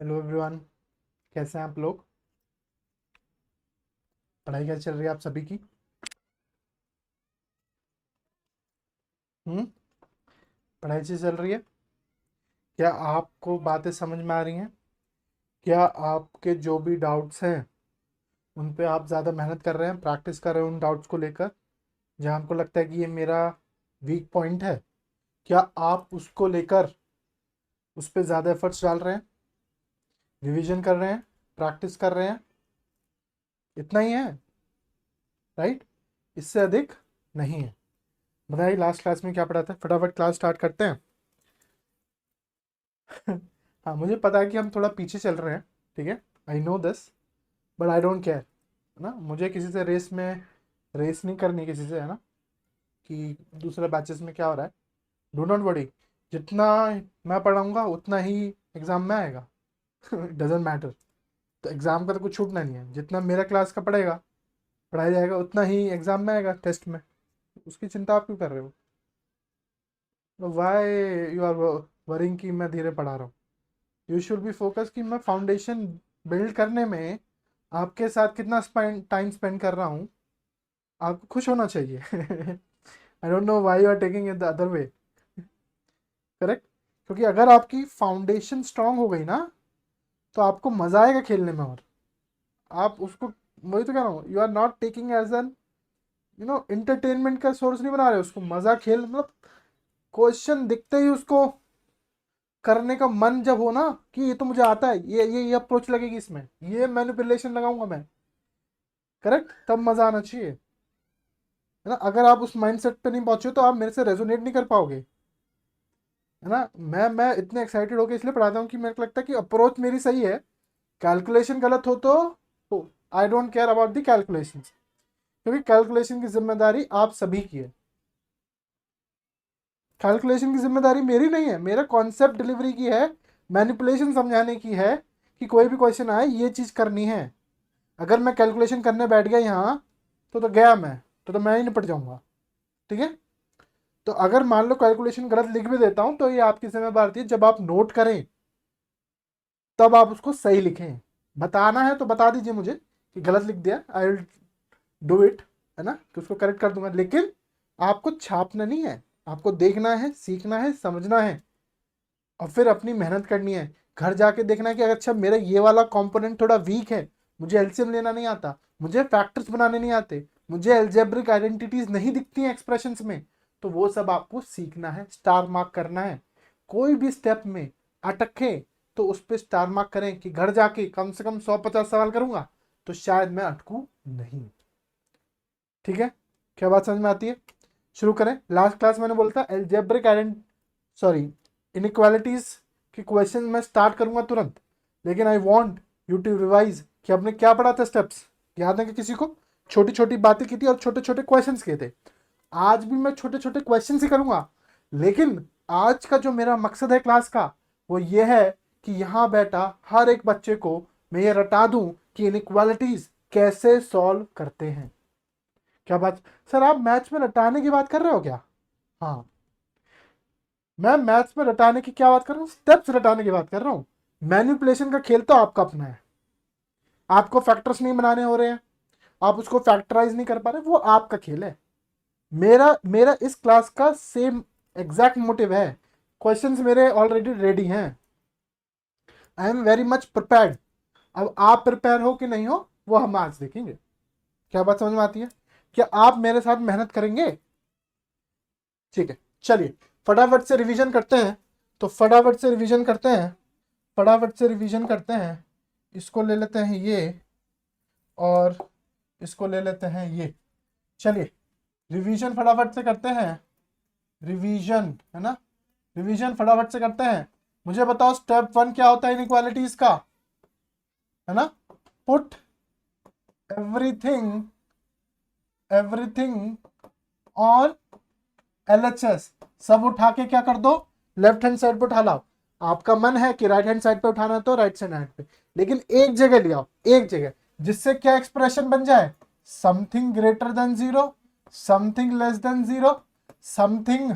Hello everyone, कैसे हैं आप लोग। पढ़ाई कैसे चल रही है आप सभी की। हम्म। पढ़ाई अच्छी चल रही है। क्या आपको बातें समझ में आ रही हैं? क्या आपके जो भी डाउट्स हैं उन पे आप ज़्यादा मेहनत कर रहे हैं, प्रैक्टिस कर रहे हैं उन डाउट्स को लेकर, जहाँ आपको लगता है कि ये मेरा वीक पॉइंट है? क्या आप उसको लेकर उस पर ज़्यादा एफर्ट्स डाल रहे हैं, रिवीजन कर रहे हैं, प्रैक्टिस कर रहे हैं? इतना ही है, राइट? इससे अधिक नहीं है। बताइए लास्ट क्लास में क्या पढ़ा था, फटाफट क्लास स्टार्ट करते हैं। हाँ, मुझे पता है कि हम थोड़ा पीछे चल रहे हैं, ठीक है, I know this, but I don't care, है ना। मुझे किसी से रेस नहीं करनी किसी से, है ना, कि दूसरे बैचेस में क्या हो रहा है। डो नॉट वरी, जितना मैं पढ़ाऊंगा उतना ही एग्ज़ाम में आएगा। Doesn't matter. तो एग्ज़ाम का तो कुछ छूटना नहीं है, जितना मेरा क्लास का पढ़ाया जाएगा उतना ही एग्ज़ाम में आएगा, टेस्ट में। उसकी चिंता आप क्यों कर रहे हो? वाई यू आर वरिंग कि मैं धीरे पढ़ा रहा हूँ? यू शुड बी फोकस कि मैं फाउंडेशन बिल्ड करने में आपके साथ कितना टाइम स्पेंड कर रहा हूँ। आपको खुश होना चाहिए। I don't know why you are taking it the other way. Correct. क्योंकि अगर आपकी फाउंडेशन स्ट्रांग हो गई ना, तो आपको मजा आएगा खेलने में। और आप उसको, वही तो कह रहा हूँ, you are not taking as an entertainment का सोर्स नहीं बना रहे उसको। मजा खेल मतलब क्वेश्चन दिखते ही उसको करने का मन जब हो ना, कि ये तो मुझे आता है, ये अप्रोच लगेगी इसमें, ये मैनिपुलेशन लगाऊंगा मैं, करेक्ट, तब मजा आना चाहिए, है ना। अगर आप उस माइंडसेट पे नहीं पहुंचे तो आप मेरे से रेजोनेट नहीं कर पाओगे, है ना। मैं इतने एक्साइटेड होकर इसलिए पढ़ाता हूँ कि मेरे को लगता है कि अप्रोच मेरी सही है। कैलकुलेशन गलत हो तो I don't care about the calculation, क्योंकि कैलकुलेशन की जिम्मेदारी आप सभी की है। कैलकुलेशन की जिम्मेदारी मेरी नहीं है, मेरा कॉन्सेप्ट डिलीवरी की है, मैनिपुलेशन समझाने की है, कि कोई भी क्वेश्चन आए ये चीज़ करनी है। अगर मैं कैलकुलेशन करने बैठ गया यहाँ, तो गया मैं, तो मैं ही निपट जाऊंगा, ठीक है। तो अगर मान लो कैलकुलेशन गलत लिख भी देता हूँ, तो ये आपकी जिम्मेदारी है, जब आप नोट करें तब आप उसको सही लिखें। बताना है तो बता दीजिए मुझे कि गलत लिख दिया, आई विल डू इट, है ना, तो उसको करेक्ट कर दूंगा। लेकिन आपको छापना नहीं है, आपको देखना है, सीखना है, समझना है, और फिर अपनी मेहनत करनी है। घर जाके देखना है कि अच्छा मेरा ये वाला कंपोनेंट थोड़ा वीक है, मुझे एलसीएम लेना नहीं आता, मुझे फैक्टर्स बनाने नहीं आते, मुझे एल्जेब्रिक आइडेंटिटीज नहीं दिखती हैं एक्सप्रेशंस में, तो वो सब आपको सीखना है, स्टार मार्क करना है। कोई भी स्टेप में अटके तो उस पर स्टार मार्क करें कि घर जाके कम से कम 150 सवाल करूंगा तो शायद मैं अटकू नहीं। ठीक है, क्या बात समझ में आती है? शुरू करें। लास्ट क्लास मैंने बोला था एल्जेब्रिक सॉरी, इनइक्वालिटीज के क्वेश्चन मैं स्टार्ट करूंगा तुरंत, लेकिन I want you to revise कि आपने क्या पढ़ा था, स्टेप्स याद है कि किसी को? छोटी छोटी बातें की थी और छोटे छोटे क्वेश्चंस किए थे। आज भी मैं छोटे छोटे क्वेश्चन ही करूंगा, लेकिन आज का जो मेरा मकसद है क्लास का, वो ये है कि यहाँ बैठा हर एक बच्चे को मैं ये रटा दूं कि इनइक्वालिटीज कैसे सॉल्व करते हैं। क्या बात सर, आप मैथ्स में रटाने की बात कर रहे हो क्या? हाँ, मैं मैथ्स में रटाने की क्या बात कर रहा हूँ, स्टेप्स रटाने की बात कर रहा हूँ। मैनिपुलेशन का खेल तो आपका अपना है, आपको फैक्टर्स नहीं बनाने हो रहे हैं, आप उसको फैक्टराइज नहीं कर पा रहे, वो आपका खेल है। मेरा मेरा इस क्लास का सेम एग्जैक्ट मोटिव है। क्वेश्चंस मेरे ऑलरेडी रेडी हैं, I am very much prepared. अब आप प्रिपेयर हो कि नहीं हो वो हम आज देखेंगे। क्या बात समझ में आती है? क्या आप मेरे साथ मेहनत करेंगे? ठीक है, चलिए फटाफट से रिवीजन करते हैं। तो फटाफट से रिवीजन करते हैं, फटाफट से रिवीजन करते हैं। इसको ले लेते हैं ये, और इसको ले लेते हैं ये। चलिए रिवीजन फटाफट से करते हैं। रिवीजन, है ना, रिवीजन फटाफट से करते हैं। मुझे बताओ स्टेप 1 क्या होता है इनइक्वालिटीज का, है ना। Put everything everything on LHS. सब उठा के क्या कर दो, लेफ्ट हैंड साइड पे उठा लाओ। आपका मन है कि राइट हैंड साइड पे उठाना है तो राइट साइड पे, लेकिन एक जगह ले आओ, एक जगह, जिससे क्या एक्सप्रेशन बन जाए, something greater than zero, something less than zero, something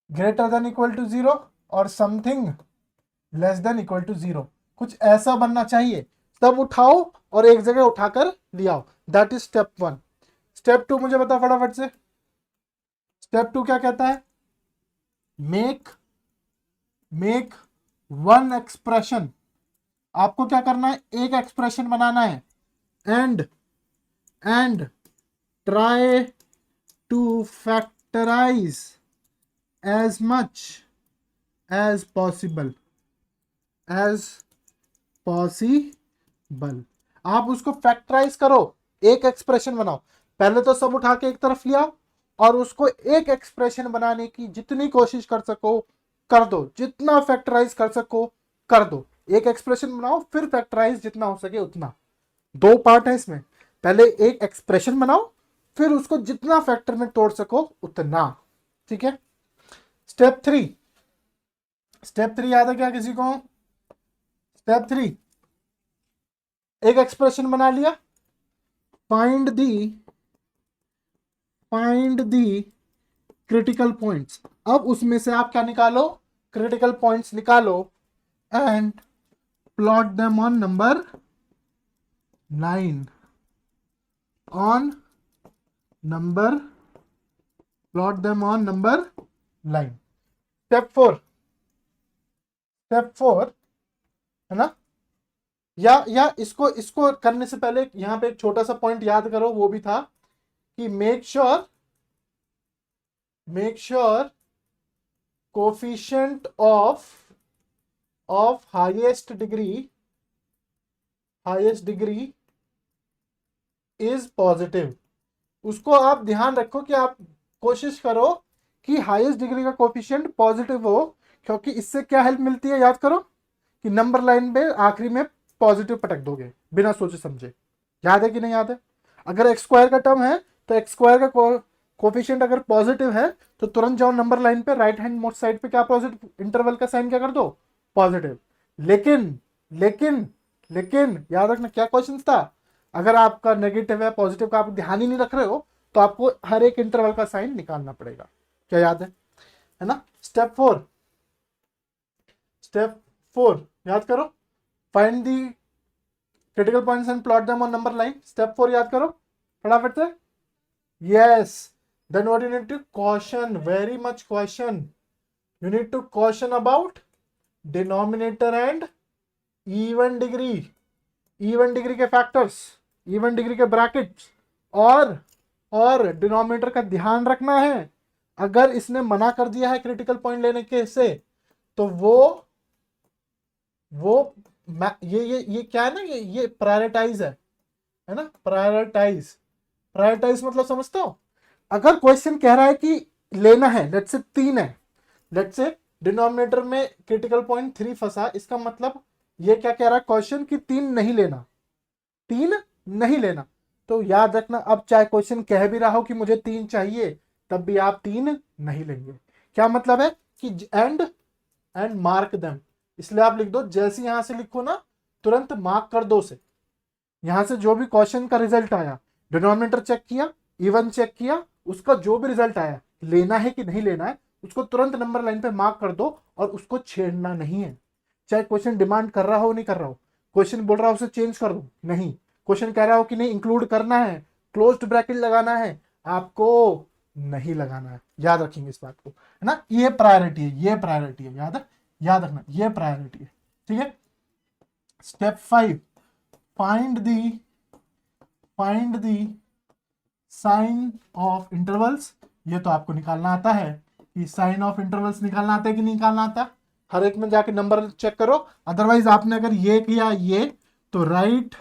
greater than equal to zero, और something less than equal to zero. कुछ ऐसा बनना चाहिए, तब उठाओ और एक जगह उठाकर ले आओ। That is step 1। स्टेप 2 मुझे बताओ फटाफट से। स्टेप 2 क्या कहता है? Make one expression. आपको क्या करना है? एक एक्सप्रेशन बनाना है। And try to factorise as much as possible आप उसको फैक्टराइज करो, एक एक्सप्रेशन बनाओ। पहले तो सब उठा के एक तरफ ले आओ और उसको एक एक्सप्रेशन बनाने की जितनी कोशिश कर सको कर दो, जितना फैक्टराइज कर सको कर दो। एक एक्सप्रेशन बनाओ, फिर फैक्टराइज जितना हो सके उतना। दो पार्ट है इसमें, पहले एक एक्सप्रेशन बनाओ, फिर उसको जितना फैक्टर में तोड़ सको उतना। ठीक है। स्टेप 3, याद है क्या किसी को? स्टेप 3, एक एक्सप्रेशन बना लिया, फाइंड दी क्रिटिकल पॉइंट्स। अब उसमें से आप क्या निकालो? क्रिटिकल पॉइंट्स निकालो and plot them on number 9 plot them on number 9। Step 4 है ना? या इसको करने से पहले यहां पे एक छोटा सा पॉइंट याद करो, वो भी था कि make sure coefficient of highest degree is positive. उसको आप ध्यान रखो कि आप कोशिश करो कि हाईएस्ट डिग्री का कोफिशिएंट पॉजिटिव हो, क्योंकि इससे क्या हेल्प मिलती है? याद करो कि नंबर लाइन पे आखिरी में पॉजिटिव पटक दोगे बिना सोचे समझे। याद है कि नहीं याद है? अगर एक्स स्क्वायर का टर्म है तो एक्स स्क्वायर का कोफिशिएंट अगर पॉजिटिव है तो तुरंत जाओ नंबर लाइन पे, राइट हैंड मोस्ट साइड पे क्या पॉजिटिव इंटरवल का साइन क्या कर दो? पॉजिटिव। लेकिन याद रखना क्या क्वेश्चन था? अगर आपका नेगेटिव है पॉजिटिव का आप ध्यान ही नहीं रख रहे हो तो आपको हर एक इंटरवल का साइन निकालना पड़ेगा। क्या याद है ना? स्टेप 4 याद करो, find the critical points and plot them on number line. Step 4 याद करो फटाफट से। Yes, then what you need to caution, very much caution. You need to caution about denominator and even degree के factors, even degree के brackets, और denominator का ध्यान रखना है। अगर इसने मना कर दिया है क्रिटिकल पॉइंट लेने के से, तो वो ये क्या है ना, ये प्रायोरिटाइज है ना? प्रायोरिटाइज मतलब समझते हो? अगर क्वेश्चन कह रहा है कि लेना है, लेट्स से 3 है, लेट्स से डिनोमिनेटर में क्रिटिकल पॉइंट 3 फंसा, इसका मतलब ये क्या कह रहा है क्वेश्चन कि 3 नहीं लेना। तो याद रखना, अब चाहे क्वेश्चन कह भी रहा हो कि मुझे 3 चाहिए, तब भी आप 3 नहीं लेंगे। क्या मतलब है कि एंड मार्क देम, इसलिए आप लिख दो, जैसे यहां से लिखो ना तुरंत मार्क कर दो उसे। यहां से जो भी क्वेश्चन का रिजल्ट आया, डिनोमिनेटर चेक किया, इवन चेक किया, उसका जो भी रिजल्ट आया, लेना है कि नहीं लेना है, उसको तुरंत नंबर लाइन पे मार्क कर दो और उसको छेड़ना नहीं है। चाहे क्वेश्चन डिमांड कर रहा हो नहीं कर रहा हो, क्वेश्चन बोल रहा हो उसे चेंज कर दो, नहीं, क्वेश्चन कह रहा हो कि नहीं इंक्लूड करना है, क्लोज्ड ब्रैकेट लगाना है, आपको नहीं लगाना है। याद रखेंगे इस बात को, है ना? ये प्रायोरिटी है, याद रखना, ये प्रायोरिटी है। ठीक है। Step 5, find the sign of intervals. ये तो आपको निकालना आता है कि साइन ऑफ इंटरवल्स निकालना आता है कि नहीं निकालना आता? हर एक में जाके नंबर चेक करो, अदरवाइज आपने अगर ये किया ये, तो राइट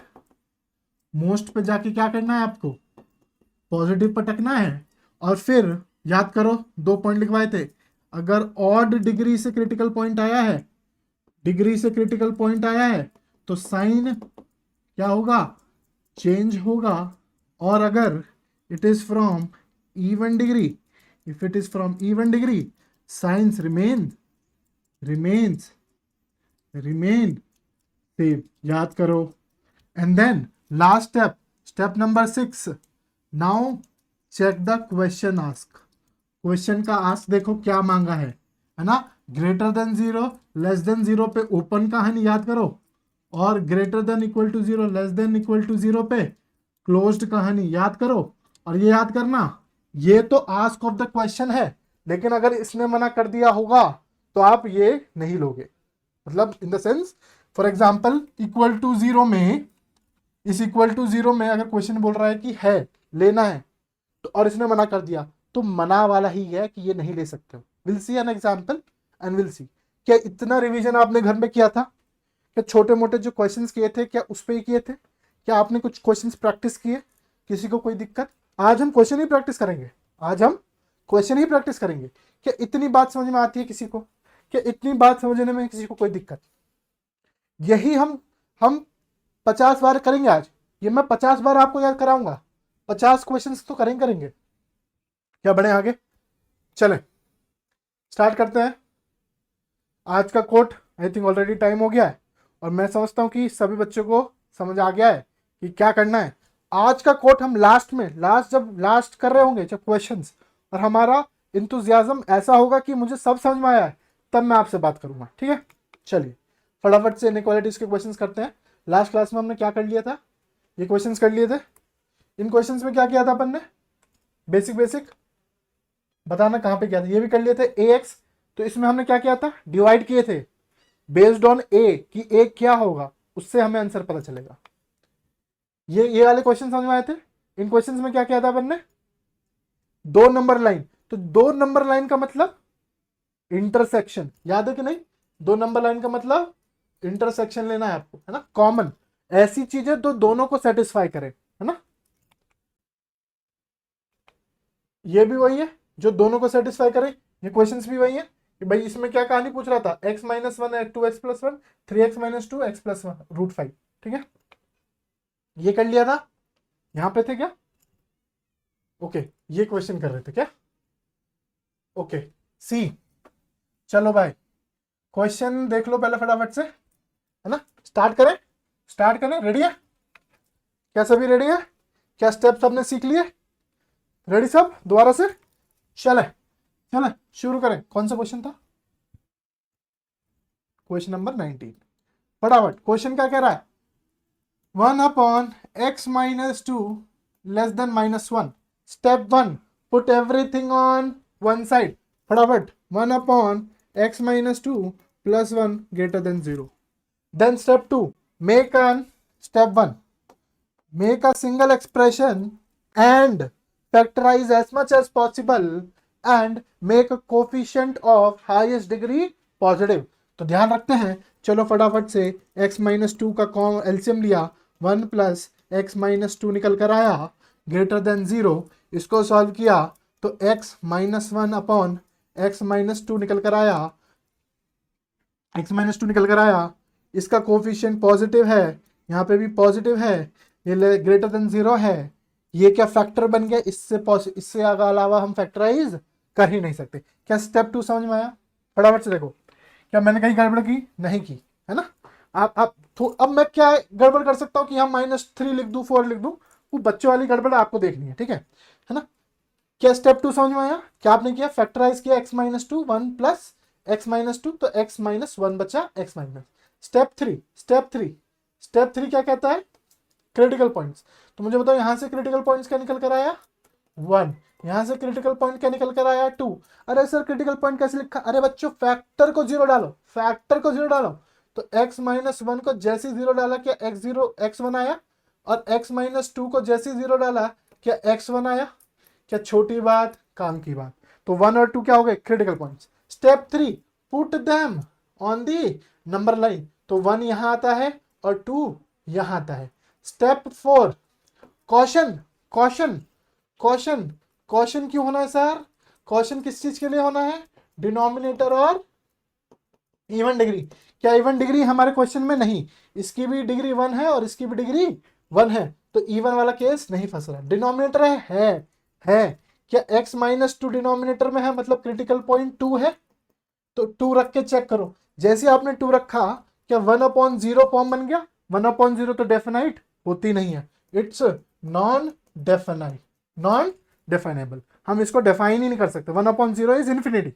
मोस्ट पे जाके क्या करना है आपको? पॉजिटिव पटकना है। और फिर याद करो 2 पॉइंट लिखवाए थे, अगर ऑड डिग्री से क्रिटिकल पॉइंट आया है तो साइन क्या होगा? चेंज होगा। और अगर it is from even degree, if it is from even degree, signs remain same. याद करो। And then last step number 6, now check the question ask. Question का आस्क देखो क्या मांगा है ना? ग्रेटर देन 0, लेस देन 0 पे ओपन का है नहीं, याद करो, और greater than equal to zero, less than equal to zero पे क्लोज्ड कहानी याद करो। और ये याद करना, ये तो आस्क ऑफ द क्वेश्चन है, लेकिन अगर इसने मना कर दिया होगा तो आप ये नहीं लोगे। मतलब in the sense, for example equal to zero में, इस इक्वल टू जीरो में अगर क्वेश्चन बोल रहा है कि है लेना है, तो और इसने मना कर दिया, तो मना वाला ही है कि ये नहीं ले सकते हो। Will see an example and will see. क्या इतना रिवीजन आपने घर में किया था? क्या छोटे मोटे जो क्वेश्चंस किए थे क्या उस पर ही किए थे? क्या आपने कुछ क्वेश्चंस प्रैक्टिस किए? किसी को कोई दिक्कत? आज हम क्वेश्चन ही प्रैक्टिस करेंगे, आज हम क्वेश्चन ही प्रैक्टिस करेंगे। क्या इतनी बात समझ में आती है किसी को? क्या इतनी बात समझने में किसी को कोई दिक्कत? यही हम 50 बार करेंगे आज। ये मैं 50 बार आपको याद कराऊंगा, 50 क्वेश्चंस तो करेंगे। क्या बढ़े आगे? चलें स्टार्ट करते हैं। आज का quote I think already time हो गया है, और मैं समझता हूं कि सभी बच्चों को समझ आ गया है कि क्या करना है। आज का कोट हम जब लास्ट कर रहे होंगे जब क्वेश्चंस, और हमारा इंतुजियाज्म ऐसा होगा कि मुझे सब समझ में आया है, तब मैं आपसे बात करूंगा। ठीक है, चलिए फटाफट से इनइक्वालिटीज के क्वेश्चंस करते हैं। लास्ट क्लास में हमने क्या कर लिया था? ये क्वेश्चंस कर लिए थे। इन क्वेश्चंस में क्या किया था अपन ने? बेसिक बताना कहाँ पे किया था। ये भी कर लिए थे ax, तो इसमें हमने क्या किया था? डिवाइड किए थे बेस्ड ऑन a कि a क्या होगा, उससे हमें आंसर पता चलेगा। ये वाले क्वेश्चन समझ में आए थे। इन क्वेश्चंस में क्या किया था अपन ने? 2 नंबर लाइन। तो 2 नंबर लाइन का मतलब इंटरसेक्शन, याद है कि नहीं? 2 नंबर लाइन का मतलब इंटरसेक्शन लेना है आपको, है ना? कॉमन ऐसी चीजें तो दोनों को सेटिस्फाई करे, है ना? ये भी वही है जो दोनों को सेटिस्फाई करे। ये क्वेश्चंस भी वही है कि भाई इसमें क्या कहानी पूछ रहा था? x minus one, 2x+1, 3x minus 2x+1 √5। ठीक है, ये कर लिया था। यहां पे थे क्या? ओके, ये क्वेश्चन कर रहे थे क्या? ओके, सी। चलो भाई क्वेश्चन देख लो पहले फटाफट से, है ना? स्टार्ट करें। रेडी है? क्या सभी रेडी है? क्या स्टेप सबने सीख लिए? रेडी सब? दोबारा से चले शुरू करें। कौन सा क्वेश्चन था? Question number 19। फटाफट क्वेश्चन क्या कह रहा है? 1/x minus 2 less than -1। Step 1, put everything on one side. फटाफट 1/x minus 2 plus 1 greater than 0। Then step 2, make an step 1, make a single expression and factorize as much as possible and make a coefficient of highest degree positive। तो ध्यान रखते हैं, चलो फटाफट से x minus 2 का LCM लिया, 1 plus x minus 2 निकल कर आया ग्रेटर देन 0। इसको सॉल्व किया तो x minus 1 upon x minus 2 निकल कर आया, इसका कोफिशिएंट पॉजिटिव है, यहाँ पे भी पॉजिटिव है, ये ग्रेटर देन 0 है। ये क्या फैक्टर बन गया? इससे अलावा हम फैक्टराइज कर ही नहीं सकते। क्या स्टेप 2 समझ में आया? फटाफट से देखो, क्या मैंने कहीं गड़बड़ की? नहीं की, है ना? अब मैं क्या गड़बड़ कर सकता हूँ कि यहाँ -3 लिख दूँ, 4 लिख दूँ? वो बच्चों वाली गड़बड़ आपको देखनी है, ठीक है ना? क्या स्टेप 2 समझ में आया? क्या आपने किया? फैक्टराइज किया x minus 2, 1 plus x minus 2, तो x माइनस 1 बचा x माइनस। स्टेप 3 क्या कहता है? Critical points. तो मुझे बताओ यहाँ से क्रिटिकल पॉइंट्स क्या निकल कर आया? 1। यहाँ से क्रिटिकल पॉइंट क्या निकल कर आया? 2। अरे सर क्रिटिकल पॉइंट कैसे लिखा? अरे बच्चों फैक्टर को 0 डालो, तो x माइनस 1 को जैसे 0 डाला क्या x1 आया, और x माइनस 2 को जैसे 0 डाला क्या x1 आया? क्या छोटी बात, काम की बात। तो 1 और 2 क्या हो गए? Critical points. Step 3, put them on the number line. तो 1 यहां आता है और 2 यहां आता है। स्टेप 4, कॉशन क्यों होना है सर? कॉशन किस चीज के लिए होना है? डिनोमिनेटर और इवन डिग्री। क्या इवन डिग्री हमारे क्वेश्चन में? नहीं, इसकी भी डिग्री 1 है और इसकी भी डिग्री 1 है, तो इवन वाला केस नहीं फंस रहा। डिनोमिनेटर है क्या x माइनस 2 डिनोमिनेटर में है, मतलब क्रिटिकल पॉइंट 2 है, तो 2 रख के चेक करो। जैसे आपने 2 रखा, क्या 1/0 फॉर्म बन गया? 1/0 तो डेफिनाइट होती नहीं है, इट्स नॉन डेफाइनेबल। हम इसको डिफाइन ही नहीं कर सकते। 1/0 is infinity,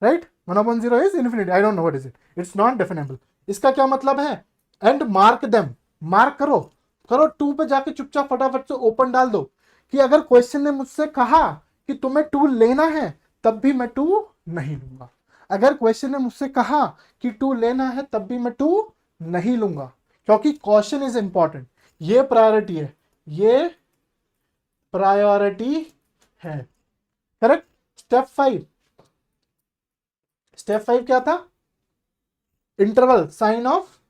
right? 1/0 is infinity. I don't know what is it, it's not definable. इसका क्या मतलब है एंड मार्क देम, मार्क करो, करो 2 पे जाके चुपचाप फटाफट से ओपन डाल दो कि अगर क्वेश्चन ने मुझसे कहा कि तुम्हें 2 लेना है तब भी मैं 2 नहीं लूंगा। अगर क्वेश्चन ने मुझसे कहा कि 2 लेना है तब भी मैं 2 नहीं लूंगा, क्योंकि क्वेश्चन इज इंपॉर्टेंट। ये प्रायोरिटी है, ये प्रायोरिटी है। करेक्ट। स्टेप 5, स्टेप 5 क्या था? Interval, sign of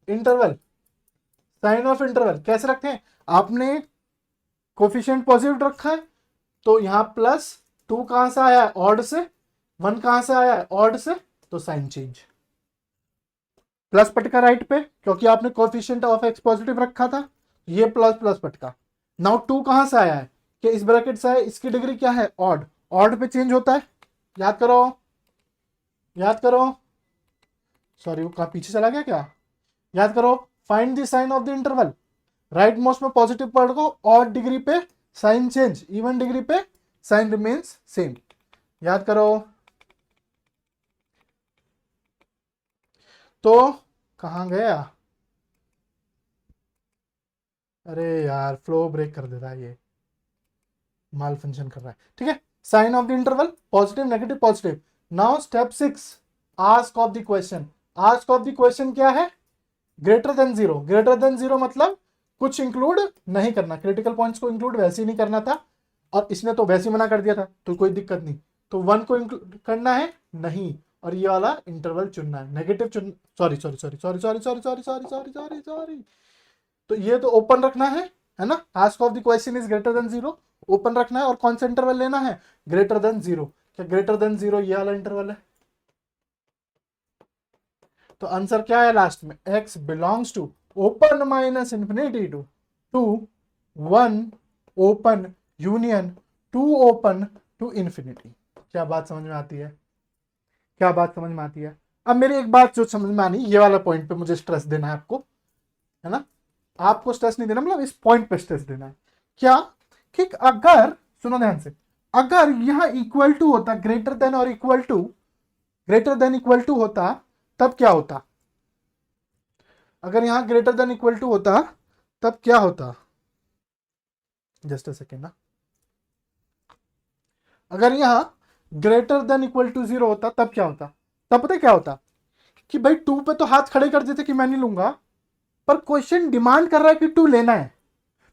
interval, sign of interval कैसे रखते हैं? आपने कोफिशिएंट पॉजिटिव रखा है तो यहां +2 कहां से आया है? ऑड से। 1 कहां से आया है? ऑड से। तो साइन चेंज, प्लस पटका राइट पे, क्योंकि आपने कोफिशिएंट ऑफ एक्स पॉजिटिव रखा था, ये प्लस प्लस पटका। नाउ 2 कहां से आया है? कि इस ब्रैकेट से है, इसकी डिग्री क्या है? ऑड। ऑड पे चेंज होता है, याद करो, याद करो। सॉरी, वो कहां पीछे चला गया क्या? याद करो, find the sign of the interval. Rightmost में पॉजिटिव पढ़ो, और डिग्री पे साइन चेंज, इवन डिग्री पे साइन रिमेन्स सेम। याद करो। तो कहां गया? अरे यार, फ्लो ब्रेक कर देता है ये, माल फंक्शन कर रहा है। ठीक है, sign of the interval positive negative positive. Now step 6, ask of the question. Ask of the question क्या है? Greater than 0। ग्रेटर देन 0 मतलब कुछ इंक्लूड नहीं करना, क्रिटिकल पॉइंट्स को इंक्लूड वैसे ही नहीं करना था, और इसने तो वैसे ही मना कर दिया था, तो कोई दिक्कत नहीं। तो 1 को इंक्लूड करना है नहीं, और ये वाला इंटरवल चुनना है, नेगेटिव चुन, sorry sorry sorry sorry sorry sorry sorry sorry sorry sorry sorry, तो ये तो ओपन रखना है ना? Ask of the question is greater than 0, open रखना है, और कौन सा इंटरवल लेना है? Greater than 0। क्या ग्रेटर देन 0 ये वाला इंटरवल है? तो आंसर क्या है लास्ट में? x belongs to open minus infinity to 2 1 open union 2 open to infinity. क्या बात समझ में आती है? क्या बात समझ में आती है? अब मेरी एक बात जो समझ में आनी, ये वाला पॉइंट पे मुझे स्ट्रेस देना है आपको, है ना? आपको स्ट्रेस नहीं देना, मतलब इस पॉइंट पे स्ट्रेस देना है। क्या? कि अगर, सुनो ध्यान से, अगर यहां इक्वल टू होता, ग्रेटर देन और equal to, greater than equal to होता, तब क्या होता? अगर यहां ग्रेटर देन इक्वल टू होता तब क्या होता? जस्ट अ सेकेंड ना। अगर यहां ग्रेटर देन इक्वल टू 0 होता तब क्या होता? तब पता क्या होता? कि भाई 2 पे तो हाथ खड़े कर देते कि मैं नहीं लूंगा, पर क्वेश्चन डिमांड कर रहा है कि 2 लेना है,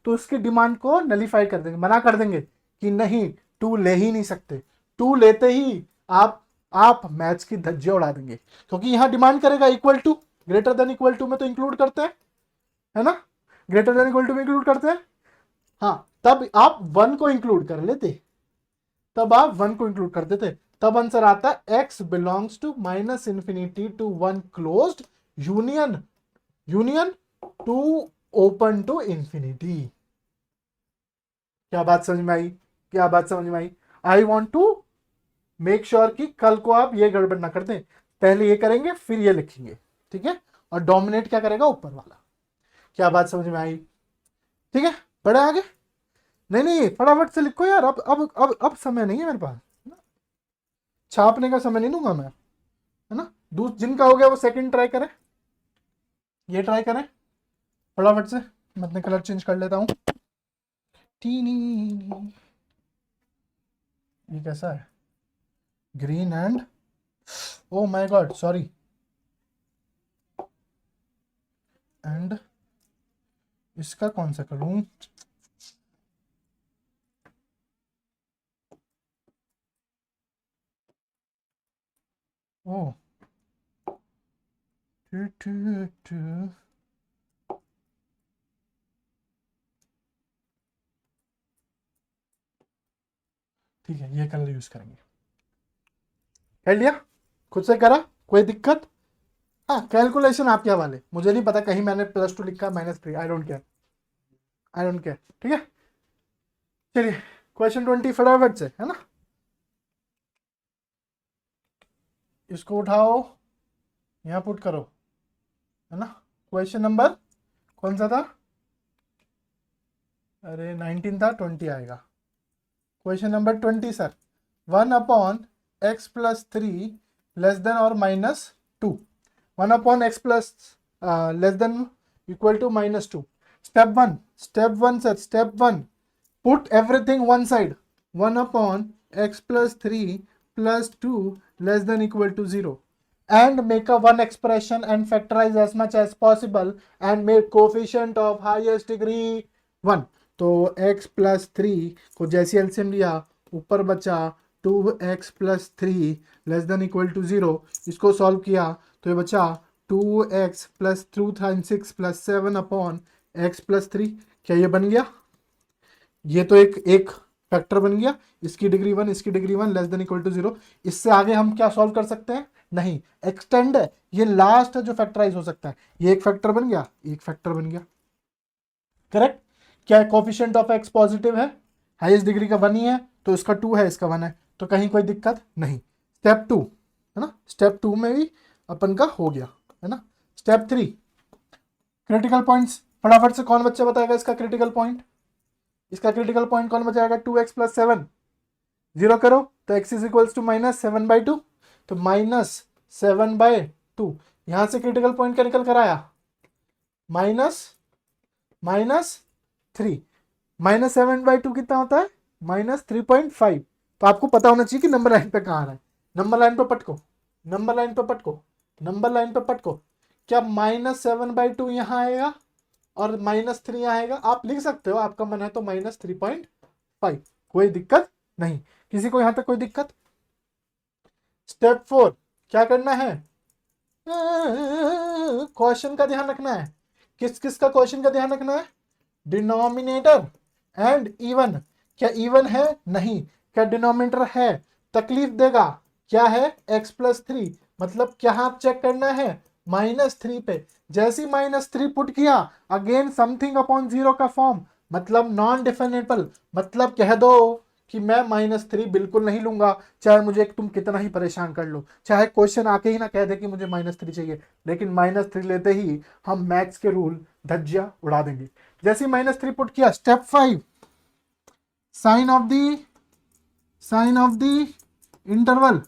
तो उसके डिमांड को नलीफाई कर देंगे, मना कर देंगे कि नहीं 2 ले ही नहीं सकते। 2 लेते ही आप मैच की धज्जियां उड़ा देंगे, क्योंकि यहां डिमांड करेगा equal to, greater than equal to में तो इंक्लूड करते हैं, है ना? ग्रेटर देन इक्वल टू में इंक्लूड करते हैं। हाँ, तब आप 1 को इंक्लूड कर लेते, तब आप 1 को इंक्लूड कर देते, तब आंसर आता x belongs to minus infinity to 1 closed union, union 2 open to infinity. क्या बात समझ में आई? क्या बात समझ में आई? I want to make sure कि कल को आप ये गड़बड़ ना कर दें, पहले ये करेंगे फिर ये लिखेंगे, ठीक है? और डोमिनेट क्या करेगा? ऊपर वाला। क्या बात समझ में आई? ठीक है, बढ़े आगे। नहीं नहीं, फटाफट से लिखो यार, अब समय नहीं है मेरे पास, छापने का समय नहीं दूंगा मैं, है ना? जिनका हो गया वो सेकंड ट्राई करें, ये ट्राई करें फटाफट से। मैं अपने कलर चेंज कर लेता हूँ। ये कैसा है? Green and, oh my God sorry, and इसका कौन सा करूं? ओ टू टू टू, ठीक है, ये कलर यूज करेंगे। कर लिया? खुद से करा? कोई दिक्कत? हाँ, कैलकुलेशन आपके हवाले, मुझे नहीं पता कहीं मैंने +2 लिखा -3, I don't care, I don't care. ठीक है, चलिए क्वेश्चन 20 फटाफट से, है ना? इसको उठाओ, यहाँ पुट करो, है ना? क्वेश्चन नंबर कौन सा था? अरे 19 था, 20 आएगा। Question number 20 sir. 1/x + 3 < और -2, 1 upon x plus less than equal to -2. Step 1, put everything one side. 1 upon x plus 3 plus 2 less than equal to 0, and make a one expression and factorize as much as possible and make coefficient of highest degree 1. तो x plus 3 को जैसे LCM लिया, ऊपर बचा 2x plus 3 less than equal to 0. इसको solve किया तो ये बचा 2x plus 2 times 6 plus 7 upon x plus 3. क्या ये बन गया? ये तो एक फैक्टर बन गया. इसकी डिग्री 1, इसकी degree 1 less than equal to 0. इससे आगे हम क्या सॉल्व कर सकते हैं? नहीं. एक्सटेंड है, ये लास्ट है जो फैक्टराइज हो सकता है. ये एक फैक्टर बन गया, एक फैक्टर बन गया. करेक्ट. क्या है? कोफिशिएंट ऑफ एक्स पॉजिटिव है, हाईएस्ट डिग्री का 1 ही है, तो इसका 2 है, इसका 1 है, तो कहीं कोई दिक्कत नहीं. स्टेप 2 है ना, स्टेप 2 में भी अपन का हो गया है ना. Step 3 critical points. फटाफट से कौन बच्चा बताएगा इसका क्रिटिकल पॉइंट? इसका क्रिटिकल पॉइंट कौन बचाएगा? 2x plus 7. 0 करो तो x इज इक्वल्स टू -7/2, तो -7/2. यहां से क्रिटिकल पॉइंट क्या निकल कर आया? -3. -7/2 कितना होता है? -3.5. तो आपको पता होना चाहिए कि नंबर लाइन पे कहाँ आ रहा है. नंबर लाइन पे पटको, नंबर लाइन पे पटको, नंबर लाइन पे पटको. क्या -7/2 यहां आएगा और -3 आएगा? आप लिख सकते हो, आपका मन है तो -3.5, कोई दिक्कत नहीं. किसी को यहां तक कोई दिक्कत? स्टेप 4 क्या करना है? क्वेश्चन का ध्यान रखना है. किस किस का क्वेश्चन का ध्यान रखना है? Denominator and even. क्या इवन है? नहीं. क्या डिनोमिनेटर है? तकलीफ देगा. क्या है? x plus 3. मतलब क्या आप चेक करना है? -3 पे. जैसे -3 पुट किया, अगेन समथिंग अपॉन 0 का फॉर्म, मतलब नॉन डिफिनेबल. मतलब कह दो कि मैं -3 बिल्कुल नहीं लूंगा, चाहे मुझे तुम कितना ही परेशान कर लो, चाहे क्वेश्चन आके ही ना कह दे कि मुझे -3 चाहिए, लेकिन -3 लेते ही हम मैथ्स के रूल धज्जियां उड़ा देंगे. जैसे -3 पुट किया. Step 5 sign of the interval.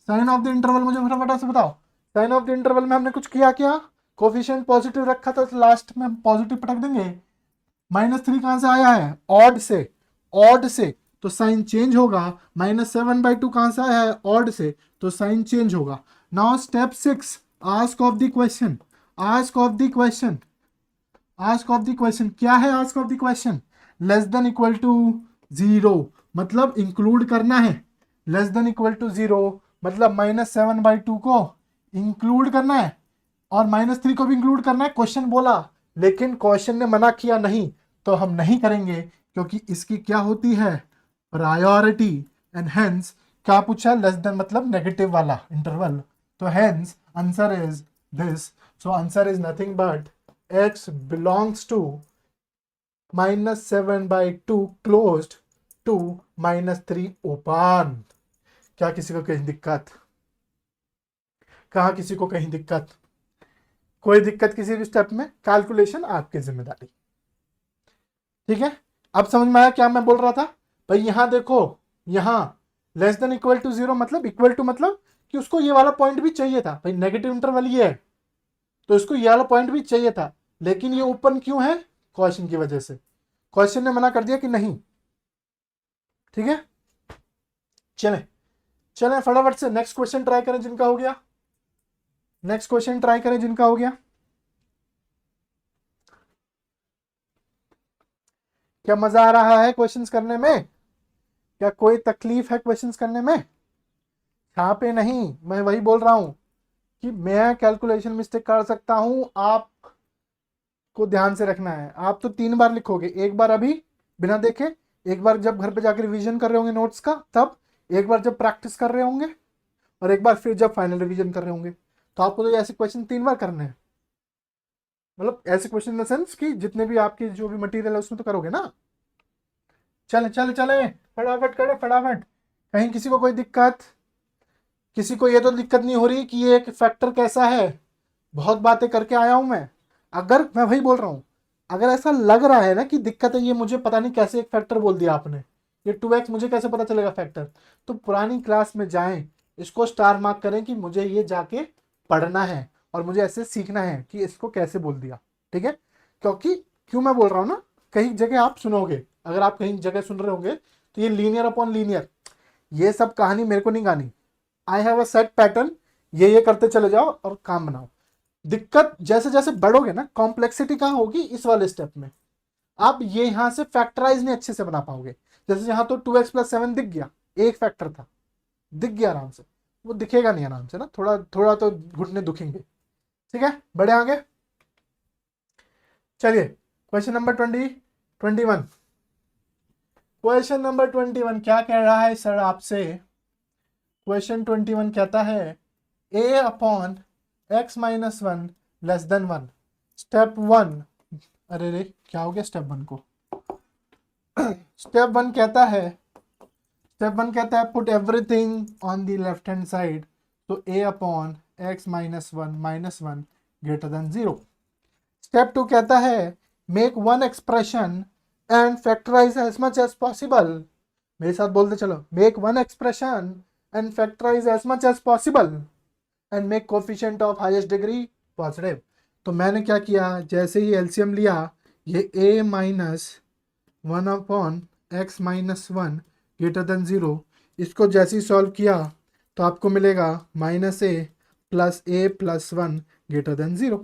Sign of the interval मुझे फटाफट से बताओ. साइन ऑफ द इंटरवल में हमने कुछ किया क्या? कोफिशिएंट पॉजिटिव रखा था, तो लास्ट में हम पॉजिटिव पटक देंगे. -3 कहां से आया है? ऑड से. ऑड से तो साइन चेंज होगा. -7/2 कहां से आया है? ऑड से, तो साइन चेंज होगा. Now step 6 ask of the question. Ask of the question. Ask of the question क्या है? Ask of the question less than equal to 0, मतलब इंक्लूड करना है. लेस देन इक्वल टू 0 मतलब -7/2 को इंक्लूड करना है और -3 को भी इंक्लूड करना है. क्वेश्चन बोला, लेकिन क्वेश्चन ने मना किया नहीं, तो हम नहीं करेंगे, क्योंकि इसकी क्या होती है? प्रायोरिटी. एंड हेंस क्या पूछा? लेस देन मतलब नेगेटिव वाला इंटरवल, तो hence answer is this. So answer is nothing but x belongs to -7/2 closed to -3 open. क्या किसी को कहीं दिक्कत? कहा किसी को कहीं दिक्कत? कोई दिक्कत किसी भी स्टेप में? कैलकुलेशन आपकी जिम्मेदारी. ठीक है. अब समझ में आया क्या मैं बोल रहा था? भाई यहां देखो, यहां लेस देन इक्वल टू 0 मतलब इक्वल टू मतलब कि उसको ये वाला पॉइंट भी चाहिए था. भाई नेगेटिव इंटरवल ये है, तो इसको ये वाला पॉइंट भी चाहिए था, लेकिन ये ओपन क्यों है? क्वेश्चन की वजह से. क्वेश्चन ने मना कर दिया कि नहीं. ठीक है. चले चले फटाफट से नेक्स्ट क्वेश्चन ट्राई करें जिनका हो गया. नेक्स्ट क्वेश्चन ट्राई करें जिनका हो गया. क्या मजा आ रहा है क्वेश्चंस करने में? क्या कोई तकलीफ है क्वेश्चंस करने में? यहाँ पे नहीं, मैं वही बोल रहा हूं कि मैं कैलकुलेशन मिस्टेक कर सकता हूं, आप को ध्यान से रखना है. आप तो 3 बार लिखोगे, एक बार अभी बिना देखे, एक बार जब घर पे जाकर रिवीजन कर रहे होंगे नोट्स का तब, एक बार जब प्रैक्टिस कर रहे होंगे, और एक बार फिर जब फाइनल रिवीजन कर रहे होंगे. तो आपको तो ऐसे क्वेश्चन 3 बार करने हैं. मतलब ऐसे क्वेश्चन इन द सेंस कि जितने भी आपके जो भी मटेरियल है उसमें तो करोगे ना. चले चले चले फटाफट करें फटाफट. कहीं किसी को कोई दिक्कत? किसी को ये तो दिक्कत नहीं हो रही कि ये एक फैक्टर कैसा है? बहुत बातें करके आया हूं मैं. अगर मैं वही बोल रहा हूं, अगर ऐसा लग रहा है ना कि दिक्कत है, ये मुझे पता नहीं कैसे एक फैक्टर बोल दिया आपने, ये 2x मुझे कैसे पता चलेगा फैक्टर, तो पुरानी क्लास में जाएं, इसको स्टार मार्क करें कि मुझे ये जाके पढ़ना है, और मुझे ऐसे सीखना है कि इसको कैसे बोल दिया, ठीक है। क्योंकि क्यों मैं बोल रहा हूँ ना, कई जगह आप सुनोगे, अगर आप कहीं जगह सुन रहे होंगे तो ये लीनियर अपॉन लीनियर, ये सब कहानी मेरे को नहीं गानी। I have a set pattern, ये करते चले जाओ और काम बनाओ। दिक्कत जैसे जैसे बढ़ोगे ना, कॉम्प्लेक्सिटी कहाँ होगी, इस वाले स्टेप में। आप ये यहां से फैक्टराइज नहीं अच्छे से बना पाओगे। जैसे यहाँ तो 2x+7 दिख गया, एक फैक्टर था, दिख गया आराम से, वो दिखेगा नहीं आराम से ना, थोड़ा थोड़ा तो घुटने दुखेंगे, ठीक है। बढ़े आगे, चलिए क्वेश्चन नंबर 21। क्वेश्चन नंबर 21 क्या कह रहा है सर आपसे? क्वेश्चन 21 कहता है a/x-1 लेस देन 1। स्टेप 1, अरे रे क्या हो गया स्टेप 1 को? स्टेप 1 कहता है put everything on the left hand side, तो a/x-1 ग्रेटर देन 0। स्टेप 2 कहता है make one expression and factorise as much as possible. मेरे साथ बोलते चलो, make one expression and factorise as much as possible and make coefficient of highest degree positive. तो मैंने क्या किया, जैसे ही एलसीएम लिया, ये a-1/x-1 ग्रेटर देन 0, इसको जैसे ही सॉल्व किया तो आपको मिलेगा -a + a+1 ग्रेटर देन 0।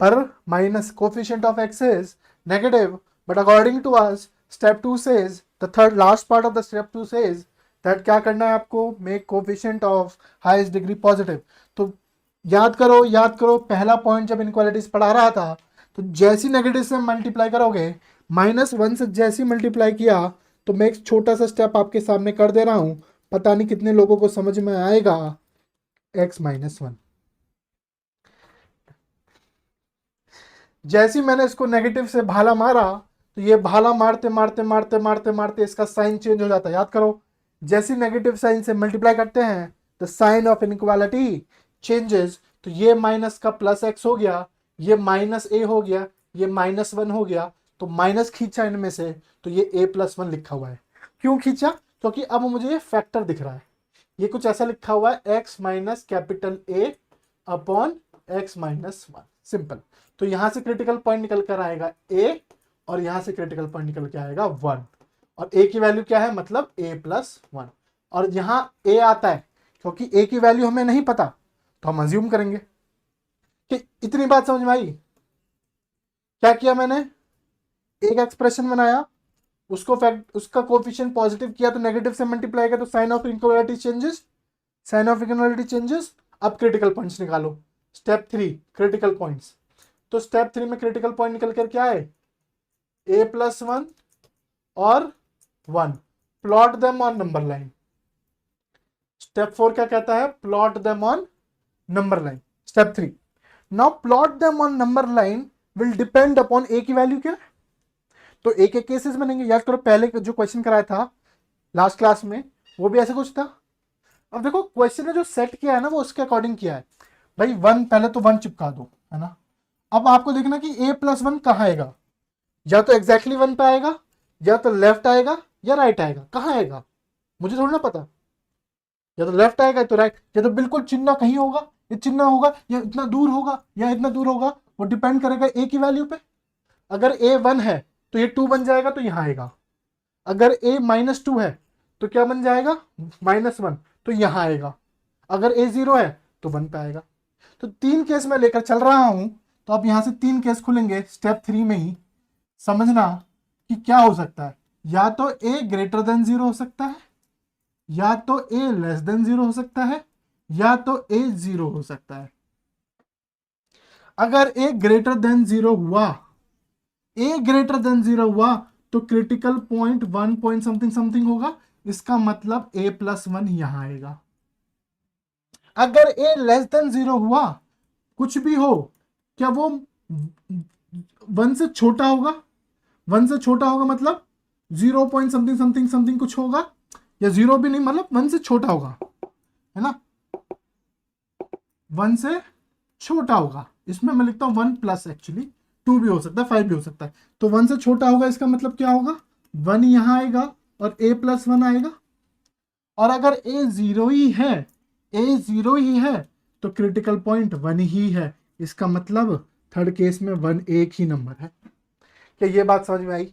पर minus coefficient of x is negative, but according to us step 2 says, the third last part of the step 2 says that क्या करना है आपको, make coefficient of highest degree positive. तो याद करो पहला point जब इनक्वालिटीज पढ़ा रहा था, तो जैसी नेगेटिव से मल्टीप्लाई करोगे, -1 से जैसी मल्टीप्लाई किया, तो मैं एक छोटा सा स्टेप आपके सामने कर दे रहा हूं, पता नहीं कितने लोगों को समझ में आएगा। x-1, जैसी मैंने इसको नेगेटिव से भाला मारा, तो ये भाला मारते मारते मारते मारते मारते इसका साइन चेंज हो जाता है। याद करो, जैसी नेगेटिव साइन से मल्टीप्लाई करते हैं, the sign of inequality changes. तो ये माइनस का +x हो गया, ये -a हो गया, ये -1 हो गया, तो माइनस खींचा इनमें से, तो ये a+1 लिखा हुआ है। क्यों खींचा? क्योंकि अब मुझे ये फैक्टर दिख रहा है। ये कुछ ऐसा लिखा हुआ है, x minus capital A upon x-1, simple. तो यहां से क्रिटिकल पॉइंट निकल कर आएगा a, और यहां से क्रिटिकल पॉइंट निकल के आएगा 1, और a की वैल्यू क्या है, मतलब a+1। और यहां a आता है क्योंकि a की वैल्यू हमें नहीं पता, तो हम अज्यूम करेंगे कि इतनी बात समझ में आई। क्या किया मैंने, एक एक्सप्रेशन बनाया, उसको उसका कोफिशिएंट पॉजिटिव किया, तो नेगेटिव से मल्टीप्लाई किया, तो साइन ऑफ इनइक्वालिटी चेंजेस। अब क्रिटिकल पॉइंट्स निकालो। Step 3 critical points. तो स्टेप 3 में क्रिटिकल पॉइंट निकल कर क्या है, a+1 और 1, plot them on number line. Step 4 क्या कहता है, plot them on number line. Step 3, now plot them on number line will depend upon a की वैल्यू क्या है। तो एक एक केसेस बनेंगे। याद करो पहले जो क्वेश्चन कराया था लास्ट क्लास में, वो भी ऐसे कुछ था। अब देखो क्वेश्चन ने जो सेट किया है ना, वो उसके अकॉर्डिंग किया है। भाई 1, पहले तो 1 चिपका दो, है ना। अब आपको देखना कि a+1 कहाँ आएगा, या तो एग्जैक्टली 1 पे आएगा, या तो लेफ्ट आएगा, या राइट आएगा। कहाँ आएगा मुझे थोड़ा ना पता, या तो लेफ्ट आएगा, या तो राइट, या तो बिल्कुल चिन्ह कहीं होगा, ये चिन्ह होगा, या इतना दूर होगा, या इतना दूर होगा। वो डिपेंड करेगा a की वैल्यू पे। अगर a 1 है तो ये 2 बन जाएगा, तो यहाँ आएगा। अगर a -2 है तो क्या बन जाएगा, -1, तो यहाँ आएगा। अगर a 0 है तो 1 पे आएगा। तो 3 केस में लेकर चल रहा हूं, तो अब यहां से 3 केस खुलेंगे स्टेप 3 में ही। समझना कि क्या हो सकता है, या तो a ग्रेटर देन 0 हो सकता है, या तो a लेस देन 0 हो सकता है, या तो a 0 हो सकता है। अगर a ग्रेटर देन 0 हुआ, a ग्रेटर देन 0 हुआ, तो critical point 1 point something something होगा। इसका मतलब a+1 यहां आएगा। अगर a लेस देन 0 हुआ, कुछ भी हो, क्या वो 1 से छोटा होगा? 1 से छोटा होगा मतलब 0 पॉइंट समथिंग समथिंग समथिंग कुछ होगा, या 0 भी नहीं, मतलब 1 से छोटा होगा, है ना। 1 से छोटा होगा, इसमें मैं लिखता हूं 1+, एक्चुअली 2 भी हो सकता है, 5 भी हो सकता है। तो 1 से छोटा होगा, इसका मतलब क्या होगा, 1 यहां आएगा और a+1 आएगा। और अगर a 0 ही है, तो क्रिटिकल पॉइंट 1 ही है, इसका मतलब थर्ड केस में 1 एक ही नंबर है। क्या ये बात समझ में आई?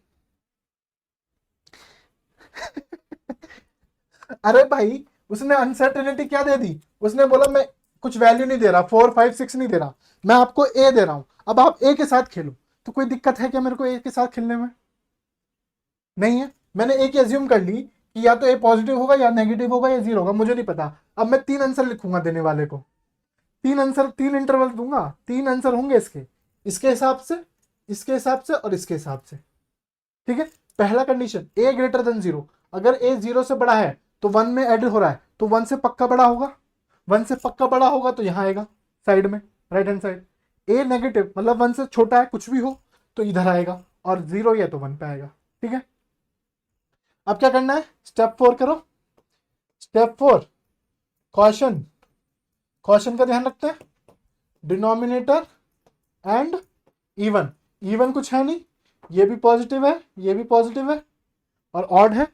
अरे भाई, उसने अनसर्टेनिटी क्या दे दी, उसने बोला मैं कुछ वैल्यू नहीं दे रहा, 4 5 6 नहीं दे रहा, मैं आपको ए दे रहा हूं, अब आप ए के साथ खेलो। तो कोई दिक्कत है क्या मेरे को ए के साथ खेलने में? नहीं है। मैंने ए की एज्यूम कर ली कि या तो ए पॉजिटिव होगा या नेगेटिव होगा या जीरो होगा, मुझे नहीं पता। अब मैं 3 आंसर लिखूंगा देने वाले को, 3 आंसर, 3 इंटरवल दूंगा, 3 आंसर होंगे इसके हिसाब से, इसके हिसाब से और इसके हिसाब से। ठीक है। पहला कंडीशन ए ग्रेटर देन जीरो, अगर ए जीरो से बड़ा है तो 1 में एड हो रहा है तो 1 से पक्का बड़ा होगा, 1 से पक्का बड़ा होगा तो यहां आएगा साइड में, राइट हैंड साइड। ए नेगेटिव मतलब 1 से छोटा है कुछ भी हो तो इधर आएगा, और जीरो या तो 1 पे आएगा। ठीक है। अब क्या करना है, स्टेप 4 करो। Step 4, caution. कॉशन का ध्यान रखते हैं, डिनोमिनेटर एंड इवन। इवन कुछ है नहीं, ये भी पॉजिटिव है, ये भी पॉजिटिव है, और ऑड है,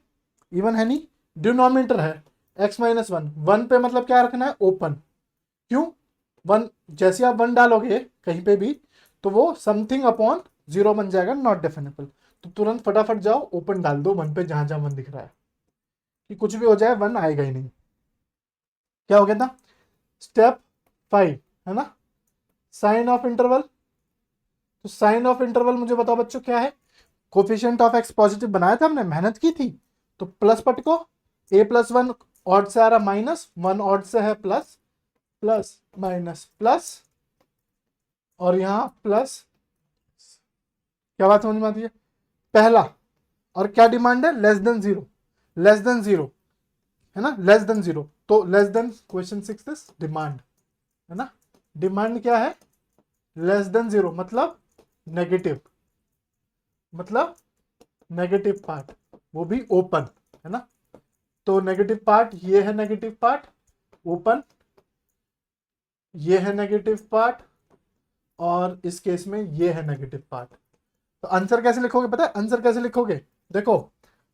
इवन है नहीं। डिनोमिनेटर है x-1, 1 पे मतलब क्या रखना है, ओपन। क्यों? 1, जैसे आप 1 डालोगे कहीं पे भी तो वो समथिंग अपॉन जीरो बन जाएगा, नॉट डेफिनेबल। तो तुरंत फटाफट जाओ ओपन डाल दो 1 पे, जहां जहां 1 दिख रहा है, कि कुछ भी हो जाए 1 आएगा ही नहीं। क्या हो गया था? स्टेप 5 है ना, साइन ऑफ इंटरवल। तो साइन ऑफ इंटरवल मुझे बताओ बच्चों क्या है? कोफिशिएंट ऑफ एक्स पॉजिटिव बनाया था हमने, मेहनत की थी, तो प्लस पटको, a+1 ऑड से आ रहा माइनस, 1 ऑड से है प्लस, प्लस माइनस प्लस, और यहां प्लस। क्या बात समझ में आती है? पहला, और क्या डिमांड है, less than zero, less than zero है ना, लेस देन जीरो, तो less than, question 6 this demand है ना। डिमांड क्या है? लेस देन जीरो मतलब नेगेटिव, मतलब नेगेटिव पार्ट, वो भी ओपन है ना। तो नेगेटिव पार्ट ये है, नेगेटिव पार्ट ओपन, ये है नेगेटिव पार्ट, और इस केस में ये है नेगेटिव पार्ट। तो आंसर कैसे लिखोगे पता है? आंसर कैसे लिखोगे, देखो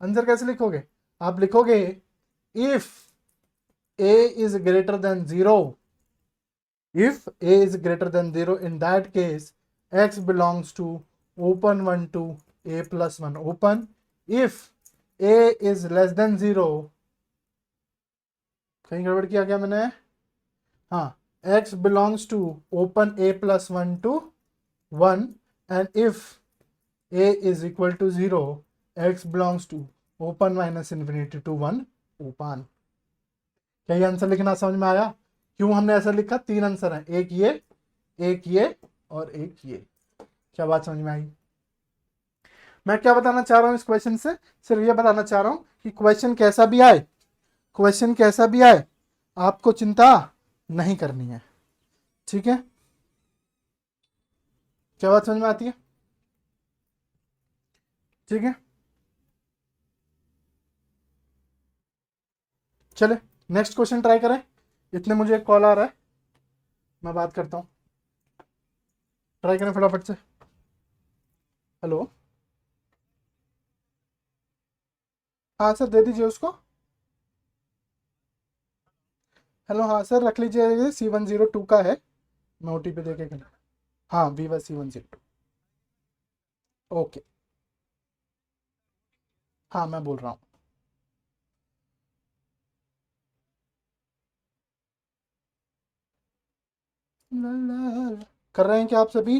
आंसर कैसे लिखोगे, आप लिखोगे if a is greater than 0, if a is greater than 0, in that case x belongs to open 1 to a+1 open. If a is less than 0, कहीं गड़बड़ किया क्या मैंने? हाँ, x belongs to open a+1 to 1, and if a is equal to 0, x belongs to open -infinity to 1 open। क्या ये answer लिखना समझ में आया? क्यों हमने ऐसा लिखा? 3 आंसर है, एक ये, एक ये और एक ये। क्या बात समझ में आई? मैं क्या बताना चाह रहा हूं इस क्वेश्चन से? सिर्फ ये बताना चाह रहा हूं कि क्वेश्चन कैसा भी आए, क्वेश्चन कैसा भी आए, आपको चिंता नहीं करनी है। ठीक है। क्या बात समझ में आती है? ठीक है, चले नेक्स्ट क्वेश्चन ट्राई करें। इतने मुझे एक कॉल आ रहा है, मैं बात करता हूँ, ट्राई करें फटाफट से। हेलो, हाँ सर दे दीजिए उसको। हेलो, हाँ सर रख लीजिए, C102 का है, मैं OTP दे के। हाँ Viva C102। ओके, हाँ मैं बोल रहा हूँ। कर रहे हैं क्या आप सभी?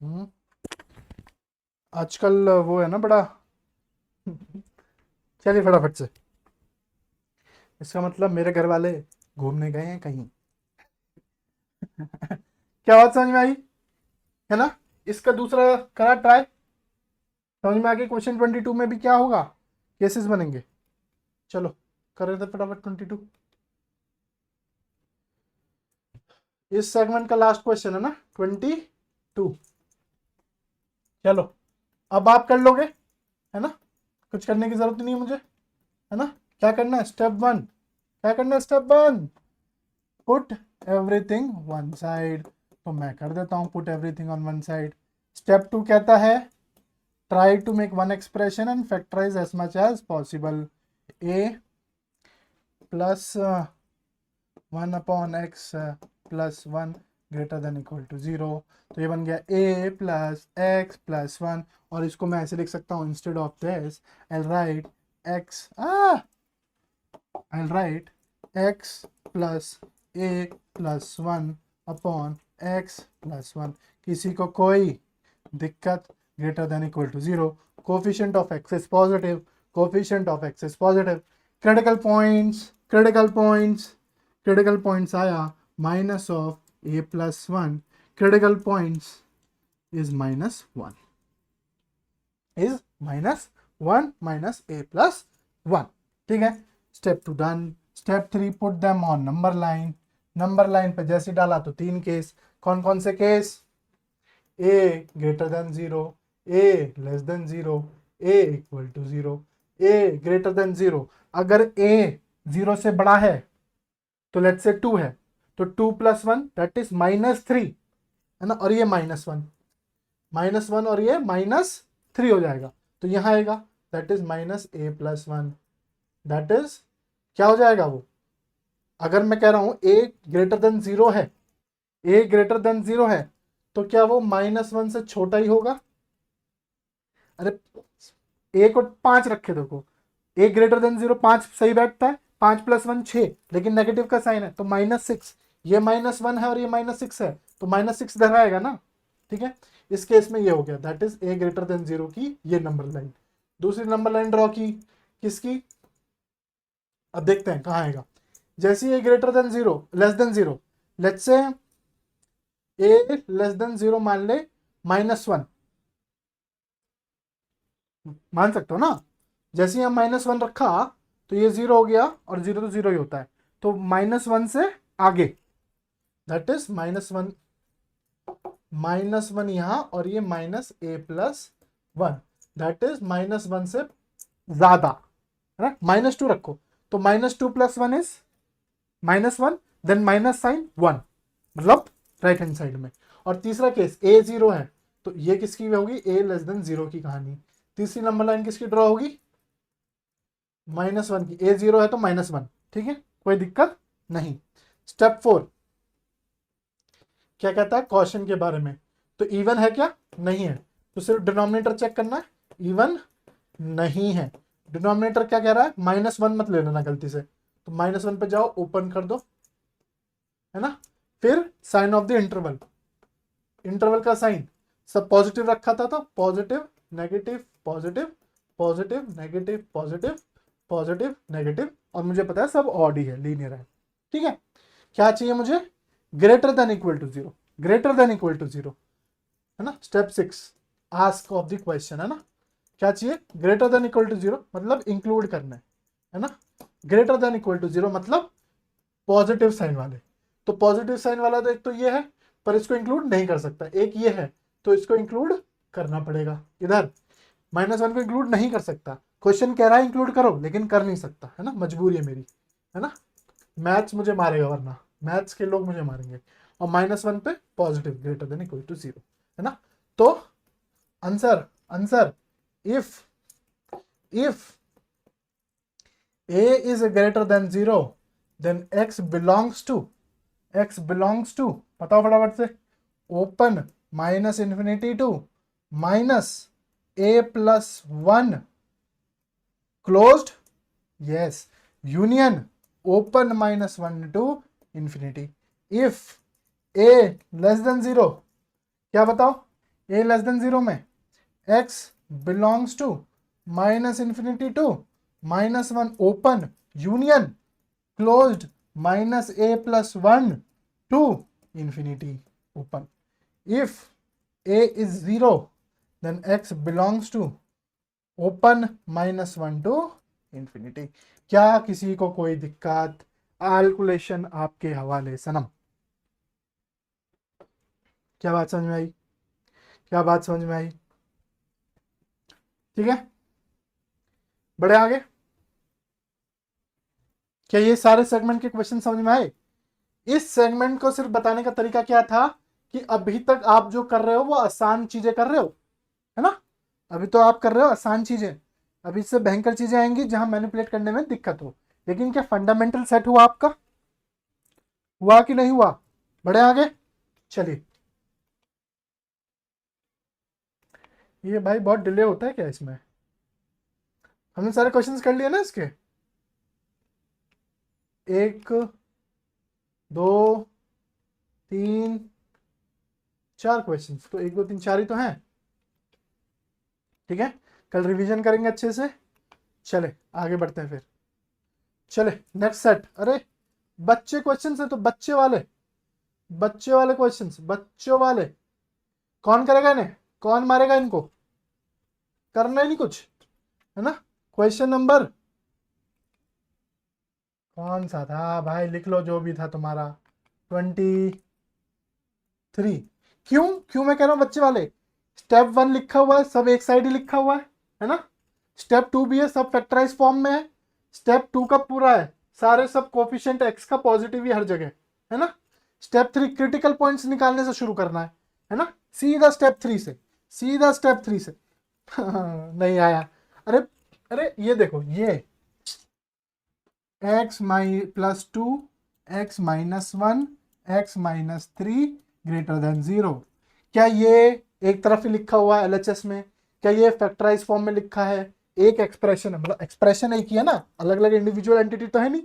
हम्म, आजकल वो है ना बड़ा। चलिए फटाफट से। इसका मतलब मेरे घर वाले घूमने गए हैं कहीं। क्या बात समझ में आई? है ना? इसका दूसरा करा ट्राई। समझ में आ गया क्वेश्चन 22 में भी क्या होगा, केसेस बनेंगे। चलो कर रहे थे फटाफट 22। इस सेगमेंट का लास्ट क्वेश्चन है ना 22। चलो अब आप कर लोगे, है ना? कुछ करने की जरूरत नहीं है मुझे, है ना? क्या करना है स्टेप वन? क्या करना है step one? Put everything one side. तो मैं कर देता हूं put everything on one side. Step two कहता है try to make one expression and factorise as much as possible. A plus 1/x plus 1 greater than equal to 0। तो ये बन गया a प्लस एक्स प्लस 1। और इसको मैं ऐसे लिख सकता हूँ, instead of this I write x I write x plus a plus 1 upon x plus 1। किसी को कोई दिक्कत? Greater than equal to 0। Coefficient of x is positive, coefficient of x is positive. Critical points, critical points, critical points आया minus of a plus 1। Critical points is -1, is -1 minus a plus 1। ठीक है, step 2 done. Step 3 put them on number line. Number line पे जैसे डाला तो 3 case. कौन कौन से case? a greater than 0, a less than 0, a equal to 0। a greater than 0, अगर a 0 से बड़ा है तो लेट्स से 2 है, तो 2 प्लस 1 दैट इज -3, है ना? और ये -1 और ये -3 हो जाएगा, तो यहां आएगा that is -a plus 1। That is क्या हो जाएगा वो? अगर मैं कह रहा हूं a ग्रेटर देन 0 है, a ग्रेटर देन 0 है, तो क्या वो -1 से छोटा ही होगा? अरे a को 5 रखे, देखो a ग्रेटर देन 0 5 सही बैठता है, 5 प्लस 1 6, लेकिन नेगेटिव का साइन है तो -6। ये -1 है और ये -6 है, तो -6 इधर आएगा ना। ठीक है, इस केस में ये हो गया that is a greater than 0 की ये नंबर लाइन। दूसरी नंबर लाइन ड्रॉ की, किसकी? अब देखते हैं कहाँ आएगा। जैसे a greater than 0 less than 0, let's say a less than 0 मान ले -1, मान सकते हो ना? जैसे ही हम -1 रखा तो ये 0 हो गया, और 0 तो 0 ही होता है, तो -1 से आगे दैट इज -1 यहां, और ये -a प्लस 1 दैट इज -1 से ज्यादा, है ना? -2 रखो, तो -2 plus 1 is -1, then minus sign 1, मतलब राइट हैंड साइड में। और तीसरा केस a 0 है, तो ये किसकी होगी? a लेस देन 0 की कहानी। तीसरी नंबर लाइन किसकी ड्रॉ होगी? -1 की। a 0 है तो -1, ठीक है, कोई दिक्कत नहीं। स्टेप 4 क्या कहता है क्वेश्चन के बारे में? तो इवन है क्या? नहीं है, तो सिर्फ डिनोमिनेटर चेक करना है, इवन नहीं है। डिनोमिनेटर क्या कह रहा है? -1 मत ले लेना गलती से, तो -1 पे जाओ, ओपन कर दो, है ना? फिर sign of the interval, interval का साइन सब पॉजिटिव रखा था, तो positive negative positive positive negative positive positive negative, और मुझे पता है सब ऑड ही है, लीनियर है। ठीक है, क्या चाहिए मुझे? Greater than equal to 0, greater than equal to 0, है ना? Step 6 ask of the question, है ना? क्या चाहिए? ग्रेटर देन इक्वल टू 0 मतलब इंक्लूड करना है ना? ग्रेटर देन इक्वल टू 0 मतलब पॉजिटिव साइन वाले। तो पॉजिटिव साइन वाला तो एक तो ये है, पर इसको इंक्लूड नहीं कर सकता। एक ये है, तो इसको इंक्लूड करना पड़ेगा। इधर -1 को इंक्लूड नहीं कर सकता, क्वेश्चन कह रहा है इंक्लूड करो, लेकिन कर नहीं सकता, है ना? मजबूरी है मेरी, है ना? मैथ्स मुझे मारेगा, वरना मैथ्स के लोग मुझे मारेंगे। और -1 पे positive greater than equal to 0, है ना? तो answer answer if a is greater than 0 then x belongs to बताओ फटाफट से। Open -∞ to -a plus 1 closed, yes, union open -1 to infinity. If a less than 0, क्या बताओ? ए लेस देन 0 में x belongs to minus infinity to -1 open union closed -a+1 to infinity open. If a is 0 then x belongs to open -1 to infinity. क्या किसी को कोई दिक्कत? Calculation आपके हवाले सनम। क्या बात समझ में आई? क्या बात समझ में आई? ठीक है, बढ़े आगे। क्या ये सारे सेगमेंट के क्वेश्चन समझ में आए? इस सेगमेंट को सिर्फ बताने का तरीका क्या था कि अभी तक आप जो कर रहे हो वो आसान चीजें कर रहे हो, है ना? अभी तो आप कर रहे हो आसान चीजें, अभी इससे भयंकर चीजें आएंगी जहां मैनिपुलेट करने में दिक्कत हो। लेकिन क्या फंडामेंटल सेट हुआ आपका? हुआ कि नहीं हुआ? बढ़े आगे, चलिए। ये भाई बहुत डिले होता है क्या इसमें? हमने सारे क्वेश्चंस कर लिए ना इसके? 1 2 3 4 क्वेश्चंस, तो 1 2 3 4 ही तो हैं। ठीक है, कल रिवीजन करेंगे अच्छे से। चले आगे बढ़ते हैं फिर। चले नेक्स्ट सेट। अरे बच्चे क्वेश्चन है तो बच्चे वाले क्वेश्चंस, बच्चों वाले। कौन करेगा इन्हें? कौन मारेगा इनको? करना ही नहीं कुछ, है ना? क्वेश्चन नंबर कौन सा था भाई? लिख लो जो भी था तुम्हारा। 23। क्यों मैं कह रहा हूं बच्चे वाले? स्टेप 1 लिखा हुआ है, सब एक साइड ही लिखा हुआ है ना? स्टेप 2 भी है, सब फैक्टराइज फॉर्म में है। स्टेप 2 का पूरा है, सारे सब कोफिशिएंट एक्स का पॉजिटिव ही हर जगह, है ना? स्टेप 3 क्रिटिकल पॉइंट्स निकालने से शुरू करना है ना? सीधा स्टेप 3 से, सीधा स्टेप 3 से। नहीं आया? अरे अरे ये देखो, ये x plus 2 x -1 x -3 greater than 0। क्या ये एक तरफ ही लिखा हुआ है LHS में? क्या ये फैक्टराइज फॉर्म में लिखा है? एक एक्सप्रेशन है, मतलब एक्सप्रेशन एक ही है ना, अलग अलग इंडिविजुअल एंटिटी तो है नहीं।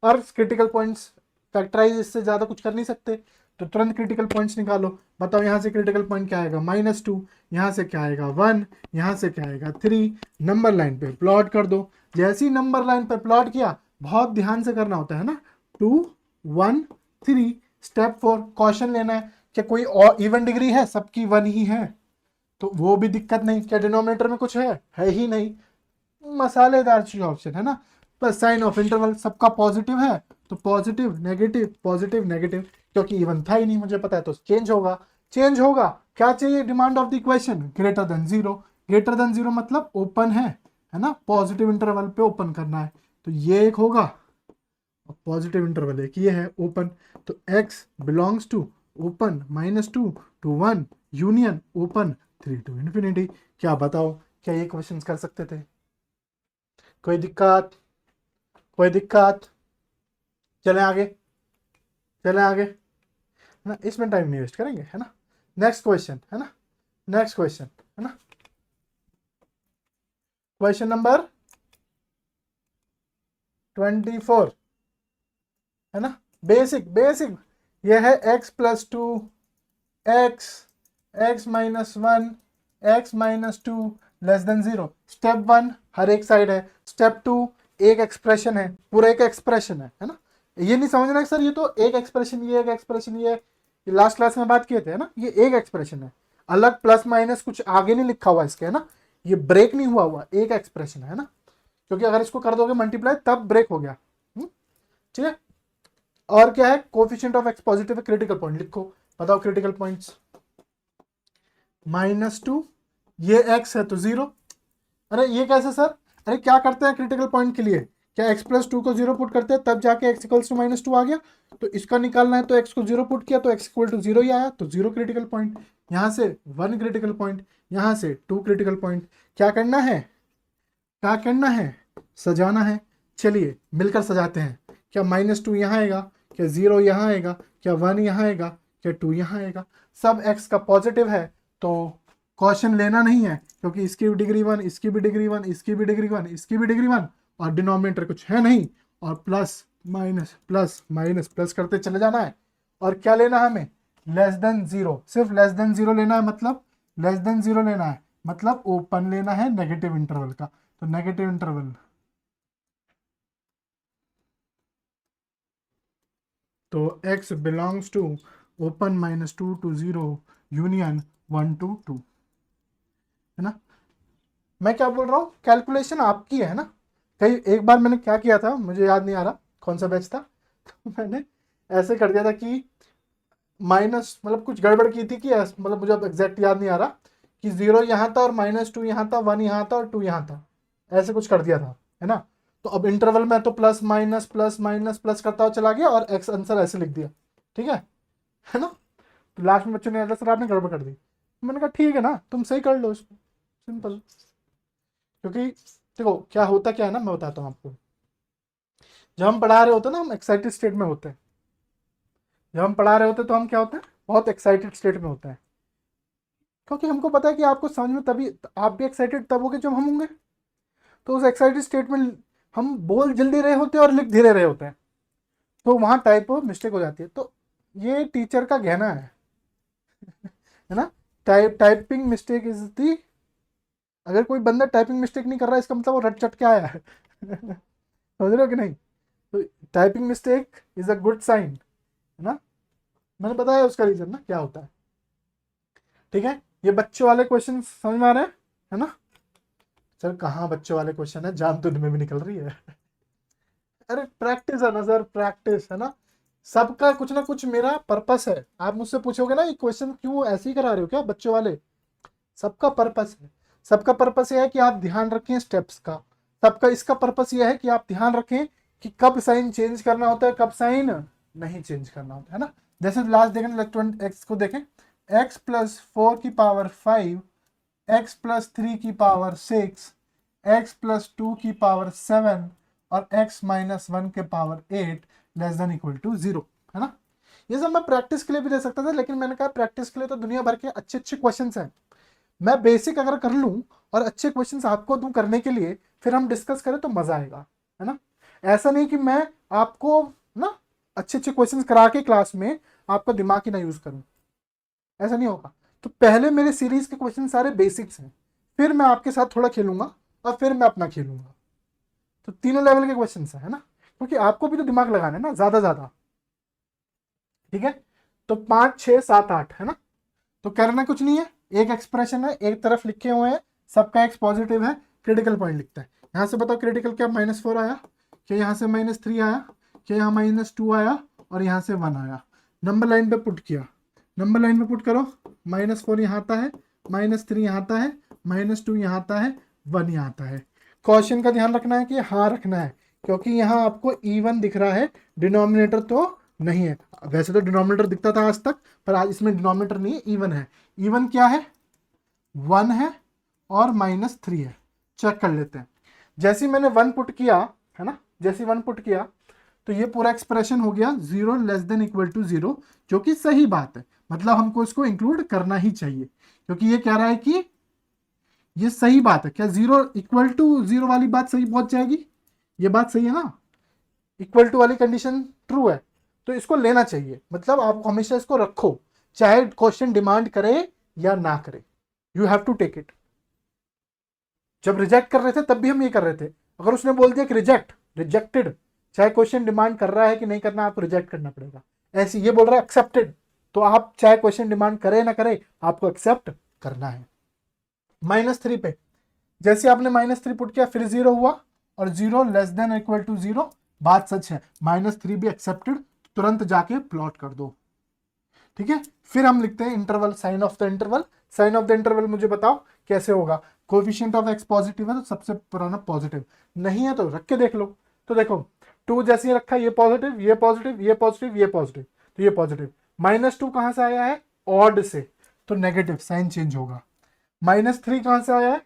और क्रिटिकल पॉइंट्स फैक्टराइज, इससे ज्यादा कुछ कर नहीं सकते, तो तुरंत क्रिटिकल पॉइंट्स निकालो। बताओ यहाँ से क्रिटिकल पॉइंट क्या आएगा? -2, यहाँ से क्या आएगा? 1, यहाँ से क्या आएगा? 3। नंबर लाइन पे प्लॉट कर दो। जैसी नंबर लाइन पे प्लॉट किया, बहुत ध्यान से करना होता है ना। 2 1 3। स्टेप 4 क्वेश्चन लेना है। क्या कोई और इवन डिग्री है? सबकी 1 ही है, तो वो भी दिक्कत नहीं। क्या डिनोमिनेटर में कुछ है ही नहीं। मसालेदार चीज ऑप्शन है ना। प्लस साइन ऑफ इंटरवल, सबका पॉजिटिव है, तो पॉजिटिव नेगेटिव पॉजिटिव नेगेटिव। क्योंकि इवन था ही नहीं, मुझे पता है, तो चेंज होगा। चेंज होगा, क्या चाहिए? Demand of the equation greater than 0। Greater than 0 मतलब ओपन है ना? पॉजिटिव इंटरवल पे ओपन करना है, तो ये एक होगा। पॉजिटिव इंटरवल एक ये है ओपन, तो x belongs to open -2 to 1 union open 3 to infinity. क्या बताओ, क्या ये क्वेश्चन कर सकते थे? कोई दिक्कत? कोई दिक्कत? चले आगे, चले आगे ना, इसमें टाइम नहीं वेस्ट करेंगे, है ना? नेक्स्ट क्वेश्चन, है ना? नेक्स्ट क्वेश्चन, है ना? क्वेश्चन नंबर 24, है ना? बेसिक ये है x + 2 x -1 x -2 less than 0। Step 1 हर एक साइड है, स्टेप 2 एक एक्सप्रेशन है, पूरा एक एक्सप्रेशन है ना? ये नहीं समझना कि सर ये तो एक एक्सप्रेशन, ये एक एक्सप्रेशन, ये लास्ट क्लास में बात किए थे, है ना? ये एक एक्सप्रेशन है, अलग प्लस माइनस कुछ आगे नहीं लिखा हुआ इसके, है ना? ये ब्रेक नहीं हुआ एक एक्सप्रेशन है ना? क्योंकि अगर इसको कर दोगे मल्टीप्लाई तब ब्रेक हो गया। ठीक है, और क्या है? कोफिशिएंट ऑफ एक्स पॉजिटिव है, क्रिटिकल पॉइंट लिखो। बताओ क्रिटिकल पॉइंट्स। -2, ये x है तो 0। अरे ये कैसे सर? अरे क्या करते हैं क्रिटिकल पॉइंट के लिए? क्या x + 2 को 0 पुट करते हैं, तब जाके x = -2 आ गया। तो इसका निकालना है, तो x को 0 पुट किया तो x = 0 ही आया, तो 0 क्रिटिकल पॉइंट। यहाँ से 1 क्रिटिकल पॉइंट, यहाँ से 2 क्रिटिकल पॉइंट। क्या करना है? क्या करना है? सजाना है। चलिए मिलकर सजाते हैं। क्या -2 यहाँ आएगा? क्या 0 यहाँ आएगा? क्या 1 यहाँ आएगा? क्या 2 यहाँ आएगा? सब x का पॉजिटिव है, तो क्वेश्चन लेना नहीं है, क्योंकि इसकी भी डिग्री 1, इसकी भी डिग्री 1, इसकी भी डिग्री 1, इसकी भी डिग्री 1, और डिनोमिनेटर कुछ है नहीं, और plus minus plus minus plus करते चले जाना है। और क्या लेना है हमें? लेस देन 0, सिर्फ लेस देन 0 लेना है। मतलब लेस देन 0 लेना है, मतलब ओपन लेना है नेगेटिव इंटरवल का, तो नेगेटिव इंटरवल, तो x belongs to open -2 to 0 union 1 to 2, है ना। मैं क्या बोल रहा हूँ, कैलकुलेशन आपकी है ना। कई एक बार मैंने क्या किया था, मुझे याद नहीं आ रहा कौन सा बैच था, तो मैंने ऐसे कर दिया था कि माइनस, मतलब कुछ गड़बड़ की थी कि मतलब मुझे अब एग्जैक्ट याद नहीं आ रहा कि 0 यहाँ था और -2 यहाँ था, 1 यहाँ था और 2 यहाँ था, ऐसे कुछ कर दिया था, है ना। तो अब इंटरवल में तो plus minus plus minus plus करता हुआ चला गया और एक्स आंसर ऐसे लिख दिया, ठीक है ना। तो लास्ट में बच्चों ने सर आपने गड़बड़ कर दी, मैंने कहा ठीक है ना, तुम सही कर लो इसको, सिंपल। क्योंकि देखो क्या होता क्या है ना, मैं बताता हूँ आपको। जब हम पढ़ा रहे होते हैं ना, हम एक्साइटेड स्टेट में होते हैं। जब हम पढ़ा रहे होते हैं तो हम क्या होते हैं, बहुत एक्साइटेड स्टेट में होते हैं, क्योंकि हमको पता है कि आपको समझ में तभी, आप भी एक्साइटेड तब होगे जब हम होंगे। तो उस एक्साइटेड स्टेट में हम बोल जल्दी रहे होते हैं और लिख धीरे रहे होते हैं, तो वहाँ टाइप मिस्टेक हो जाती है। तो ये टीचर का कहना है ना, टाइपिंग मिस्टेक इज दी, अगर कोई बंदा टाइपिंग मिस्टेक नहीं कर रहा है इसका मतलब वो रट चट के आया है समझ रहे हो कि नहीं। तो typing mistake is a good sign, है ना। मैंने बताया उसका रीजन ना क्या होता है, ठीक है। ये बच्चों वाले क्वेश्चन समझ में आ रहे हैं, है ना। सर कहाँ बच्चों वाले क्वेश्चन है, जान तो इनमें भी निकल रही है अरे प्रैक्टिस है ना सर, प्रैक्टिस है ना। सबका कुछ ना कुछ मेरा पर्पस है। आप मुझसे पूछोगे ना ये क्वेश्चन क्यों ऐसे ही करा रहे हो क्या बच्चों वाले, सबका पर्पस है। सबका पर्पस ये है कि आप ध्यान रखें स्टेप्स का। सबका इसका पर्पस ये है कि आप ध्यान रखें कि कब साइन चेंज करना होता है, कब साइन नहीं चेंज करना होता है ना। जैसे लास्ट देखें, इलेक्ट्रॉन एक्स को देखें, x प्लस 4 की पावर 5, x प्लस 3 की पावर 6, x प्लस 2 की पावर 7 और x माइनस 1 के power 8 less than equal to 0, है ना। ये सब मैं प्रैक्टिस के लिए भी दे सकता था, लेकिन मैंने कहा प्रैक्टिस के लिए तो दुनिया भर के अच्छे अच्छे क्वेश्चन हैं। मैं बेसिक अगर कर लूँ और अच्छे क्वेश्चंस आपको दूं करने के लिए, फिर हम डिस्कस करें तो मजा आएगा, है ना। ऐसा नहीं कि मैं आपको ना अच्छे अच्छे क्वेश्चंस करा के क्लास में आपका दिमाग ही ना यूज करूं, ऐसा नहीं होगा। तो पहले मेरे सीरीज के क्वेश्चन सारे बेसिक्स हैं, फिर मैं आपके साथ थोड़ा खेलूंगा और फिर मैं अपना खेलूंगा। तो तीनों लेवल के क्वेश्चन है ना, क्योंकि आपको भी तो दिमाग लगाना है ना ज्यादा ज्यादा, ठीक है। तो 5 6 7 8, है ना। तो करना कुछ नहीं है, एक एक्सप्रेशन है, एक तरफ लिखे हुए हैं, सबका एक्स पॉजिटिव है, क्रिटिकल पॉइंट लिखता है। यहाँ से बताओ क्रिटिकल क्या, -4 आया, क्या यहाँ से -3 आया, क्या यहाँ -2 आया और यहाँ से 1 आया। नंबर लाइन पे पुट किया, नंबर लाइन पे पुट करो, -4 यहाँ आता है, -3 यहाँ आता है, -2 यहाँ आता है, 1 यहाँ आता है। क्वेश्चन का ध्यान रखना है कि हाँ रखना है, क्योंकि यहाँ आपको इवन दिख रहा है, डिनोमिनेटर तो नहीं है। वैसे तो डिनोमिनेटर दिखता था आज तक, पर आज इसमें डिनोमिनेटर नहीं है, इवन है। इवन क्या है, 1 है और -3 है। चेक कर लेते हैं। जैसे मैंने 1 पुट किया, है ना, जैसे 1 पुट किया तो ये पूरा एक्सप्रेशन हो गया 0 लेस देन इक्वल टू 0, जो कि सही बात है। मतलब हमको इसको इंक्लूड करना ही चाहिए, क्योंकि ये कह रहा है कि ये सही बात है। क्या 0 इक्वल टू 0 वाली बात सही पहुंच जाएगी, ये बात सही है ना। इक्वल टू वाली कंडीशन ट्रू है, तो इसको लेना चाहिए। मतलब आप हमेशा इसको रखो, चाहे क्वेश्चन डिमांड करे या ना करे, you have to take it. जब रिजेक्ट कर रहे थे तब भी हम ये कर रहे थे। अगर उसने बोल दिया कि रिजेक्टेड, चाहे क्वेश्चन डिमांड कर रहा है कि नहीं करना, आपको रिजेक्ट करना पड़ेगा। ऐसे ये बोल रहा है एक्सेप्टेड, तो आप चाहे क्वेश्चन डिमांड करे ना करे, आपको एक्सेप्ट करना है। -3 पे जैसे आपने -3 पुट किया, फिर 0 हुआ और 0 लेस देन इक्वल टू 0, बात सच है, -3 भी एक्सेप्टेड, तुरंत जाके प्लॉट कर दो, ठीक है। फिर हम लिखते हैं interval, sign of the interval. Sign of the interval मुझे बताओ कैसे होगा। कोएफिशिएंट ऑफ एक्स पॉजिटिव है तो सबसे पुराना पॉजिटिव, नहीं है तो रख के देख लो। तो देखो 2 जैसे ही रखा, ये पॉजिटिव, ये पॉजिटिव, ये पॉजिटिव, ये पॉजिटिव, तो ये पॉजिटिव। -2 कहां से आया है, ऑड से, तो नेगेटिव, साइन चेंज होगा। -3 कहां से आया है,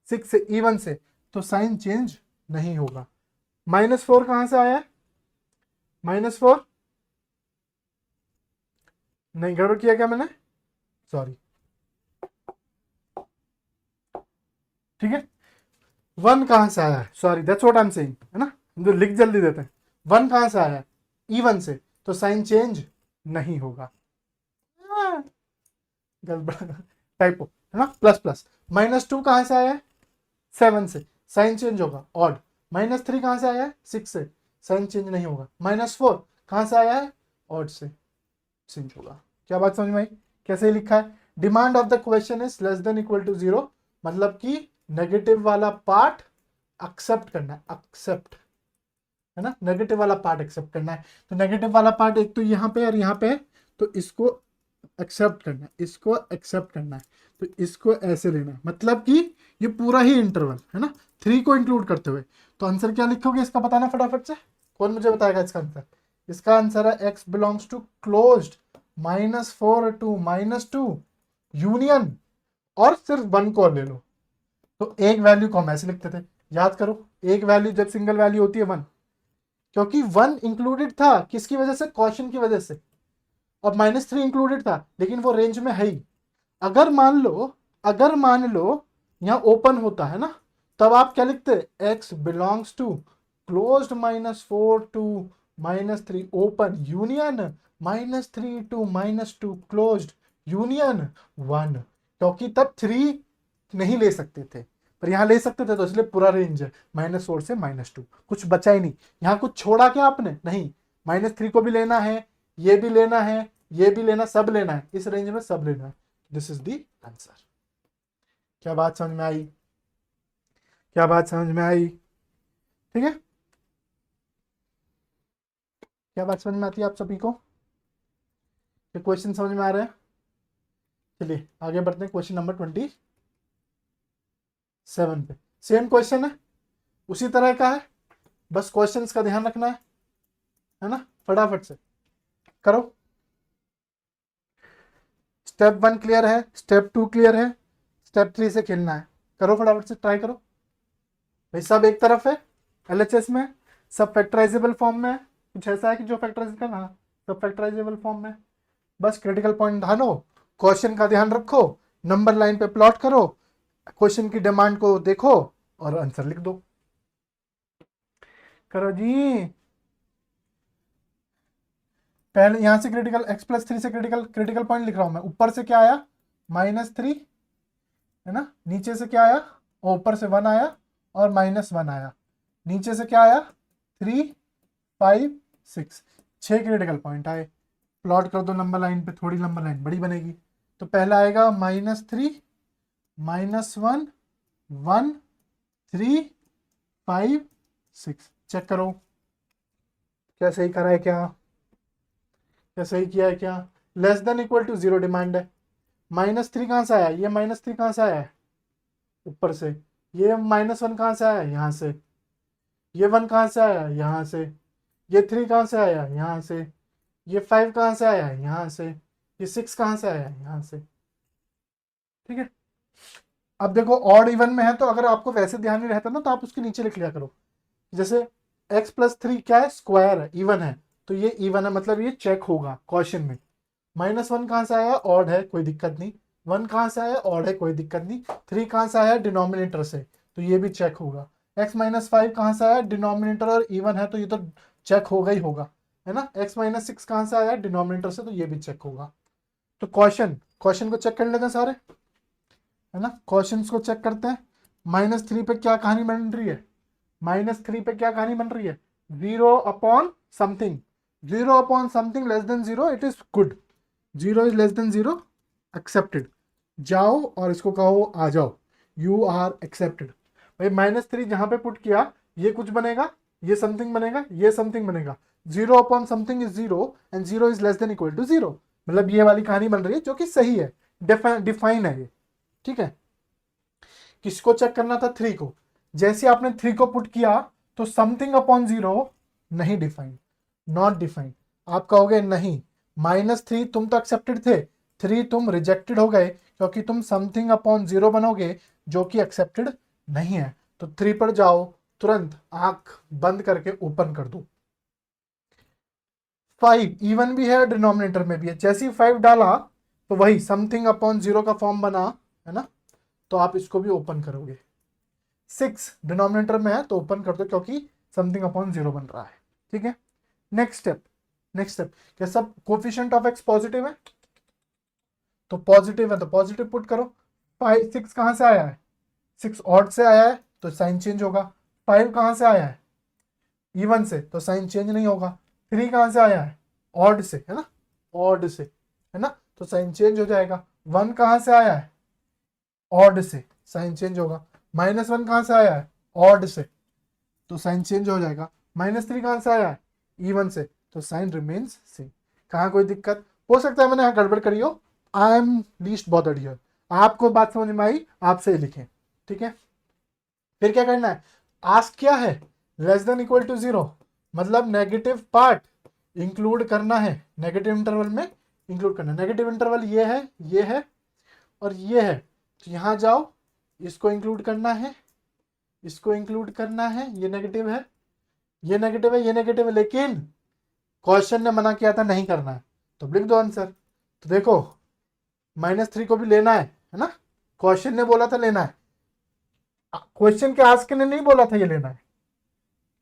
6 से, इवन से, तो साइन चेंज नहीं होगा। -4 कहां से आया है, -4, नहीं गड़बड़ किया क्या मैंने, सॉरी, ठीक है। 1 कहां से आया है, sorry that's what I am saying, है ना, जो लिख जल्दी देते हैं। 1 कहां से आया है, इवन से, तो साइन चेंज नहीं होगा। हाँ, गड़बड़, टाइपो है ना, प्लस प्लस। -2 कहाँ से आया है, 7 से, साइन चेंज होगा ऑड। -3 कहाँ से आया है, 6 से, साइन चेंज नहीं होगा। -4 कहाँ से आया है, ऑड से, चेंज होगा। क्या बात समझ में आई, कैसे लिखा है। Demand of the question is less than equal to 0, मतलब कि नेगेटिव वाला पार्ट एक्सेप्ट करना है, एक्सेप्ट है ना, नेगेटिव वाला पार्ट एक्सेप्ट करना है। तो नेगेटिव वाला पार्ट एक तो यहाँ पे और यहाँ पे, तो इसको एक्सेप्ट करना है, इसको एक्सेप्ट करना है, तो इसको ऐसे लेना है, मतलब कि ये पूरा ही इंटरवल है ना, 3 को इंक्लूड करते हुए। तो आंसर क्या लिखोगे इसका बताना फटाफट से, कौन मुझे बताएगा इसका आंसर। इसका आंसर है x belongs to closed -4 to -2 union, और सिर्फ 1 को ले लो। तो एक वैल्यू को हम ऐसे लिखते थे, याद करो, एक वैल्यू जब सिंगल वैल्यू होती है 1, क्योंकि 1 इंक्लूडेड था किसकी वजह से, क्वेश्चन की वजह से, और -3 इंक्लूडेड था, लेकिन वो रेंज में है ही। अगर मान लो यहाँ ओपन होता है ना, तब आप क्या लिखते, x belongs to closed -4 to -3 open union -3 to -2 closed union 1, क्योंकि तब 3 नहीं ले सकते थे, पर यहाँ ले सकते थे, तो इसलिए पूरा रेंज है -4 से -2, कुछ बचा ही नहीं। यहाँ कुछ छोड़ा क्या आपने, नहीं, -3 को भी लेना है, ये भी लेना है, ये भी लेना, सब लेना है, इस रेंज में सब लेना है। This is the answer. क्या बात समझ में आई, क्या बात समझ में आई, ठीक है। क्या बात समझ में आती है आप सभी को, ये क्वेश्चन समझ में आ रहे हैं। चलिए आगे बढ़ते हैं, क्वेश्चन नंबर 27 पे। सेम क्वेश्चन है, उसी तरह का है, बस क्वेश्चंस का ध्यान रखना है ना, फटाफट से करो। स्टेप 1 क्लियर है, स्टेप 2 क्लियर है, स्टेप 3 से खेलना है। करो फटाफट से, ट्राई करो भाई। सब एक तरफ है, LHS में सब फैक्टराइजेबल फॉर्म में है, कुछ ऐसा है कि जो फैक्टराइज करना, सब फैक्टराइजेबल फॉर्म में। बस क्रिटिकल पॉइंट ध्यान, क्वेश्चन का ध्यान रखो, नंबर लाइन पे प्लॉट करो, क्वेश्चन की डिमांड को देखो और आंसर लिख दो। करो जी। पहले यहां से क्रिटिकल x+3 से क्रिटिकल पॉइंट लिख रहा हूं मैं। ऊपर से क्या आया, -3 है ना, नीचे से क्या आया, ऊपर से 1 आया और -1 आया, नीचे से क्या आया, 3 5 6, 6 क्रिटिकल पॉइंट आए। प्लॉट कर दो नंबर लाइन पे, थोड़ी नंबर लाइन बड़ी बनेगी। तो पहला आएगा -3 -1 1 3 5 6। चेक करो क्या सही करा है, क्या सही किया है क्या। Less than equal to 0 demand है। -3 कहाँ से आया, ये -3 कहाँ से आया है, ऊपर से। ये -1 कहाँ से आया, यहाँ से। ये 1 कहाँ से आया, यहाँ से। ये 3 कहाँ से आया, यहाँ से। ये 5 कहाँ से आया, यहाँ से। ये 6 कहाँ से आया, यहाँ से। ठीक है। अब देखो ऑड इवन में है, तो अगर आपको वैसे ध्यान नहीं रहता ना, तो आप उसके नीचे लिख लिया करो। जैसे x+3 क्या है, स्क्वायर है, इवन है, तो ये इवन है, मतलब ये चेक होगा क्वेश्चन में। -1 कहाँ से आया, ऑड है, कोई दिक्कत नहीं। 1 कहाँ से आया, ऑड है, कोई दिक्कत नहीं। 3 कहाँ से आया, डिनोमिनेटर से, तो ये भी चेक होगा। x-5 कहाँ से आया, डिनोमिनेटर और इवन है, तो ये तो चेक होगा ही होगा, है ना। x-6 कहाँ से आया, डिनोमिनेटर से, तो ये भी चेक होगा। तो क्वेश्चन को चेक कर लेते हैं सारे, है ना। क्वेश्चंस को चेक करते हैं। -3 पे क्या कहानी बन रही है, -3 पे क्या कहानी बन रही है, 0 upon something, 0 upon something less than 0, it is good. 0 is less than 0, accepted. जाओ और इसको कहो आ जाओ, यू आर एक्सेप्टेड। भाई -3 जहां पे पुट किया, ये कुछ बनेगा, ये समथिंग बनेगा, ये समथिंग बनेगा। 0 upon something is 0 and 0 is less than equal to 0, मतलब ये वाली कहानी बन रही है, जो कि सही है, डिफाइन है ये। ठीक है। किसको चेक करना था, 3 को। जैसे आपने 3 को पुट किया, तो समथिंग अपॉन 0 नहीं डिफाइन, नॉट डिफाइन। आप कहोगे नहीं, -3 तुम तो एक्सेप्टेड थे, 3 तुम रिजेक्टेड हो गए, क्योंकि तुम समथिंग अपॉन 0 बनोगे, जो कि एक्सेप्टेड नहीं है। तो 3 पर जाओ, तुरंत आंख बंद करके ओपन कर दो। 5 इवन भी है, डिनोमिनेटर में भी है। जैसे ही 5 डाला, तो वही समथिंग अपॉन 0 का फॉर्म बना, है ना, तो आप इसको भी ओपन करोगे। 6 डिनोमिनेटर में है, तो ओपन कर दो, क्योंकि समथिंग अपॉन 0 बन रहा है। ठीक है। नेक्स्ट स्टेप, क्या सब कोफिशिएंट ऑफ x पॉजिटिव है, तो पॉजिटिव है तो पॉजिटिव पुट करो। 5 6 कहाँ से आया है, 6 ऑड से आया है तो साइन चेंज होगा। 5 कहाँ से आया है, इवन से, तो साइन चेंज नहीं होगा। 3 कहाँ से आया है, ऑड से, है ना, ऑड से, है ना, तो साइन चेंज हो जाएगा। 1 कहाँ से आया है, ऑड से, साइन चेंज होगा। -1 कहाँ से आया है, ऑड से, तो साइन चेंज हो जाएगा। -3 कहाँ से आया है, इवन से, तो साइन रिमेन्स सेम। कहाँ कोई दिक्कत हो सकता है मैंने यहाँ गड़बड़ करी हो, I am least bothered here. आपको बात समझ में आई, आप सही लिखें, ठीक है। फिर क्या करना है, आस्क क्या है, लेस देन इक्वल टू 0, मतलब नेगेटिव पार्ट इंक्लूड करना है, नेगेटिव इंटरवल में इंक्लूड करना है। नेगेटिव इंटरवल ये है और ये है, तो यहाँ जाओ, इसको इंक्लूड करना है, इसको इंक्लूड करना है, ये नेगेटिव है, ये नेगेटिव है, ये नेगेटिव है, लेकिन क्वेश्चन ने मना किया था नहीं करना है, तो लिख दो आंसर। तो देखो -3 को भी लेना है ना, क्वेश्चन ने बोला था लेना है, क्वेश्चन के आस्क ने नहीं बोला था ये लेना है।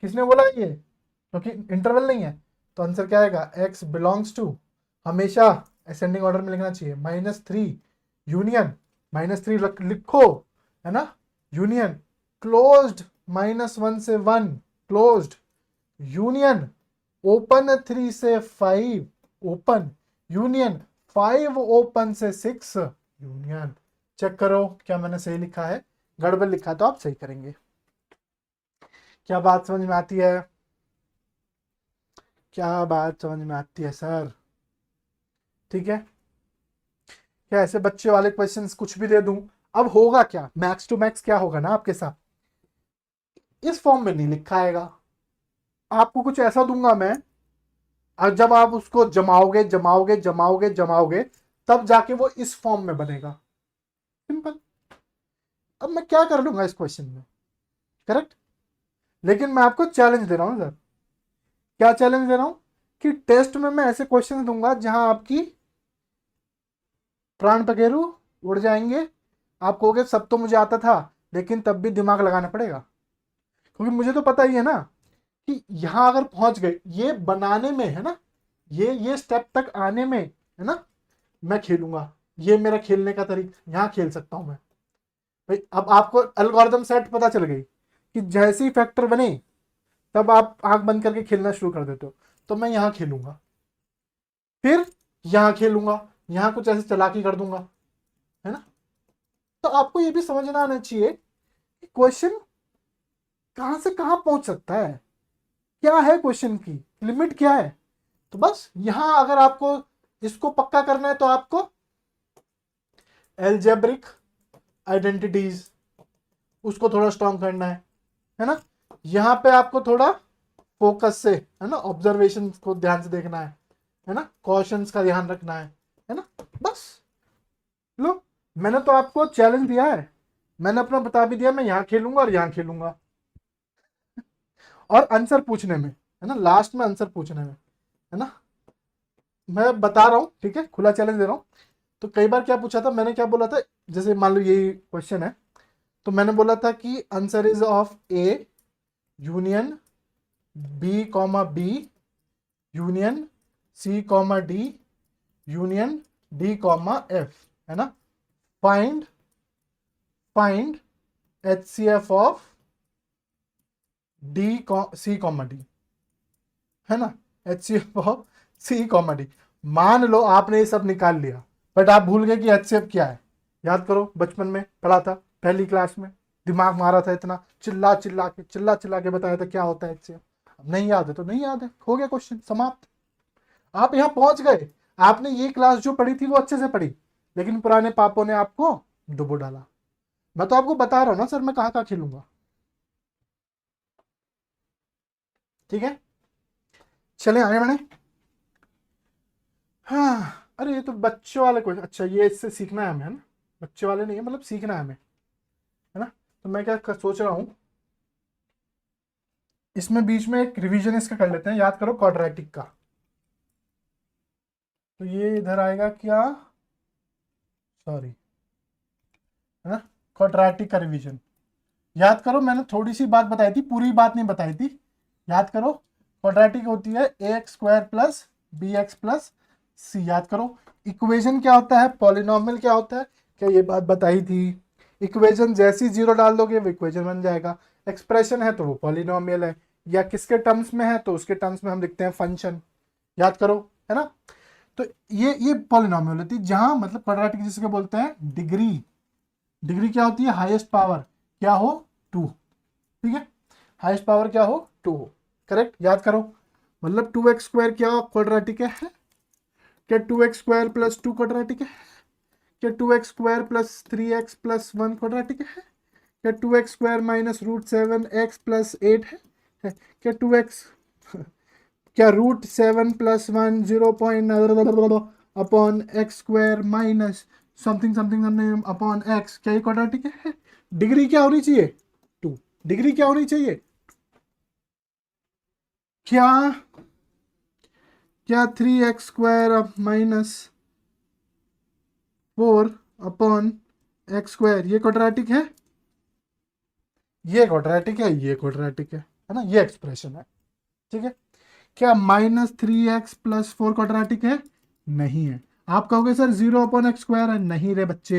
किसने बोला ये, क्योंकि इंटरवल नहीं है, तो आंसर क्या आएगा, x बिलोंग्स टू, हमेशा असेंडिंग ऑर्डर में लिखना चाहिए, -3 यूनियन, -3 लिखो, है ना, यूनियन क्लोज्ड, -1 से 1 क्लोज्ड, यूनियन ओपन 3 से 5 ओपन, यूनियन 5 ओपन से 6 यूनियन। चेक करो क्या मैंने सही लिखा है, गड़बड़ लिखा तो आप सही करेंगे। क्या बात समझ में आती है, क्या बात समझ में आती है सर, ठीक है। क्या ऐसे बच्चे वाले क्वेश्चंस कुछ भी दे दूं, अब होगा क्या, मैक्स टू मैक्स क्या होगा ना आपके साथ, इस फॉर्म में नहीं लिखा आएगा, आपको कुछ ऐसा दूंगा मैं, और जब आप उसको जमाओगे जमाओगे जमाओगे जमाओगे, तब जाके वो इस फॉर्म में बनेगा, सिंपल। अब मैं क्या कर लूंगा इस क्वेश्चन में, करेक्ट, लेकिन मैं आपको चैलेंज दे रहा हूं सर। क्या चैलेंज दे रहा हूं, कि टेस्ट में मैं ऐसे क्वेश्चन दूंगा जहां आपकी प्राण पखेरु उड़ जाएंगे, आप कहोगे सब तो मुझे आता था, लेकिन तब भी दिमाग लगाना पड़ेगा, क्योंकि मुझे तो पता ही है ना कि यहां अगर पहुंच गए, ये बनाने में है ना, ये स्टेप तक आने में, है ना, मैं खेलूंगा, ये मेरा खेलने का तरीका, यहां खेल सकता हूं मैं भाई। अब आपको एल्गोरिथम सेट पता चल गई कि जैसे ही फैक्टर बने तब आप आंख बंद करके खेलना शुरू कर देते हो, तो मैं यहां खेलूंगा, फिर यहां खेलूंगा, यहां कुछ ऐसे चालाकी कर दूंगा, है ना। तो आपको ये भी समझना आना चाहिए कि क्वेश्चन कहां से कहां पहुंच सकता है, क्या है क्वेश्चन की लिमिट क्या है। तो बस यहां अगर आपको इसको पक्का करना है तो आपको एल्जेब्रिक आइडेंटिटीज उसको थोड़ा स्ट्रॉन्ग करना है ना, यहां पे आपको थोड़ा फोकस से, है ना, ऑब्जर्वेशन को ध्यान से देखना है ना, कॉशंस का ध्यान रखना है ना, बस। लो, मैंने तो आपको चैलेंज दिया है, मैंने अपना बता भी दिया, मैं यहां खेलूंगा और यहां खेलूंगा, और आंसर पूछने में, है ना, लास्ट में आंसर पूछने में, है ना, मैं बता रहा हूं, ठीक है, खुला चैलेंज दे रहा हूं। तो कई बार क्या पूछा था मैंने, क्या बोला था, जैसे मान लो यही क्वेश्चन है, तो मैंने बोला था कि answer is of a union b comma b union c comma d union d comma f, है ना, find find HCF of d c comma d, है ना, HCF of c comma d. मान लो आपने ये सब निकाल लिया, बट आप भूल गए कि HCF क्या है। याद करो, बचपन में पढ़ा था, पहली क्लास में दिमाग मारा था इतना, चिल्ला चिल्ला के बताया था क्या होता है HCF। अब नहीं याद है तो नहीं याद है, हो गया क्वेश्चन समाप्त। आप यहाँ पहुंच गए, आपने ये क्लास जो पढ़ी थी वो अच्छे से पढ़ी, लेकिन पुराने पापों ने आपको डुबो डाला। मैं तो आपको बता रहा हूं ना सर, मैं कहाँ कहाँ खेलूंगा, ठीक है। चले आगे बढ़े। हाँ, अरे ये तो बच्चों वाले क्वेश्चन, अच्छा ये इससे सीखना है हमें, है ना, बच्चे वाले नहीं है, मतलब सीखना है हमें, है ना। तो मैं क्या सोच रहा हूँ, इसमें बीच में एक रिवीजन इसका कर लेते हैं, याद करो क्वाड्रेटिक का। तो ये इधर आएगा क्या, सॉरी, है ना, क्वाड्रेटिक का रिवीजन। याद करो मैंने थोड़ी सी बात बताई थी, पूरी बात नहीं बताई थी, याद करो। क्वाड्रेटिक होती है ax² प्लस bx प्लस सी। याद करो इक्वेशन क्या होता है, पॉलिनोमियल क्या होता है, क्या ये बात बताई थी। इक्वेशन जैसी जीरो डाल दोगे वो इक्वेशन बन जाएगा, एक्सप्रेशन है तो वो पॉलिनोमियल है, या किसके टर्म्स में है तो उसके टर्म्स में हम लिखते हैं फंक्शन। याद करो, है ना। तो ये पॉलिनोमियल होती है जहां मतलब क्वाड्रेटिक जिसके बोलते हैं डिग्री, डिग्री क्या होती है, हाईएस्ट पावर क्या हो, 2। ठीक है, हाईएस्ट पावर क्या हो, 2 हो। करेक्ट, याद करो। मतलब 2x² क्या क्वाड्रेटिक है, क्या 2x² प्लस 2 क्वाड्रेटिक है, क्या 2x² plus 3x plus 1 quadratic है, क्या 2x² माइनस √7x प्लस 8 है, क्या 2x, क्या √7 plus 1 0. Upon x² minus something something something upon x, क्या ये क्वाड्रेटिक है। डिग्री क्या होनी चाहिए, 2। डिग्री क्या होनी चाहिए, क्या क्या 3x² माइनस 4 अपॉन x², ये क्वाड्रेटिक है, ये क्वाड्रेटिक है, ये क्वाड्रेटिक है ना, ये एक्सप्रेशन है। ठीक है, क्या -3x प्लस 4 क्वाड्रेटिक है, नहीं है। आप कहोगे सर 0/x² है, नहीं रे बच्चे,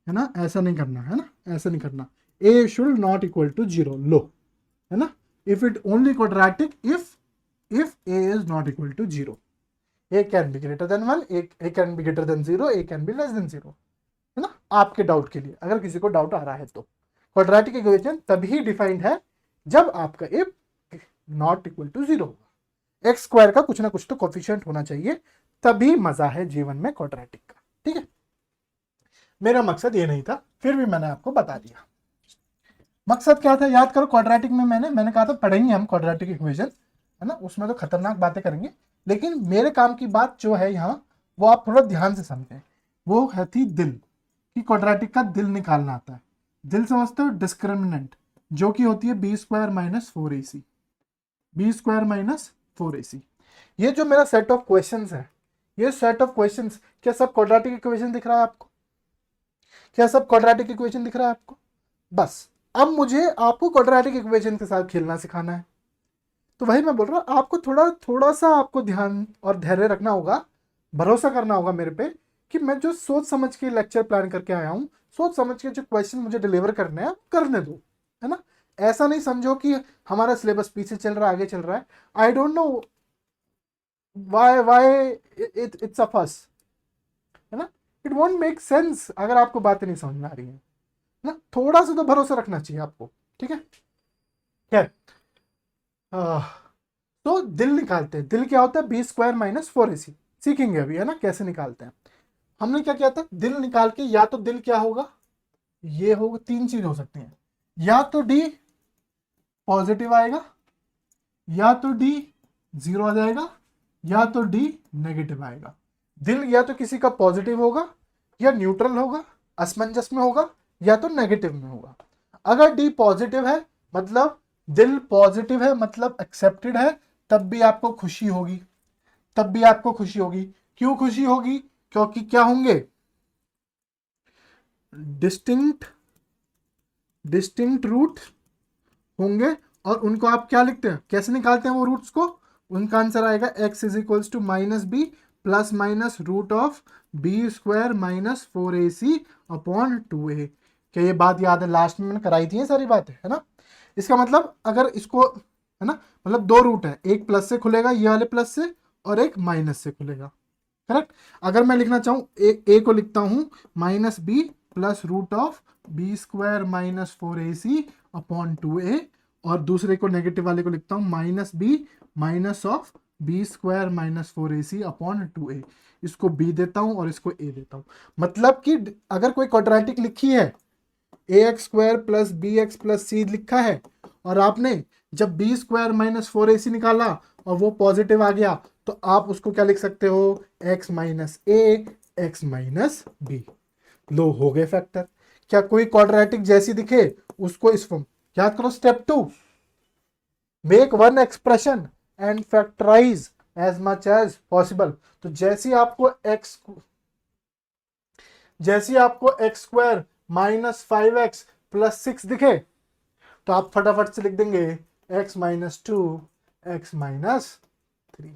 है ना, ऐसा नहीं करना, है ना, ऐसा नहीं करना। a should not equal to 0, लो, है ना। If it only quadratic if a is not equal to 0, a can be greater than 1, a can be greater than 0, a can be less than 0, है ना। आपके डाउट के लिए, अगर किसी को डाउट आ रहा है तो क्वाड्रेटिक इक्वेशन तभी डिफाइंड है जब आपका a नॉट इक्वल टू 0 होगा। x² का कुछ ना कुछ तो कोफिशिएंट होना चाहिए, तभी मजा है जीवन में क्वाड्रेटिक का। ठीक है, मेरा मकसद ये नहीं था, फिर भी मैंने आपको बता दिया। मकसद क्या था, याद करो। क्वाड्रेटिक में मैंने कहा था पढ़ेंगे हम क्वाड्रेटिक इक्वेशन, है ना, उसमें तो खतरनाक बातें करेंगे, लेकिन मेरे काम की बात जो है यहाँ, वो आप थोड़ा ध्यान से समझें। वो है थी दिल, कि क्वाड्रेटिक का दिल निकालना आता है। दिल समझते हो, डिस्क्रिमिनेंट, जो कि होती है b² minus 4ac, b² minus 4ac। ये जो मेरा सेट ऑफ क्वेश्चंस है, ये सेट ऑफ क्वेश्चंस, क्या सब क्वाड्रेटिक इक्वेशन दिख रहा है आपको, क्या सब क्वाड्रेटिक इक्वेशन दिख रहा है आपको। बस अब मुझे आपको क्वाड्रेटिक इक्वेशन के साथ खेलना सिखाना है। तो वही मैं बोल रहा हूँ, आपको थोड़ा थोड़ा सा आपको ध्यान और धैर्य रखना होगा, भरोसा करना होगा मेरे पे, कि मैं जो सोच समझ के लेक्चर प्लान करके आया हूँ, सोच समझ के जो क्वेश्चन मुझे डिलीवर करने हैं करने दो, है ना। ऐसा नहीं समझो कि हमारा सिलेबस पीछे चल रहा है, आगे चल रहा है। आई don't know why it's a फस, है ना। इट वोंट मेक सेंस अगर आपको बातें नहीं समझ में आ रही है ना। थोड़ा सा तो भरोसा रखना चाहिए आपको। ठीक है, क्या तो दिल निकालते हैं। दिल क्या होता है, b² माइनस 4ac। सीखेंगे अभी, है ना, कैसे निकालते हैं। हमने क्या किया था, दिल निकाल के, या तो दिल क्या होगा, ये होगा, तीन चीज हो सकती हैं, या तो d पॉजिटिव आएगा, या तो d 0 आ जाएगा, या तो d नेगेटिव आएगा। दिल या तो किसी का पॉजिटिव होगा, या न्यूट्रल होगा, असमंजस में होगा, या तो नेगेटिव में होगा। अगर d पॉजिटिव है, मतलब दिल पॉजिटिव है, मतलब एक्सेप्टेड है, तब भी आपको खुशी होगी, तब भी आपको खुशी होगी। क्यों खुशी होगी, क्योंकि क्या होंगे, डिस्टिंक्ट डिस्टिंक्ट रूट होंगे, और उनको आप क्या लिखते हैं, कैसे निकालते हैं वो रूट्स को। उनका आंसर आएगा x is equals to -b plus minus √b² minus 4ac upon 2a। क्या ये बात याद है, लास्ट में मैंने कराई थी ये सारी बातें, है ना। इसका मतलब अगर इसको, है ना, मतलब दो रूट है, एक प्लस से खुलेगा ये वाले प्लस से, और एक माइनस से खुलेगा। करेक्ट। अगर मैं लिखना चाहूँ ए को लिखता हूँ -b plus √b² minus 4ac upon 2a, और दूसरे को नेगेटिव वाले को लिखता हूँ -b minus of b² minus 4ac upon 2a। इसको b देता हूँ और इसको a देता हूँ। मतलब कि अगर कोई क्वाड्रेटिक लिखी है, ax² plus bx plus c लिखा है, और आपने जब b² माइनस 4ac निकाला और वो पॉजिटिव आ गया, तो आप उसको क्या लिख सकते हो, x minus a x minus b। लो, हो गए फैक्टर। क्या कोई क्वाड्रेटिक जैसी दिखे उसको इस फॉर्म, याद करो step 2, make one expression and factorise as much as possible. तो जैसी आपको x² माइनस 5x प्लस 6 दिखे, तो आप फटाफट से लिख देंगे x माइनस 2 x माइनस 3।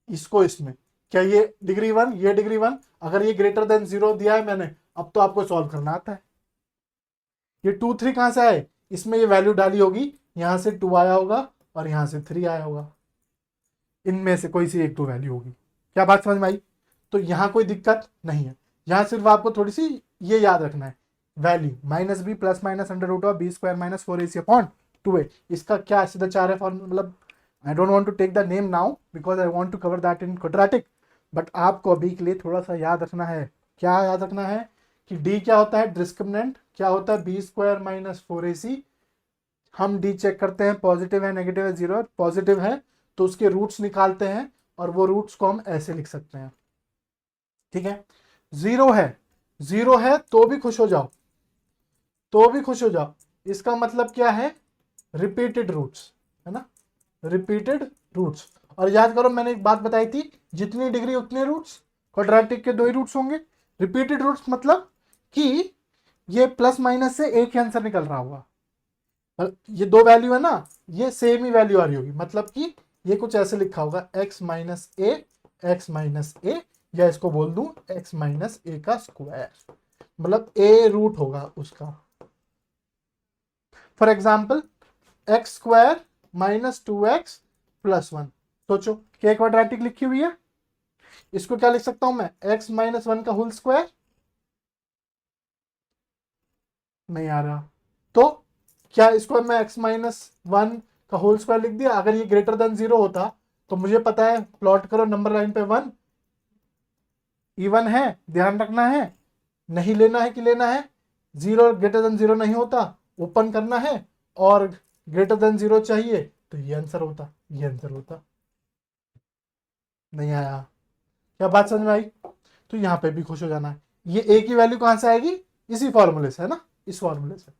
इसको इसमें क्या ये डिग्री 1, ये डिग्री 1, अगर ये ग्रेटर देन 0 दिया है मैंने, अब तो आपको सॉल्व करना आता है। ये 2 3 कहां से आए, इसमें ये वैल्यू डाली होगी, यहां से 2 आया होगा और यहां से 3 आया होगा, इनमें से कोई सी एक तो वैल्यू होगी। क्या बात समझ में आई? तो यहां कोई दिक्कत नहीं है, यहां सिर्फ आपको थोड़ी सी ये याद रखना है, value minus b plus minus under root of b square minus 4ac upon 2a। इसका क्या सीधा 4 है फॉर्म, मतलब I don't want to take the name now because I want to cover that in quadratic, but आपको अभी के लिए थोड़ा सा याद रखना है। क्या याद रखना है कि d क्या होता है, डिस्क्रिमिनेंट क्या होता है, बी स्क्वायर माइनस 4ac। हम d चेक करते हैं पॉजिटिव है नेगेटिव है, जीरो पॉजिटिव है तो उसके रूट्स निकालते हैं और वो रूट्स को हम ऐसे लिख सकते हैं, ठीक है। जीरो है, जीरो है तो भी खुश हो जाओ, तो भी खुश हो जाओ, इसका मतलब क्या है, रिपीटेड रूट्स, है ना, रिपीटेड रूट्स। और याद करो मैंने एक बात बताई थी, जितनी डिग्री उतने रूट्स, क्वाड्रेटिक के 2 ही रूट्स होंगे। रिपीटेड रूट्स मतलब कि ये प्लस माइनस से एक ही आंसर निकल रहा होगा, ये 2 वैल्यू है ना, ये सेम ही वैल्यू आ रही होगी, मतलब कि ये कुछ ऐसे लिखा होगा x माइनस ए, या इसको बोल दूं x माइनस ए का स्क्वायर, मतलब a रूट होगा उसका। For example x square minus 2x plus 1, सोचो क्या क्वाड्रेटिक लिखी हुई है, इसको क्या लिख सकता हूं मैं, x माइनस 1 का होल स्क्वायर, नहीं आ रहा, तो क्या इसको मैं x माइनस 1 का होल स्क्वायर लिख दिया। अगर ये ग्रेटर देन 0 होता तो मुझे पता है, प्लॉट करो नंबर लाइन पे 1 इवन है, ध्यान रखना है, नहीं लेना है कि लेना है, 0 ग्रेटर देन 0 नहीं होता, ओपन करना है, और ग्रेटर देन 0 चाहिए तो ये आंसर होता, ये आंसर होता। नहीं आया, क्या बात समझ में आई? तो यहां पे भी खुश हो जाना है, ये a की वैल्यू कहां से आएगी, इसी फॉर्मूले से, है ना, इस फॉर्मूले से,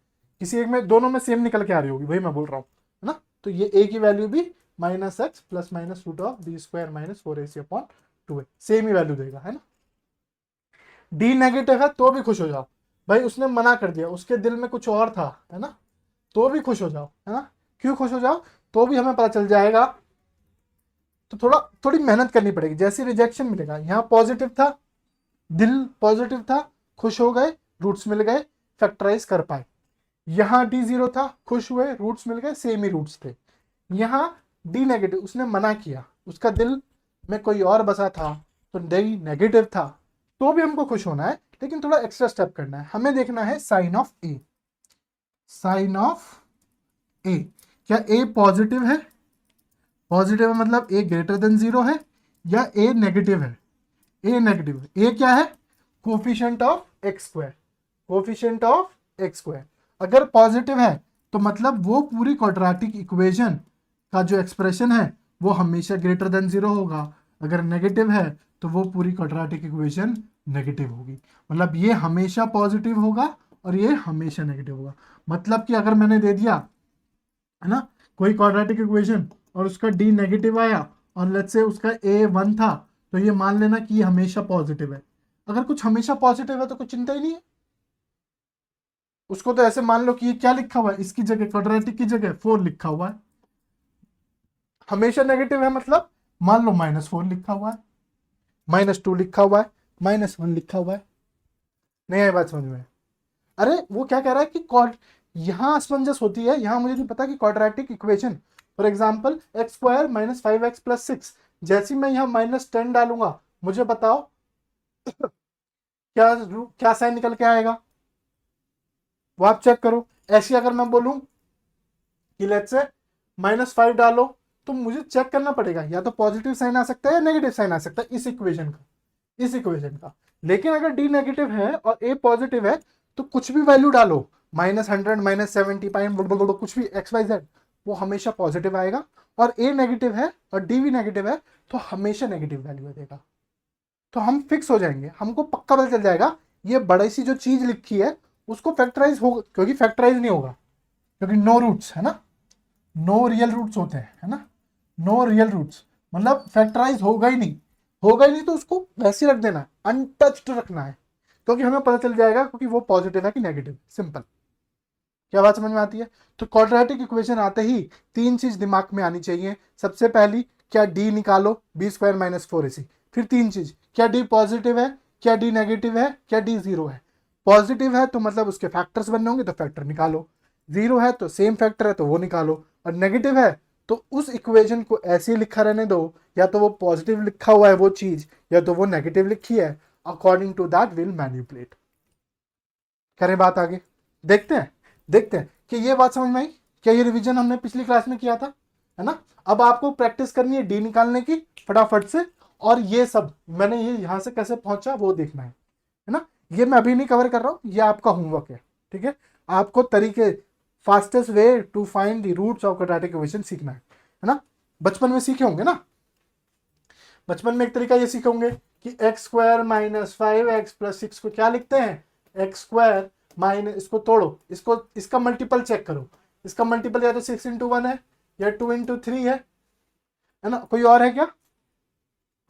किसी एक में दोनों में सेम निकल के आ रही होगी, वही मैं बोल रहा हूँ, है ना। तो ये a की वैल्यू भी minus x plus minus root of b square minus 4ac upon 2a, same ही वैल्यू देगा, है ना। डी नेगेटिव है तो भी खुश हो जाओ, भाई उसने मना कर दिया, उसके दिल में कुछ और था, है ना, तो भी खुश हो जाओ, है ना। क्यों खुश हो जाओ, तो भी हमें पता चल जाएगा, तो थोड़ी मेहनत करनी पड़ेगी, जैसे रिजेक्शन मिलेगा, यहाँ पॉजिटिव था, दिल पॉजिटिव था, खुश हो गए, रूट्स मिल गए, फैक्टराइज कर पाए। यहां डी जीरो था, खुश हुए, रूट्स मिल गए, सेम ही रूट्स थे। यहां डी नेगेटिव, उसने मना किया, उसका दिल में कोई और बसा था, तो डी नेगेटिव था, तो भी हमको खुश होना है, लेकिन थोड़ा एक्स्ट्रा स्टेप करना है, हमें देखना है sign of a. Sign of a, क्या ए पॉजिटिव है, पॉजिटिव है मतलब ए ग्रेटर देन 0 है, या ए नेगेटिव है, ए नेगेटिव है। ए क्या है, coefficient of x square, coefficient of x square. अगर पॉजिटिव है तो मतलब वो पूरी क्वाड्रेटिक इक्वेशन का जो एक्सप्रेशन है वो हमेशा ग्रेटर देन 0 होगा। अगर नेगेटिव है तो वो पूरी क्वाड्रेटिक इक्वेशन नेगेटिव होगी, मतलब ये हमेशा पॉजिटिव होगा और ये हमेशा नेगेटिव होगा। मतलब कि अगर मैंने दे दिया, है ना, कोई क्वाड्रेटिक इक्वेशन और उसका डी नेगेटिव आया और लेट्स से उसका ए 1 था, तो ये मान लेना कि ये हमेशा पॉजिटिव है। अगर कुछ हमेशा पॉजिटिव है तो कुछ चिंता ही नहीं है, उसको तो ऐसे मान लो कि ये क्या लिखा हुआ है, इसकी जगह क्वाड्रेटिक की जगह 4 लिखा हुआ है। हमेशा नेगेटिव है मतलब मान लो -4 लिखा हुआ है, -2 लिखा हुआ है, -1 लिखा हुआ है। नहीं आई बात समझ में? अरे वो क्या कह रहा है कि कॉड यहाँ असमंजस होती है, यहाँ मुझे नहीं पता कि quadratic equation, for example x square minus 5x plus 6, जैसे मैं यहाँ -10 डालूंगा, मुझे बताओ क्या क्या साइन निकल के आएगा, वो आप चेक करो। ऐसे अगर मैं बोलूं कि लेट्स से -5 डालो, तो मुझे चेक करना पड़ेगा, या तो पॉजिटिव साइन आ सकता है या नेगेटिव साइन आ सकता है इस इक्वेशन का, इस इक्वेशन का। लेकिन अगर डी नेगेटिव है और ए पॉजिटिव है तो कुछ भी वैल्यू डालो, -100 -70 कुछ भी XYZ, वो हमेशा पॉजिटिव आएगा। और ए नेगेटिव है और डी भी नेगेटिव है तो हमेशा नेगेटिव वैल्यू देगा। तो हम फिक्स हो जाएंगे, हमको पक्का पता चल जाएगा ये बड़ी सी जो चीज लिखी है उसको फैक्टराइज होगा, क्योंकि फैक्टराइज नहीं होगा, क्योंकि नो रूट्स, है ना, नो रियल रूट्स होते हैं, है ना, नो रियल रूट्स, मतलब फैक्टराइज होगा ही नहीं, होगा ही नहीं तो उसको वैसे रख देना, अनटच्ड रखना है, क्योंकि हमें पता चल जाएगा क्योंकि वो पॉजिटिव है कि नेगेटिव, सिंपल। क्या बात समझ में आती है? तो क्वाड्रेटिक इक्वेशन आते ही 3 चीज दिमाग में आनी चाहिए। सबसे पहली, क्या डी निकालो, बी स्क्वायर माइनस 4ac, फिर 3 चीज, क्या डी पॉजिटिव है, क्या डी नेगेटिव है, क्या डी जीरो है। पॉजिटिव है तो मतलब उसके फैक्टर्स बनने होंगे तो फैक्टर निकालो, जीरो है तो सेम फैक्टर है तो वो निकालो, और नेगेटिव है तो उस इक्वेशन को ऐसे ही लिखा रहने दो, या तो वो पॉजिटिव लिखा हुआ है वो चीज, या तो वो नेगेटिव लिखी है, according to that will manipulate. करें बात आगे, देखते हैं, देखते हैं कि ये बात समझ में आई। क्या ये रिवीजन हमने पिछली क्लास में किया था, है ना। अब आपको प्रैक्टिस करनी है डी निकालने की फटाफट से, और ये सब मैंने ये यहां से कैसे पहुंचा वो देखना है ना। ये मैं अभी नहीं कवर कर रहा हूं, ये आपका होमवर्क है, ठीक है। आपको तरीके, fastest way to find the roots of quadratic equation सीखना है ना। बचपन में सीखे होंगे ना, बचपन में एक तरीका ये सीखे होंगे कि x square minus 5x plus 6 को क्या लिखते हैं, एक्स स्क्वायर माइनस, इसको तोड़ो, इसको इसका मल्टीपल चेक करो, इसका मल्टीपल या तो 6 × 1 है या 2 × 3 है ना। कोई और है क्या,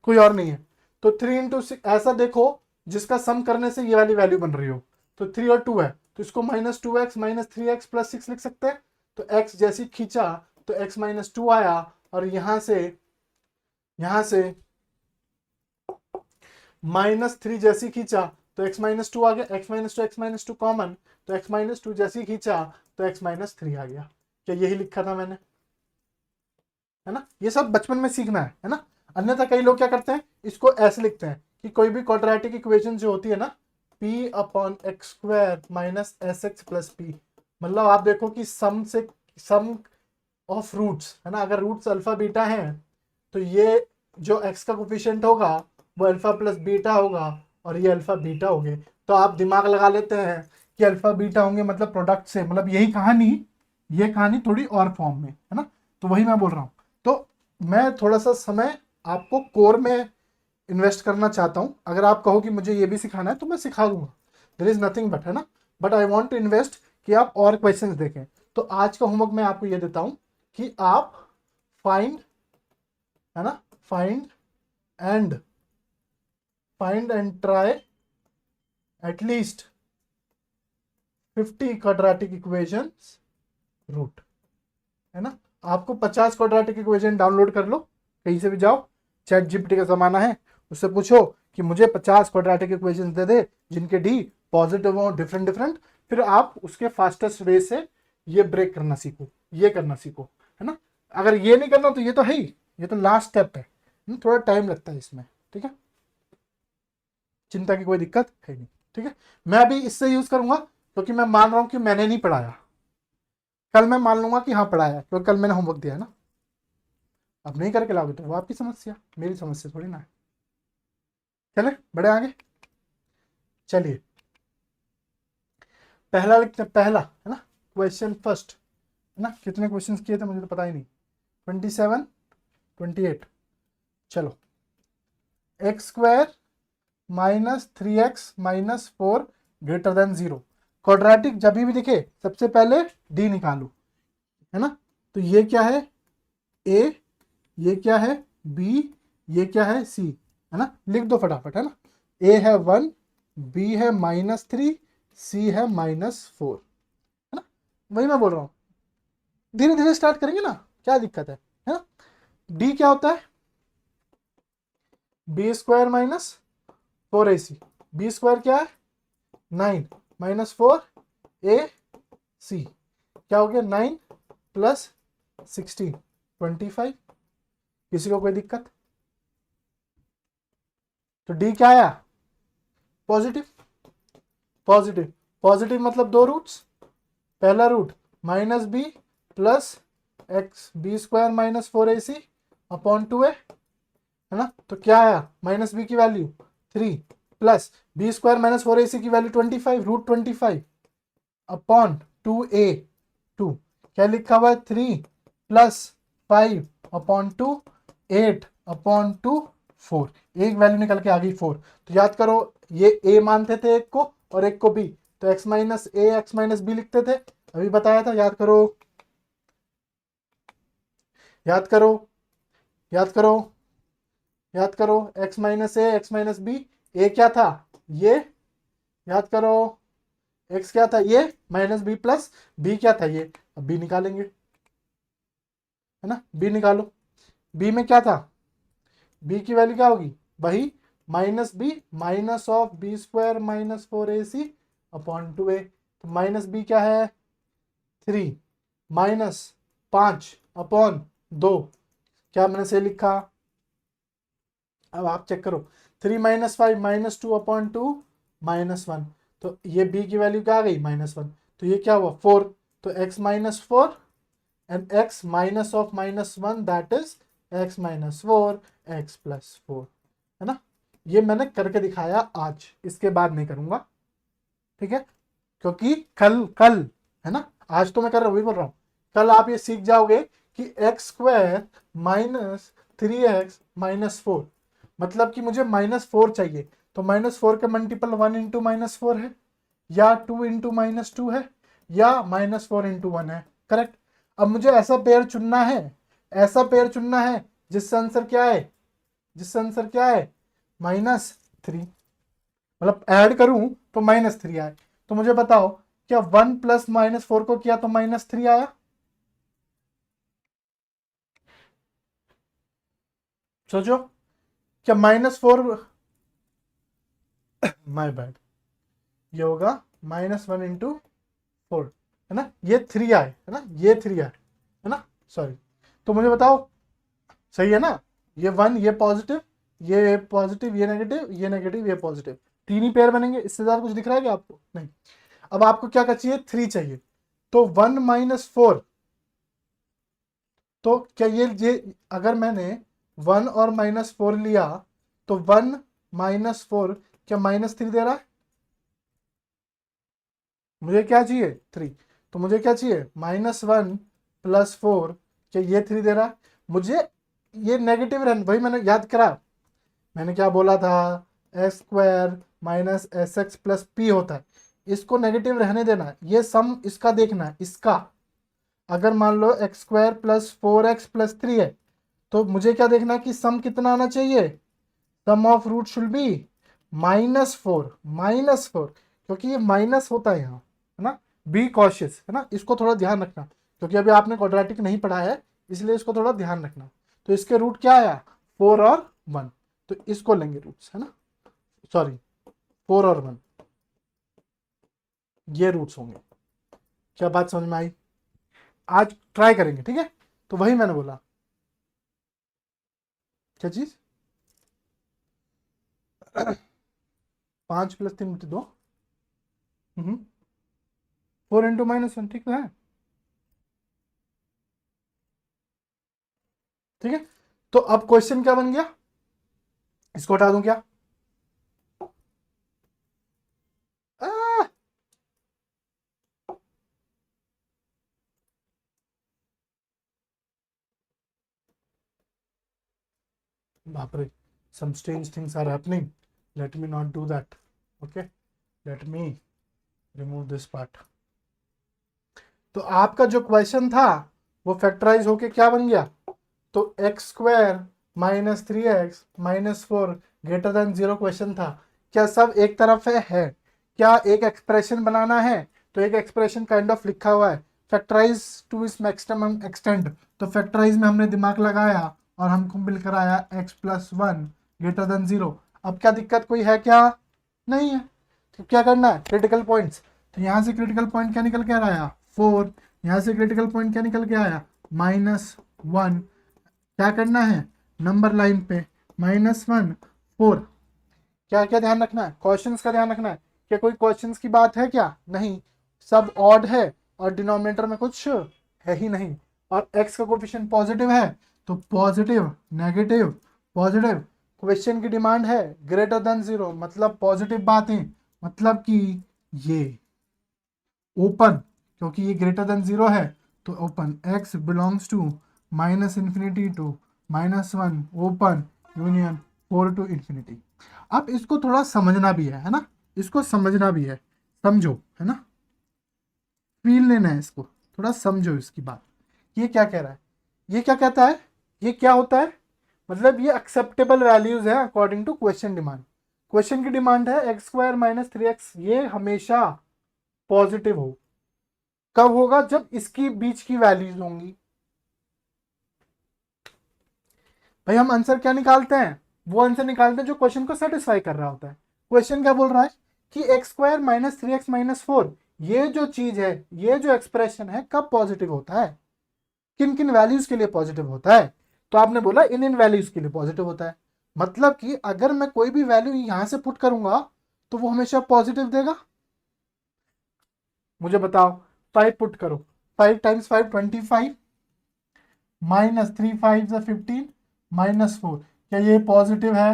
कोई और नहीं है। तो 3 × 6 ऐसा देखो जिसका सम करने से ये वाली वैल्यू बन रही हो। तो 3 और 2 है तो इसको -2x माइनस 3x प्लस 6 लिख सकते हैं। तो x जैसी खींचा तो x माइनस 2 आया, और यहां से -3 जैसी खींचा तो x माइनस 2 आ गया, x कॉमन, तो x माइनस 2 जैसी खींचा तो x माइनस 3 आ गया। क्या यही लिखा था मैंने, है ना। ये सब बचपन में सीखना है ना। अन्यथा कई लोग क्या करते हैं, इसको ऐसे लिखते हैं कि कोई भी क्वाड्रेटिक इक्वेशन जो होती है ना, p upon x square minus S x plus P, मतलब आप देखो कि सम ऑफ रूट्स है ना, अगर रूट्स अल्फा बीटा हैं तो ये जो x का कोफिशिएंट होगा वो अल्फा प्लस बीटा होगा, और ये अल्फा बीटा होंगे। तो आप दिमाग लगा लेते हैं कि अल्फा बीटा होंगे मतलब प्रोडक्ट से, मतलब यही कहानी, ये कहानी थोड़ी और फॉर्म में है ना। तो वही मैं बोल रहा हूँ। तो मैं थोड़ा सा समय आपको कोर में इन्वेस्ट करना चाहता हूँ। अगर आप कहो कि मुझे ये भी सिखाना है तो मैं सिखा दूंगा, देयर इज नथिंग बट, है ना। But I want to invest कि आप और क्वेश्चंस देखें। तो आज का होमवर्क मैं आपको ये देता हूँ कि आप फाइंड, है ना, and find and try at least 50 quadratic equations root, है ना। आपको 50 क्वाड्रेटिक इक्वेशन डाउनलोड कर लो, कहीं से भी जाओ, चैट जीपीटी का जमाना है, उससे पूछो कि मुझे 50 क्वाड्रेटिक इक्वेशन दे दे जिनके डी पॉजिटिव हो, डिफरेंट डिफरेंट। फिर आप उसके फास्टेस्ट वे से ये ब्रेक करना सीखो, ये करना सीखो, है ना। अगर ये नहीं करना तो ये तो है ही, ये तो लास्ट स्टेप है, थोड़ा टाइम लगता है इसमें, ठीक है। चिंता की कोई दिक्कत है नहीं, ठीक है। मैं अभी इससे यूज करूंगा क्योंकि मैं मान रहा हूं कि मैंने नहीं पढ़ाया, कल मैं मान लूंगा कि हाँ पढ़ाया क्योंकि कल मैंने होमवर्क दिया है ना। अब नहीं करके लाओगे तो वो आपकी समस्या, मेरी समस्या थोड़ी ना है। चले बड़े आगे, चलिए पहला लिखते हैं, पहला है ना, क्वेश्चन फर्स्ट, है ना। कितने क्वेश्चंस किए थे मुझे तो पता ही नहीं, 27 28। चलो, x square minus 3x minus 4 greater than 0। Quadratic जब भी दिखे सबसे पहले डी निकालो, है ना। तो ये क्या है ए, ये क्या है बी, ये क्या है सी, है ना। लिख दो फटाफट, है ना। ए है 1, बी है -3, सी है -4, है ना। वही मैं बोल रहा हूँ, धीरे धीरे स्टार्ट करेंगे ना, क्या दिक्कत है ना। डी क्या होता है, b square minus 4ac, b square क्या है 9 माइनस 4 ए सी, क्या हो गया 9 प्लस 16 25। किसी को कोई दिक्कत, तो डी क्या आया पॉजिटिव, पॉजिटिव पॉजिटिव मतलब दो रूट्स, पहला root -b plus x b square minus 4ac upon 2a, है ना। तो क्या आया -b की value 3 plus b square minus 4ac की वैल्यू 25 √25 अपॉन 2a 2, क्या लिखा हुआ है 3 प्लस 5 अपॉन 2 8 अपॉन 2 4, एक वैल्यू निकल के आ गई 4। तो याद करो ये a मानते थे एक को और एक को b, तो x minus a x minus b लिखते थे, अभी बताया था, याद करो याद करो याद करो याद करो, x minus a x minus b, a क्या था ये, याद करो x क्या था ये -b प्लस b क्या था ये, अब b निकालेंगे, है ना। b निकालो, b में क्या था, b की वैल्यू क्या होगी वही minus b minus of b square minus 4ac upon 2a। तो माइनस बी क्या है 3 माइनस 5 अपॉन 2। क्या मैंने सही लिखा? अब आप चेक करो 3 माइनस 5 माइनस 2 अपॉन 2 -1। तो ये b की वैल्यू क्या आ गई -1। तो ये क्या हुआ 4। तो x -4 and x minus of -1 that is x -4 x + 4 है ना। ये मैंने करके दिखाया आज, इसके बाद नहीं करूंगा, ठीक है, क्योंकि कल कल है ना, आज तो मैं कर रहा हूँ, वही बोल रहा हूँ, कल आप ये सीख जाओगे कि x² -3x -4 मतलब कि मुझे -4 चाहिए, तो -4 का मल्टीपल 1 इंटू -4 है, या 2 इंटू -2 है, या -4 इंटू 1 है, करेक्ट। अब मुझे ऐसा पेयर चुनना है, ऐसा पेयर चुनना है जिससे आंसर क्या है, जिससे आंसर क्या है -3, मतलब ऐड करूं तो -3 आए। तो मुझे बताओ क्या 1 + -4 को किया तो -3 आया? सोचो, क्या -4 माय बैड, ये होगा -1 इंटू 4 है ना, ये 3 आए है ना, ये 3 आए है ना, सॉरी। तो मुझे बताओ सही है ना, ये 1 ये पॉजिटिव ये पॉजिटिव ये नेगेटिव ये नेगेटिव ये पॉजिटिव, 3 ही पेयर बनेंगे, इससे ज्यादा कुछ दिख रहा है क्या आपको? नहीं। अब आपको क्या चाहिए 3 चाहिए, तो 1 -4, तो क्या ये अगर मैंने 1 और -4 लिया तो 1 -4 क्या -3 दे रहा है? मुझे क्या चाहिए 3, तो मुझे क्या चाहिए -1 + 4 क्या ये 3 दे रहा है? मुझे ये नेगेटिव रहना, वही मैंने याद करा, मैंने क्या बोला था, x² -sx + p होता है, इसको नेगेटिव रहने देना है, ये सम इसका देखना है, इसका अगर मान लो x² + 4x + 3 है, तो मुझे क्या देखना है कि सम कितना आना चाहिए, सम ऑफ रूट शुड बी -4 क्योंकि ये माइनस होता है यहाँ, है ना। बी कॉशियस है ना, इसको थोड़ा ध्यान रखना, क्योंकि अभी आपने क्वाड्रेटिक नहीं पढ़ा है, इसलिए इसको थोड़ा ध्यान रखना। तो इसके रूट क्या आया 4 और 1, तो इसको लेंगे रूट्स है ना, सॉरी 4 और 1 ये रूट्स होंगे। क्या बात समझ में आई? आज ट्राई करेंगे, ठीक है। तो वही मैंने बोला, क्या चीज 5 + 3 × 2 4 इंटू -1, ठीक है, ठीक है। तो अब क्वेश्चन क्या बन गया, इसको हटा दूं क्या? आ, बाप रे, some strange things are happening, let me not do that, okay, let me remove this part। तो आपका जो क्वेश्चन था वो फैक्टराइज होके क्या बन गया, तो x² -3x -4 > 0 क्वेश्चन था। क्या सब एक तरफ है? क्या एक एक्सप्रेशन बनाना है? तो एक एक्सप्रेशन काइंड ऑफ लिखा हुआ है, फैक्टराइज टू इस मैक्सिमम एक्सटेंड, तो फैक्टराइज में हमने दिमाग लगाया और हमको मिलकर आया x + 1 > 0। अब क्या दिक्कत कोई है क्या? नहीं है। तो क्या करना है क्रिटिकल पॉइंट्स, तो यहाँ से क्रिटिकल पॉइंट क्या निकल के आ रहा है 4, यहाँ से क्रिटिकल पॉइंट क्या निकल के आया -1। क्या करना है नंबर लाइन पे -1 4। क्या क्या ध्यान रखना है, क्वेश्चंस का ध्यान रखना है, क्या कोई क्वेश्चंस की बात है क्या? नहीं, सब ऑड है और डिनोमिनेटर में कुछ है ही नहीं, और x का कोफिशिएंट पॉजिटिव है, तो पॉजिटिव नेगेटिव पॉजिटिव, क्वेश्चन की डिमांड है > 0 मतलब पॉजिटिव बातें, मतलब कि ये ओपन, क्योंकि ये > 0 है तो open, x belongs to -∞ to -1 open union 4 to ∞। अब इसको थोड़ा समझना भी है ना, इसको समझना भी है, समझो है ना, फील लेना है इसको, थोड़ा समझो इसकी बात। ये क्या कह रहा है, ये क्या कहता है, ये क्या होता है, मतलब ये एक्सेप्टेबल वैल्यूज है according to question demand. Question की डिमांड है x² -3x ये हमेशा पॉजिटिव हो। कब होगा? जब इसकी बीच की वैल्यूज होंगी। भाई हम आंसर क्या निकालते हैं, वो आंसर निकालते हैं जो क्वेश्चन को सेटिस्फाई कर रहा होता है। क्वेश्चन क्या बोल रहा है कि x square minus 3x minus 4, ये जो चीज है, ये जो एक्सप्रेशन है, कब पॉजिटिव होता है, किन किन वैल्यूज के लिए पॉजिटिव होता है। तो आपने बोला इन इन वैल्यूज के लिए पॉजिटिव होता है, मतलब कि अगर मैं कोई भी वैल्यू यहां से पुट करूंगा तो वो हमेशा पॉजिटिव देगा। मुझे बताओ, 5 पुट करो, 5 टाइम्स 5 25, माइनस 3 5 15, माइनस 4, क्या ये पॉजिटिव है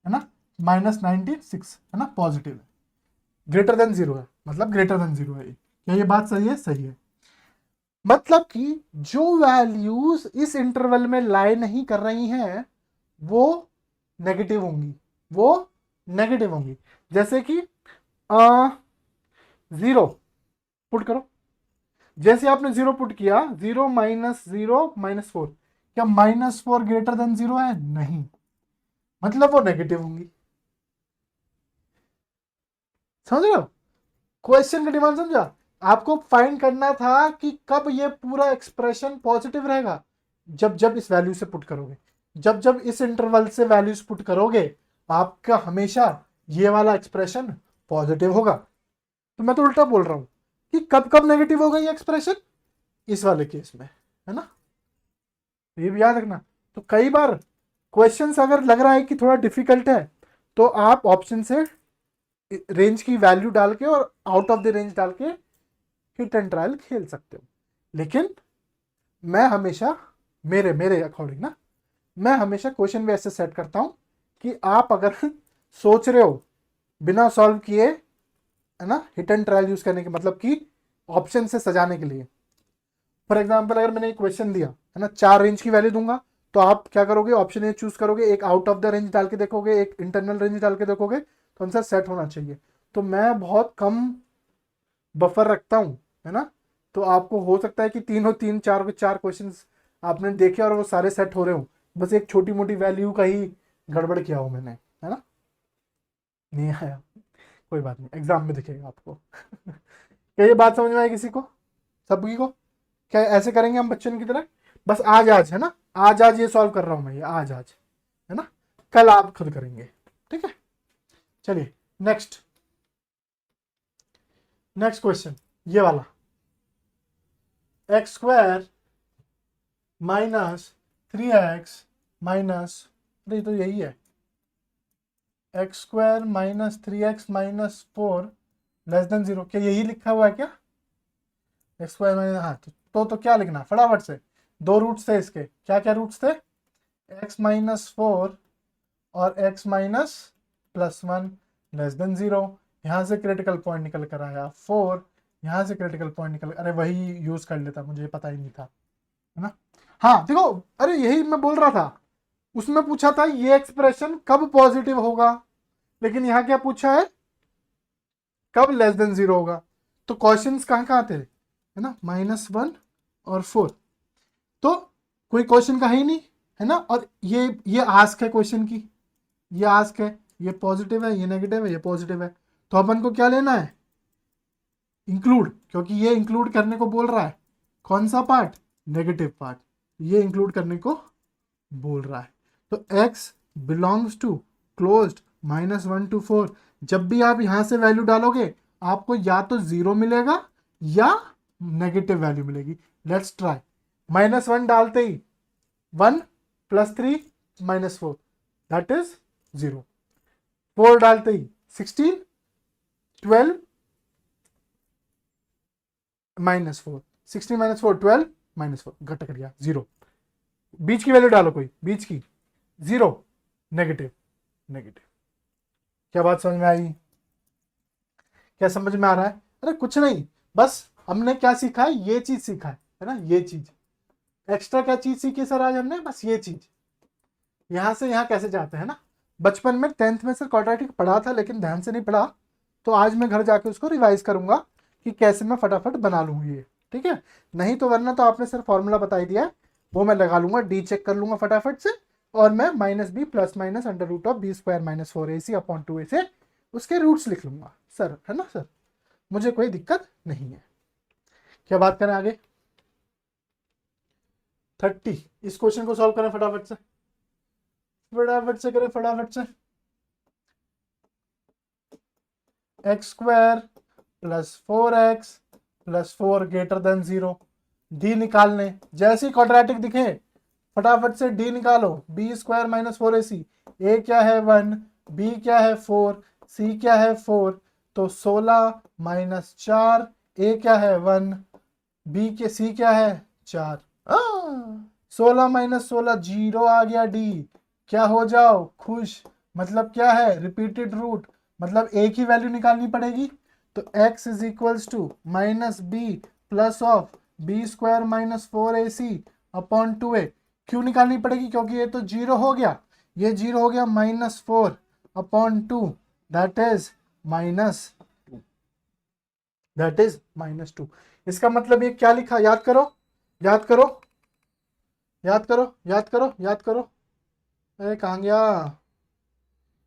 ना, माइनस 96 है ना, पॉजिटिव है, ग्रेटर देन जीरो है, मतलब ग्रेटर देन जीरो है। क्या ये बात सही है? सही है। मतलब कि जो वैल्यूज इस इंटरवल में लाई नहीं कर रही हैं वो नेगेटिव होंगी, वो नेगेटिव होंगी। जैसे कि 0 पुट करो, जैसे आपने 0 पुट किया, 0 माइनस 0 माइनस 4, क्या माइनस 4 ग्रेटर देन 0 है? नहीं, मतलब वो नेगेटिव होंगी। समझ रहे हो क्वेश्चन का डिमांड? समझा? आपको फाइंड करना था कि कब ये पूरा एक्सप्रेशन पॉजिटिव रहेगा, जब जब इस वैल्यू से पुट करोगे, जब जब इस इंटरवल से वैल्यूज पुट करोगे, आपका हमेशा ये वाला एक्सप्रेशन पॉजिटिव होगा। तो मैं तो उल्टा बोल रहा हूं कि कब कब नेगेटिव होगा ये एक्सप्रेशन, इस वाले केस में, है ना। ये भी याद रखना। तो कई बार क्वेश्चंस अगर लग रहा है कि थोड़ा डिफिकल्ट है, तो आप ऑप्शन से रेंज की वैल्यू डाल के और आउट ऑफ द रेंज डाल के हिट एंड ट्रायल खेल सकते हो। लेकिन मैं हमेशा, मेरे मेरे अकॉर्डिंग ना, मैं हमेशा क्वेश्चन भी ऐसे सेट करता हूं कि आप अगर सोच रहे हो बिना सॉल्व किए, है ना, हिट एंड ट्रायल यूज करने के, मतलब कि ऑप्शन से सजाने के लिए। फॉर एग्जाम्पल अगर मैंने एक क्वेश्चन दिया है ना, 4 रेंज की वैल्यू दूंगा, तो आप क्या करोगे, ऑप्शन ए चूज करोगे, एक आउट ऑफ द रेंज डाल के देखोगे, एक इंटरनल रेंज डाल के देखोगे, तो आंसर सेट होना चाहिए। तो मैं बहुत कम बफर रखता हूँ, है ना। तो आपको हो सकता है कि तीनों तीन चार चार क्वेश्चन आपने देखे और वो सारे सेट हो रहे हो, बस एक छोटी मोटी वैल्यू का ही गड़बड़ किया हो मैंने, है ना। नहीं आया, कोई बात नहीं, एग्जाम में दिखेगा आपको। क्या ये बात समझ में आई किसी को, सभी को? क्या ऐसे करेंगे हम बच्चों की तरह? बस आज आज, है ना, आज आज ये सॉल्व कर रहा हूं मैं, ये आज आज, है ना, कल आप खुद करेंगे। ठीक है, चलिए नेक्स्ट, नेक्स्ट क्वेश्चन ये वाला, x square minus 3x minus, अरे तो यही है, x square minus 3x minus 4 less than 0, क्या यही लिखा हुआ है क्या? एक्स स्क्वायर माइनस, हाँ, तो क्या लिखना फटाफट से, दो रूट्स थे इसके, क्या क्या रूट्स थे, एक्स माइनस 4 और x minus plus 1 less than 0। यहाँ से क्रिटिकल पॉइंट निकल कर आया 4, यहाँ से क्रिटिकल पॉइंट निकल, अरे वही यूज कर लेता, मुझे पता ही नहीं था, है ना। हाँ देखो, अरे यही मैं बोल रहा था, उसमें पूछा था ये एक्सप्रेशन कब पॉजिटिव होगा, लेकिन यहाँ क्या पूछा है, कब लेस देन 0 होगा। तो क्वेश्चंस कहाँ कहाँ थे, है ना, -1 और 4, तो कोई क्वेश्चन का है ही नहीं, है ना। और ये आस्क है क्वेश्चन की, ये आस्क है, ये पॉजिटिव है, ये नेगेटिव है, ये पॉजिटिव है, तो अपन को क्या लेना है, इंक्लूड, क्योंकि ये इंक्लूड करने को बोल रहा है, कौन सा पार्ट, नेगेटिव पार्ट, ये इंक्लूड करने को बोल रहा है। तो x belongs to closed -1 to 4, जब भी आप यहां से वैल्यू डालोगे आपको या तो 0 मिलेगा या नेगेटिव वैल्यू मिलेगी। लेट्स ट्राई, -1 डालते ही 1 + 3 -4 दैट इज 0, 4 डालते ही 16 12 -4, 16 -4 12 -4, घट गया 0। बीच की वैल्यू डालो कोई, बीच की 0, नेगेटिव, नेगेटिव। क्या बात समझ में आई, क्या समझ में आ रहा है? अरे कुछ नहीं, बस हमने क्या सीखा है, ये चीज सीखा है ना, ये चीज। एक्स्ट्रा क्या चीज सीखी सर आज हमने, बस ये चीज, यहां से यहां कैसे जाते हैं ना। बचपन में 10th में सर क्वाड्रेटिक पढ़ा था, लेकिन ध्यान से नहीं पढ़ा, तो आज मैं घर जाके उसको रिवाइज करूंगा कि कैसे मैं फटाफट बना लूँ ये। ठीक है, नहीं तो वरना तो आपने सर फॉर्मूला बता ही दिया है, वो मैं लगा लूंगा, डी चेक कर लूंगा फटाफट से, और मैं -b plus minus √b² -4ac/2a से उसके रूट्स लिख लूंगा सर, है ना सर, मुझे कोई दिक्कत नहीं है। क्या बात करें आगे, 30, इस क्वेश्चन को सॉल्व करें फटाफट से। फटाफट से करें, फटाफट से। X square plus 4x plus 4 greater than 0। D निकालने, जैसे ही क्वाड्रेटिक दिखे फटाफट से डी निकालो। बी स्क्वायर माइनस 4ac, ए क्या है 1, बी क्या है 4, सी क्या है 4, तो 16 माइनस 4, ए क्या है 1, बी के सी क्या है 4। 16 माइनस 16 0 आ गया डी। क्या हो जाओ खुश, मतलब क्या है रिपीटेड रूट, मतलब एक ही वैल्यू निकालनी पड़ेगी। तो x is equals to minus b plus of b square minus 4ac upon 2a। क्यों निकालनी पड़ेगी, क्योंकि ये तो जीरो हो गया, ये जीरो हो गया, -4 upon 2 that is -2, that is -2। इसका मतलब ये क्या लिखा, याद करो, याद करो, याद करो, याद करो, याद करो। अरे कहाँ गया,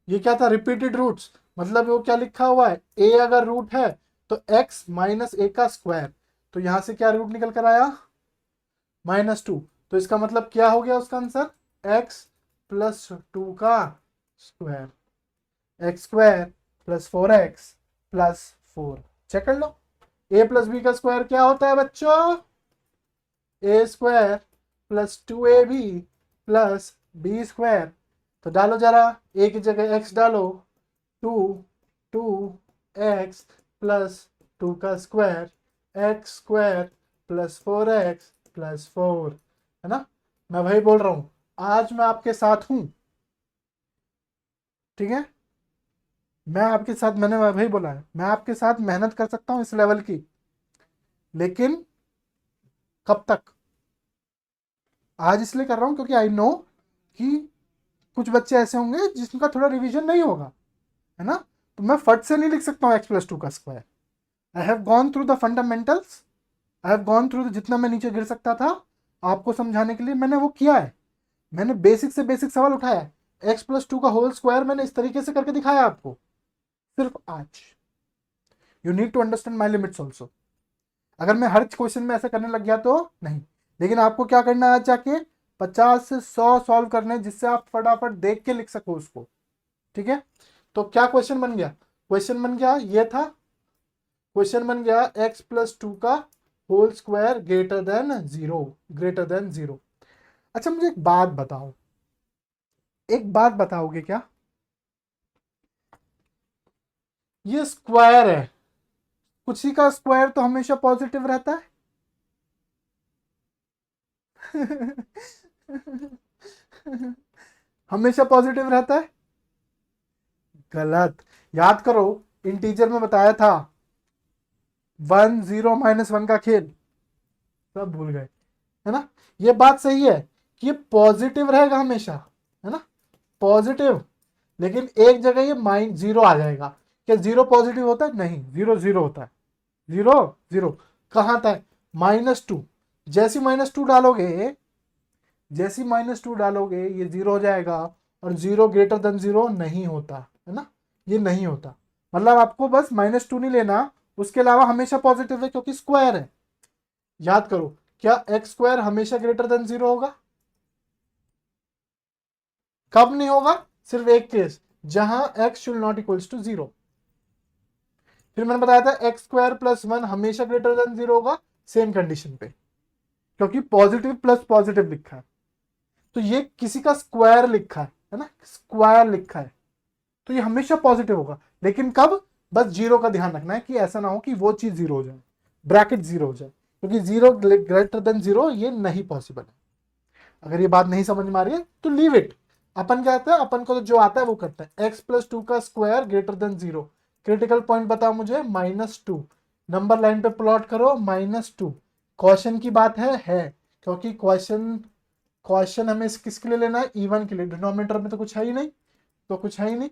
ये क्या था, रिपीटेड रूट्स, मतलब वो क्या लिखा हुआ है, ए अगर रूट है तो x माइनस ए का स्क्वायर, तो यहां से क्या रूट निकल कर आया -2। तो इसका मतलब क्या हो गया उसका आंसर, x प्लस 2 का square, x square plus 4x plus 4। Check कर लो, a प्लस बी का स्क्वायर क्या होता है बच्चों, ए स्क्वायर प्लस 2ab प्लस बी स्क्वायर। तो डालो जरा, ए की जगह x डालो, 2x प्लस 2 का square, x square plus 4x plus 4, है ना। मैं वही बोल रहा हूं, आज मैं आपके साथ हूं, ठीक है, मैं आपके साथ, मैंने वही बोला है, मैं आपके साथ मेहनत कर सकता हूं इस लेवल की, लेकिन कब तक। आज इसलिए कर रहा हूं क्योंकि आई नो कि कुछ बच्चे ऐसे होंगे जिनका थोड़ा रिवीजन नहीं होगा, है ना। तो मैं फट से नहीं लिख सकता हूँ x प्लस 2 का square. I have gone through the fundamentals, I have gone through, जितना मैं नीचे गिर सकता था आपको समझाने के लिए मैंने वो किया है। मैंने बेसिक से बेसिक सवाल उठाया है, x प्लस 2 का होल स्क्वायर मैंने इस तरीके से करके दिखाया आपको, सिर्फ आज। You need to understand my limits also. अगर मैं हर क्वेश्चन में ऐसा करने लग गया तो नहीं, लेकिन आपको क्या करना है, आज जाके 50 से 100 सॉल्व करने, जिससे आप फटाफट देख के लिख सको उसको, ठीक है। तो क्या क्वेश्चन बन गया, क्वेश्चन बन गया ये था, क्वेश्चन बन गया x प्लस 2 का whole square greater than 0, greater than 0। अच्छा मुझे एक बात बताओ, एक बात बताओगे क्या, ये स्क्वायर है, कुछ का स्क्वायर तो हमेशा पॉजिटिव रहता है। हमेशा पॉजिटिव रहता है, गलत। याद करो, इंटीजर में बताया था 1 0 -1 का खेल, सब भूल गए, है ना। ये बात सही है कि ये पॉजिटिव रहेगा हमेशा, है ना, पॉजिटिव, लेकिन एक जगह ये -0 आ जाएगा। क्या 0 पॉजिटिव होता है, नहीं, 0 0 होता है, 0 0 कहाँ था, -2। जैसी -2 डालोगे, जैसी -2 डालोगे ये 0 हो जाएगा, और 0 ग्रेटर देन 0 नहीं होता, है ना, ये नहीं होता। मतलब आपको बस -2 नहीं लेना, उसके अलावा हमेशा पॉजिटिव है क्योंकि स्क्वायर है। याद करो, क्या एक्स स्क्वायर हमेशा ग्रेटर देन 0 होगा, कब नहीं होगा, सिर्फ एक केस, जहां x should not equals to 0। फिर मैंने बताया था एक्स स्क्वायर प्लस 1 हमेशा ग्रेटर देन 0 होगा, सेम कंडीशन पे, क्योंकि पॉजिटिव प्लस पॉजिटिव लिखा है, तो ये किसी का स्क्वायर लिखा है ना, स्क्वायर लिखा है, तो ये हमेशा पॉजिटिव होगा। लेकिन कब, बस 0 का ध्यान रखना है कि ऐसा ना हो कि वो चीज 0 हो जाए, ब्रैकेट 0 हो जाए, क्योंकि 0 ग्रेटर देन 0 ये नहीं पॉसिबल है। अगर ये बात नहीं समझ में आ रही है तो लीव इट, अपन क्या कहते हैं, अपन को तो जो आता है वो करता है। x प्लस 2 का square greater than 0, critical point बताओ मुझे, -2, नंबर लाइन पे प्लॉट करो -2। क्वेश्चन की बात है, क्योंकि क्वेश्चन क्वेश्चन हमें किसके लिए लेना है, इवन के लिए, डिनोमिनेटर में तो कुछ है ही नहीं, तो कुछ है ही नहीं,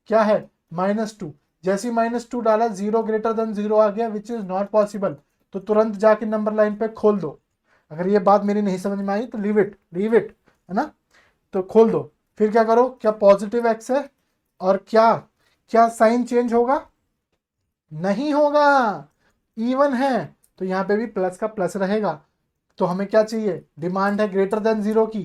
क्या है -2। जैसे -2 डाला 0 ग्रेटर देन 0 आ गया, विच इज नॉट पॉसिबल, तो तुरंत जाके नंबर लाइन पे खोल दो। अगर ये बात मेरी नहीं समझ में आई तो लीव इट, लीव इट, है ना, तो खोल दो। फिर क्या करो, क्या पॉजिटिव एक्स है, और क्या क्या साइन चेंज होगा, नहीं होगा, इवन है, तो यहाँ पे भी प्लस का प्लस रहेगा। तो हमें क्या चाहिए, डिमांड है ग्रेटर देन 0 की,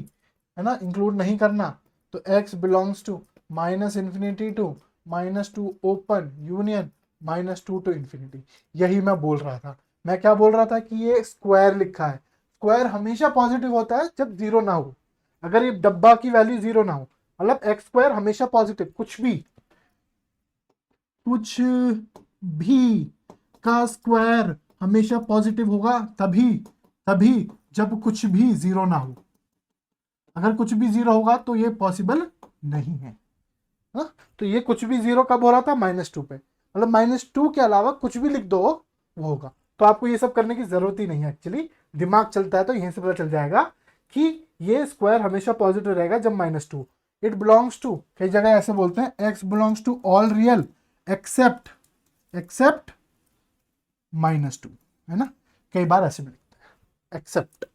है ना, इंक्लूड नहीं करना, तो x belongs to minus infinity to -2 open union -2 to infinity. यही मैं बोल रहा था। मैं क्या बोल रहा था कि ये स्क्वायर लिखा है। स्क्वायर हमेशा पॉजिटिव होता है जब जीरो ना हो। अगर ये डब्बा की वैल्यू जीरो ना हो, मतलब एक्स स्क्वायर हमेशा पॉजिटिव, कुछ भी का स्क्वायर हमेशा पॉजिटिव होगा तभी तभी जब कुछ भी जीरो ना हो। अगर कुछ भी जीरो होगा तो ये पॉसिबल नहीं है। हाँ? तो ये कुछ भी जीरो कब हो रहा था? -2 पे। मतलब -2 के अलावा कुछ भी लिख दो वो होगा। तो आपको ये सब करने की जरूरत ही नहीं है एक्चुअली। दिमाग चलता है तो यहीं से पता चल जाएगा कि ये स्क्वायर हमेशा पॉजिटिव रहेगा जब -2। इट बिलोंग्स टू, कई जगह ऐसे बोलते हैं, x belongs to all real except except -2, है ना। कई बार ऐसे भी लिखते हैं, एक्सेप्ट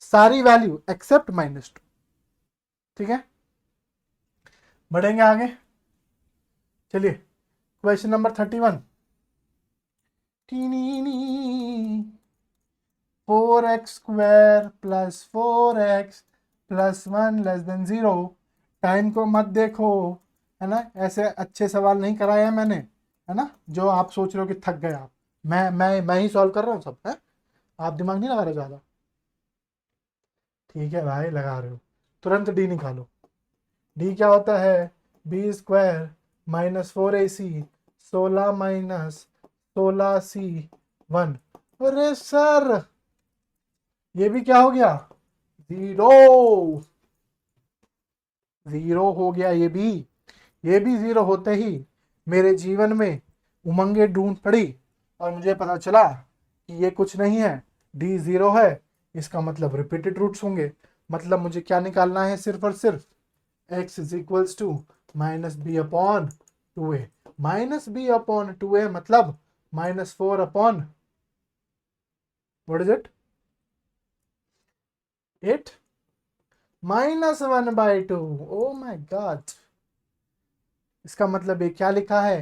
सारी वैल्यू एक्सेप्ट -2। ठीक है, बढ़ेंगे आगे। चलिए question number 31। 4x² + 4x + 1 <0। Time को मत देखो, है ना। ऐसे अच्छे सवाल नहीं कराए हैं मैंने, है ना, जो आप सोच रहे हो कि थक गए आप। मैं ही सॉल्व कर रहा हूँ सब, है। आप दिमाग नहीं लगा रहे ज़्यादा। ठीक है भाई, लगा रहे हो। तुरंत डी निकालो। डी क्या होता है? b² -4ac 16 - 16c 1। अरे सर, ये भी क्या हो गया? जीरो। जीरो हो गया ये भी। ये भी जीरो होते ही मेरे जीवन में उमंगे ढूंढ पड़ी और मुझे पता चला कि ये कुछ नहीं है, डी जीरो है। इसका मतलब रिपीटेड रूट्स होंगे। मतलब मुझे क्या निकालना है? सिर्फ और सिर्फ x is equals to -b/2a। -b/2a मतलब -4 what is it? 8 -1/2। Oh my God. इसका मतलब ये क्या लिखा है?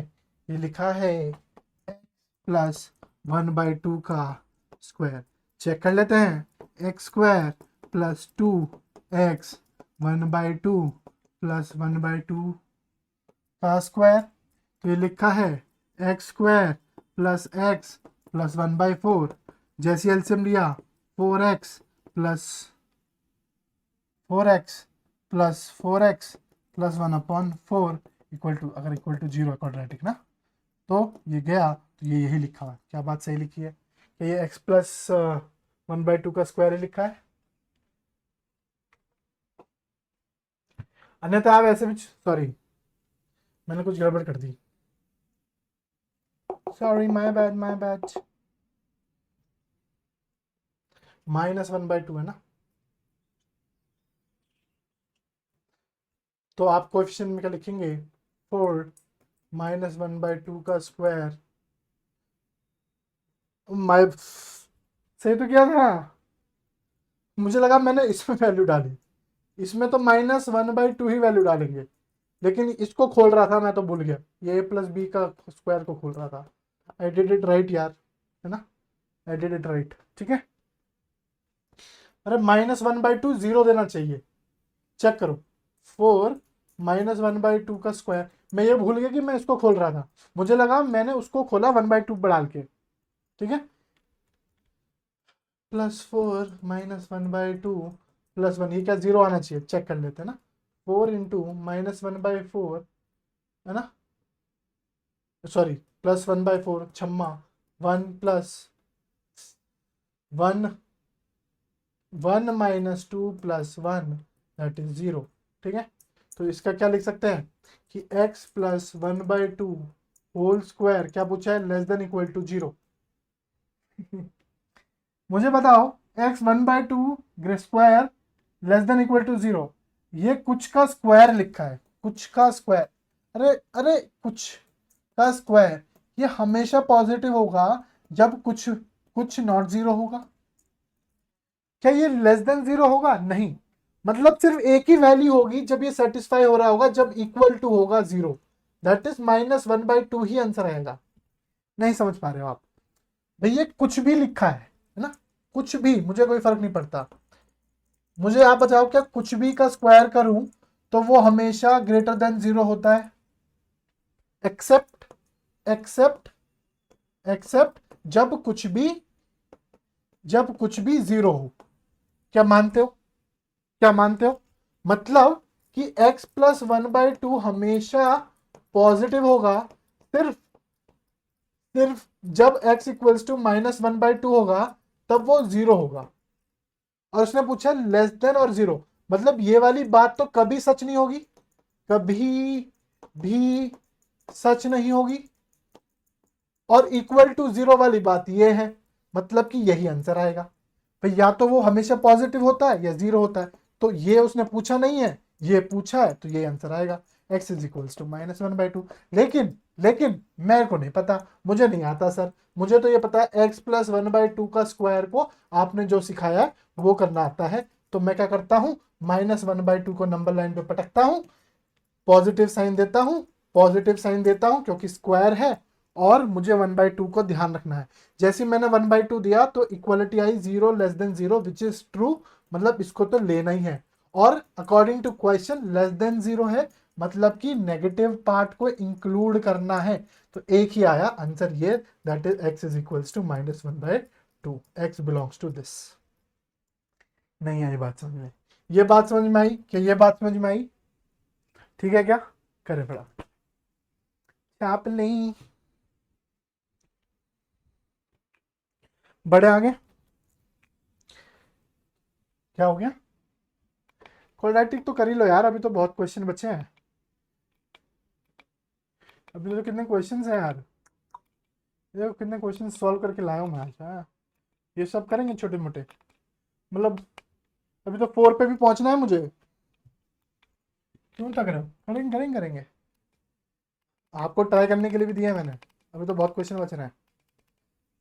ये लिखा है x + 1/2 का स्क्वायर। चेक कर लेते हैं। x² + 2x 1/2 + 1/2 का स्क्वायर। तो ये लिखा है x² + x + 1/4। जैसी एलसीएम लिया, 4x + 4x + 1/4 अगर इक्वल टू 0 क्वाड्रेटिक ना, तो ये गया। तो ये यही लिखा है। क्या बात सही लिखी है? कि ये x + 1/2 का स्क्वायर ही लिखा है। अन्यथा आप ऐसे भी, सॉरी मैंने कुछ गड़बड़ कर दी, sorry, my bad my bad. -1/2 है ना। तो आप कोएफिशिएंट में क्या लिखेंगे? 4 -1/2 का स्क्वायर। माय, सही तो किया था। मुझे लगा मैंने इसमें वैल्यू डाली। इसमें तो -1/2 ही वैल्यू डालेंगे, लेकिन इसको खोल रहा था मैं तो भूल गया। ये a + b का स्क्वायर को खोल रहा था। आई डिड इट राइट यार, है ना। I did it right. ठीक है। अरे -1/2 0 देना चाहिए। चेक करो, 4 -1/2 का स्क्वायर। मैं ये भूल गया कि मैं इसको खोल रहा था। मुझे लगा मैंने उसको खोला 1/2 डाल के। ठीक है। +4 -1/2 +1, ये क्या 0 आना चाहिए? चेक कर लेते हैं ना। 4 इंटू -1/4, है ना, सॉरी, +1/4 छम्मा 1 + 1 1 - 2 + 1 दैट इज 0। ठीक है। तो इसका क्या लिख सकते हैं कि x + 1/2 होल स्क्वायर क्या पूछा है? < <0। मुझे बताओ, x 1/2 स्क्वायर < 0, ये कुछ का स्क्वायर लिखा है, कुछ का स्क्वायर। अरे अरे, कुछ का स्क्वायर ये हमेशा पॉजिटिव होगा जब कुछ कुछ नॉट जीरो होगा। क्या ये < 0 होगा? नहीं। मतलब सिर्फ एक ही वैल्यू होगी जब ये सेटिस्फाई हो रहा होगा, जब इक्वल टू होगा 0। दैट इज -1/2 ही आंसर आएगा। नहीं समझ पा रहे हो आप? भैया कुछ भी लिखा है ना, कुछ भी, मुझे कोई फर्क नहीं पड़ता। मुझे आप बताओ, क्या कुछ भी का स्क्वायर करूं तो वो हमेशा ग्रेटर देन 0 होता है, एक्सेप्ट एक्सेप्ट एक्सेप्ट जब कुछ भी 0 हो। क्या मानते हो? क्या मानते हो? मतलब कि x प्लस 1/2 हमेशा पॉजिटिव होगा सिर्फ सिर्फ जब x इक्वल्स टू -1/2 होगा, तब वो 0 होगा। और उसने पूछा लेस देन और 0, मतलब ये वाली बात तो कभी सच नहीं होगी, कभी भी सच नहीं होगी। और इक्वल टू 0 वाली बात ये है, मतलब कि यही आंसर आएगा भाई, या तो वो हमेशा पॉजिटिव होता है या 0 होता है। तो ये उसने पूछा नहीं है, ये पूछा है, तो ये आंसर आएगा x इज इक्वल्स टू -1/2। लेकिन मेरे को नहीं पता, मुझे नहीं आता सर, मुझे तो ये पता है x प्लस 1/2 का स्क्वायर को आपने जो सिखाया है वो करना आता है। तो मैं क्या करता हूँ, -1/2 को नंबर लाइन पे पटकता हूँ, पॉजिटिव साइन देता हूँ, पॉजिटिव साइन देता हूँ क्योंकि स्क्वायर है, और मुझे 1/2 को ध्यान रखना है। जैसे मैंने 1/2 दिया तो equality I 0 less than 0 which is true, मतलब इसको तो लेना ही है। और according to question less than 0 है, मतलब कि नेगेटिव पार्ट को इंक्लूड करना है। तो एक ही आया आंसर ये, that is x is equals to -1/2, x belongs to this. नहीं आई बात समझ में? ये बात समझ में आई? क्या ये बात समझ में आई? ठीक है क्या? करे पड़ा चाप नहीं, बड़े आगे क्या हो गया? क्वाड्रेटिक तो कर ही लो यार, अभी तो बहुत क्वेश्चन बचे हैं, अभी तो कितने क्वेश्चन हैं यार, देखो कितने क्वेश्चन सॉल्व करके लाया हूँ मैं आज। हाँ, ये सब करेंगे छोटे मोटे, मतलब अभी तो 4 पे भी पहुंचना है मुझे। क्यों तक रहे हो? करेंगे करेंगे करेंगे, आपको ट्राई करने के लिए भी दिया है मैंने, अभी तो बहुत क्वेश्चन बच रहे हैं।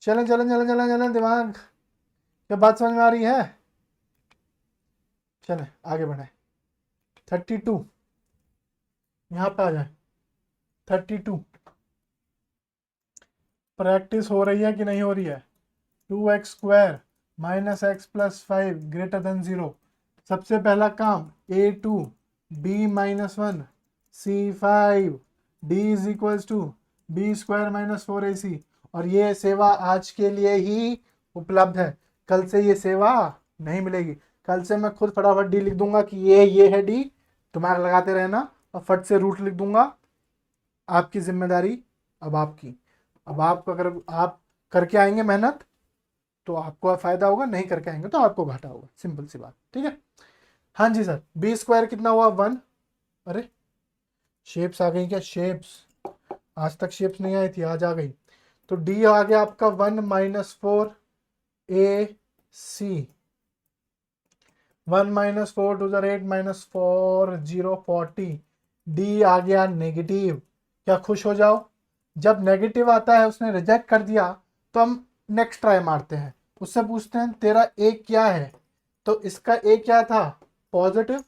चलें चलें चलें चलें चलें, दिमाग क्या बात समझ में आ रही है? चलें आगे बढ़े। 32 यहाँ पे आ जाए। 32 प्रैक्टिस हो रही है कि नहीं हो रही है? 2x² -x+5 greater than 0। सबसे पहला काम a2 b-1 c5 d is equals to b² - 4ac। और ये सेवा आज के लिए ही उपलब्ध है, कल से ये सेवा नहीं मिलेगी। कल से मैं खुद फटाफट डी लिख दूंगा कि ये है डी, दिमाग लगाते रहना, और फट से रूट लिख दूंगा। आपकी जिम्मेदारी अब आपकी, अब आपको अगर आप करके आएंगे मेहनत तो आपको फायदा होगा, नहीं करके आएंगे तो आपको घाटा होगा, सिंपल सी बात। ठीक है? हाँ जी सर, b² कितना हुआ? 1। अरे शेप्स आ गई क्या? शेप्स आज तक शेप्स नहीं आई थी, आज आ गई। तो d आ गया आपका 1 - 4 ac, 1 - 4 टू द 8 -4 0 40। d आ गया नेगेटिव। क्या खुश हो जाओ? जब नेगेटिव आता है, उसने रिजेक्ट कर दिया, तो हम नेक्स्ट ट्राई मारते हैं, उससे पूछते हैं तेरा a क्या है? तो इसका a क्या था? पॉजिटिव।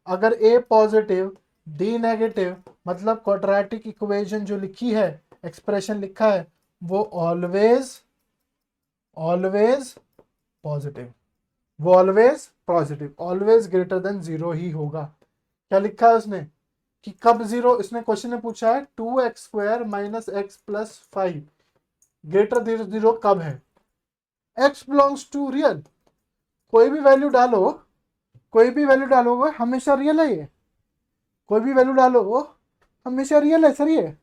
अगर a पॉजिटिव d नेगेटिव, मतलब क्वाड्रेटिक इक्वेशन जो लिखी है, एक्सप्रेशन लिखा है, वो ऑलवेज ऑलवेज पॉजिटिव, वो always positive, always greater than 0 ही होगा। क्या लिखा है उसने कि कब 0? इसने क्वेश्चन में पूछा है 2x² - x+5 ग्रेटर देन 0 कब है? x बिलोंग्स टू रियल, कोई भी वैल्यू डालो, कोई भी वैल्यू डालोगे हमेशा रियल है ये, कोई भी वैल्यू डालो हमेशा रियल है सर। ये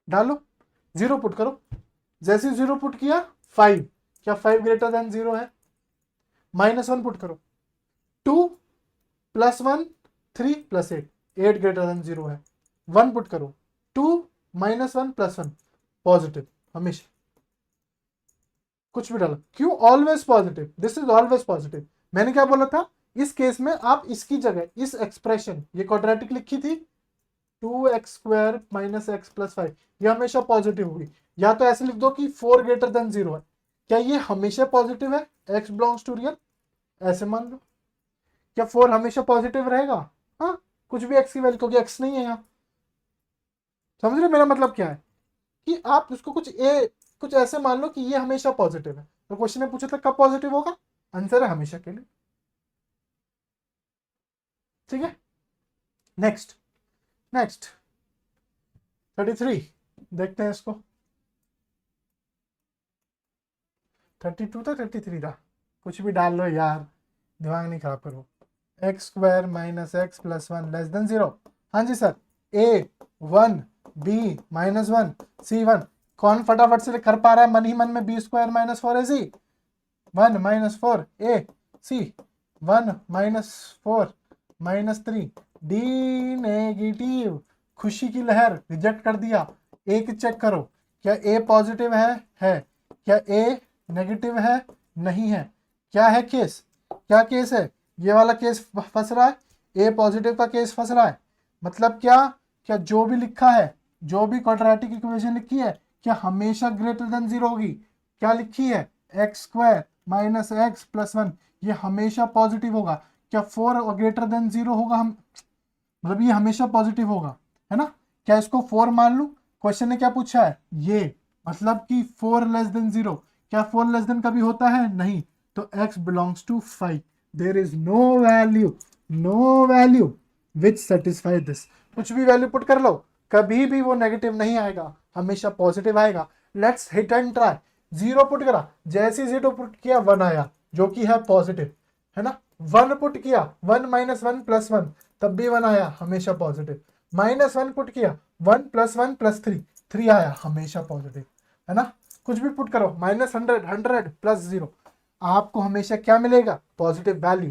डालो, 0 पुट करो, जैसे 0 पुट किया 5, क्या 5 ग्रेटर देन 0 है? -1 पुट करो, 2 + 1 3 + 8, 8 ग्रेटर देन 0 है। 1 पुट करो, 2 - 1 + 1 पॉजिटिव हमेशा, कुछ भी डालो। क्यों? Always positive, this is always positive. मैंने क्या बोला था? इस केस में आप इसकी जगह इस एक्सप्रेशन, ये क्वाड्रेटिक लिखी थी 2x² - x+5, ये हमेशा पॉजिटिव होगी। या तो ऐसे लिख दो कि 4 ग्रेटर देन 0 है। क्या ये हमेशा पॉजिटिव है? x बिलोंग्स टू रियल, ऐसे मान लो। क्या 4 हमेशा पॉजिटिव रहेगा? हाँ, कुछ भी x की वैल्यू, क्योंकि x नहीं है यहाँ। समझ रहे मेरा मतलब क्या है? कि आप उसको कुछ ऐसे मान लो कि ये हमेशा पॉजिटिव है। तो क्वेश्चन ने पूछा था कब पॉजिटिव होगा, आंसर है हमेशा के लिए। ठीक है? नेक्स्ट नेक्स्ट 33 देखते हैं इसको। 32 था 33 था, कुछ भी डाल लो यार, दिमाग नहीं खराब करो। X square minus x plus one less than 0। हाँ जी सर, ए 1 बी माइनस 1 सी 1। कौन फटाफट से कर पा रहा है मन ही मन में? बी स्क्वायर माइनस 4 ए सी 1 माइनस 4 ए सी 1 माइनस 4 माइनस 3 डी नेगेटिव। खुशी की लहर, रिजेक्ट कर दिया। ए की चेक करो, क्या ए पॉजिटिव है क्या ए नेगेटिव है? नहीं है। क्या है केस? क्या केस है? ये वाला केस फंस रहा है, ए पॉजिटिव का केस फंस रहा है। मतलब क्या? क्या जो भी लिखा है, जो भी क्वाड्रेटिक इक्वेशन लिखी है, क्या हमेशा ग्रेटर देन 0 होगी? क्या लिखी है? X square minus x plus 1, ये हमेशा पॉजिटिव होगा। क्या 4 ग्रेटर देन 0 होगा? हम मतलब ये हमेशा पॉजिटिव होगा, है ना? क्या इसको 4 मान लूं? क्वेश्चन ने क्या पूछा है? ये मतलब कि 4 लेस देन 0। क्या 4 लेस देन कभी होता है? नहीं। तो x belongs to 5। There is no value which satisfy this. कुछ भी वैल्यू पुट कर लो, कभी भी वो नेगेटिव नहीं आएगा, हमेशा पॉजिटिव आएगा। Let's hit and try. 0 put करा, जैसे 0 पुट किया 1 आया, जो कि है पॉजिटिव, है ना? 1 पुट किया, 1 माइनस 1 प्लस 1, तब भी 1 आया, हमेशा पॉजिटिव। -1 पुट किया, 1 प्लस 1 प्लस 3, 3 आया, हमेशा पॉजिटिव, है ना? कुछ भी पुट करो, -100 100 प्लस 0, आपको हमेशा क्या मिलेगा? Positive value.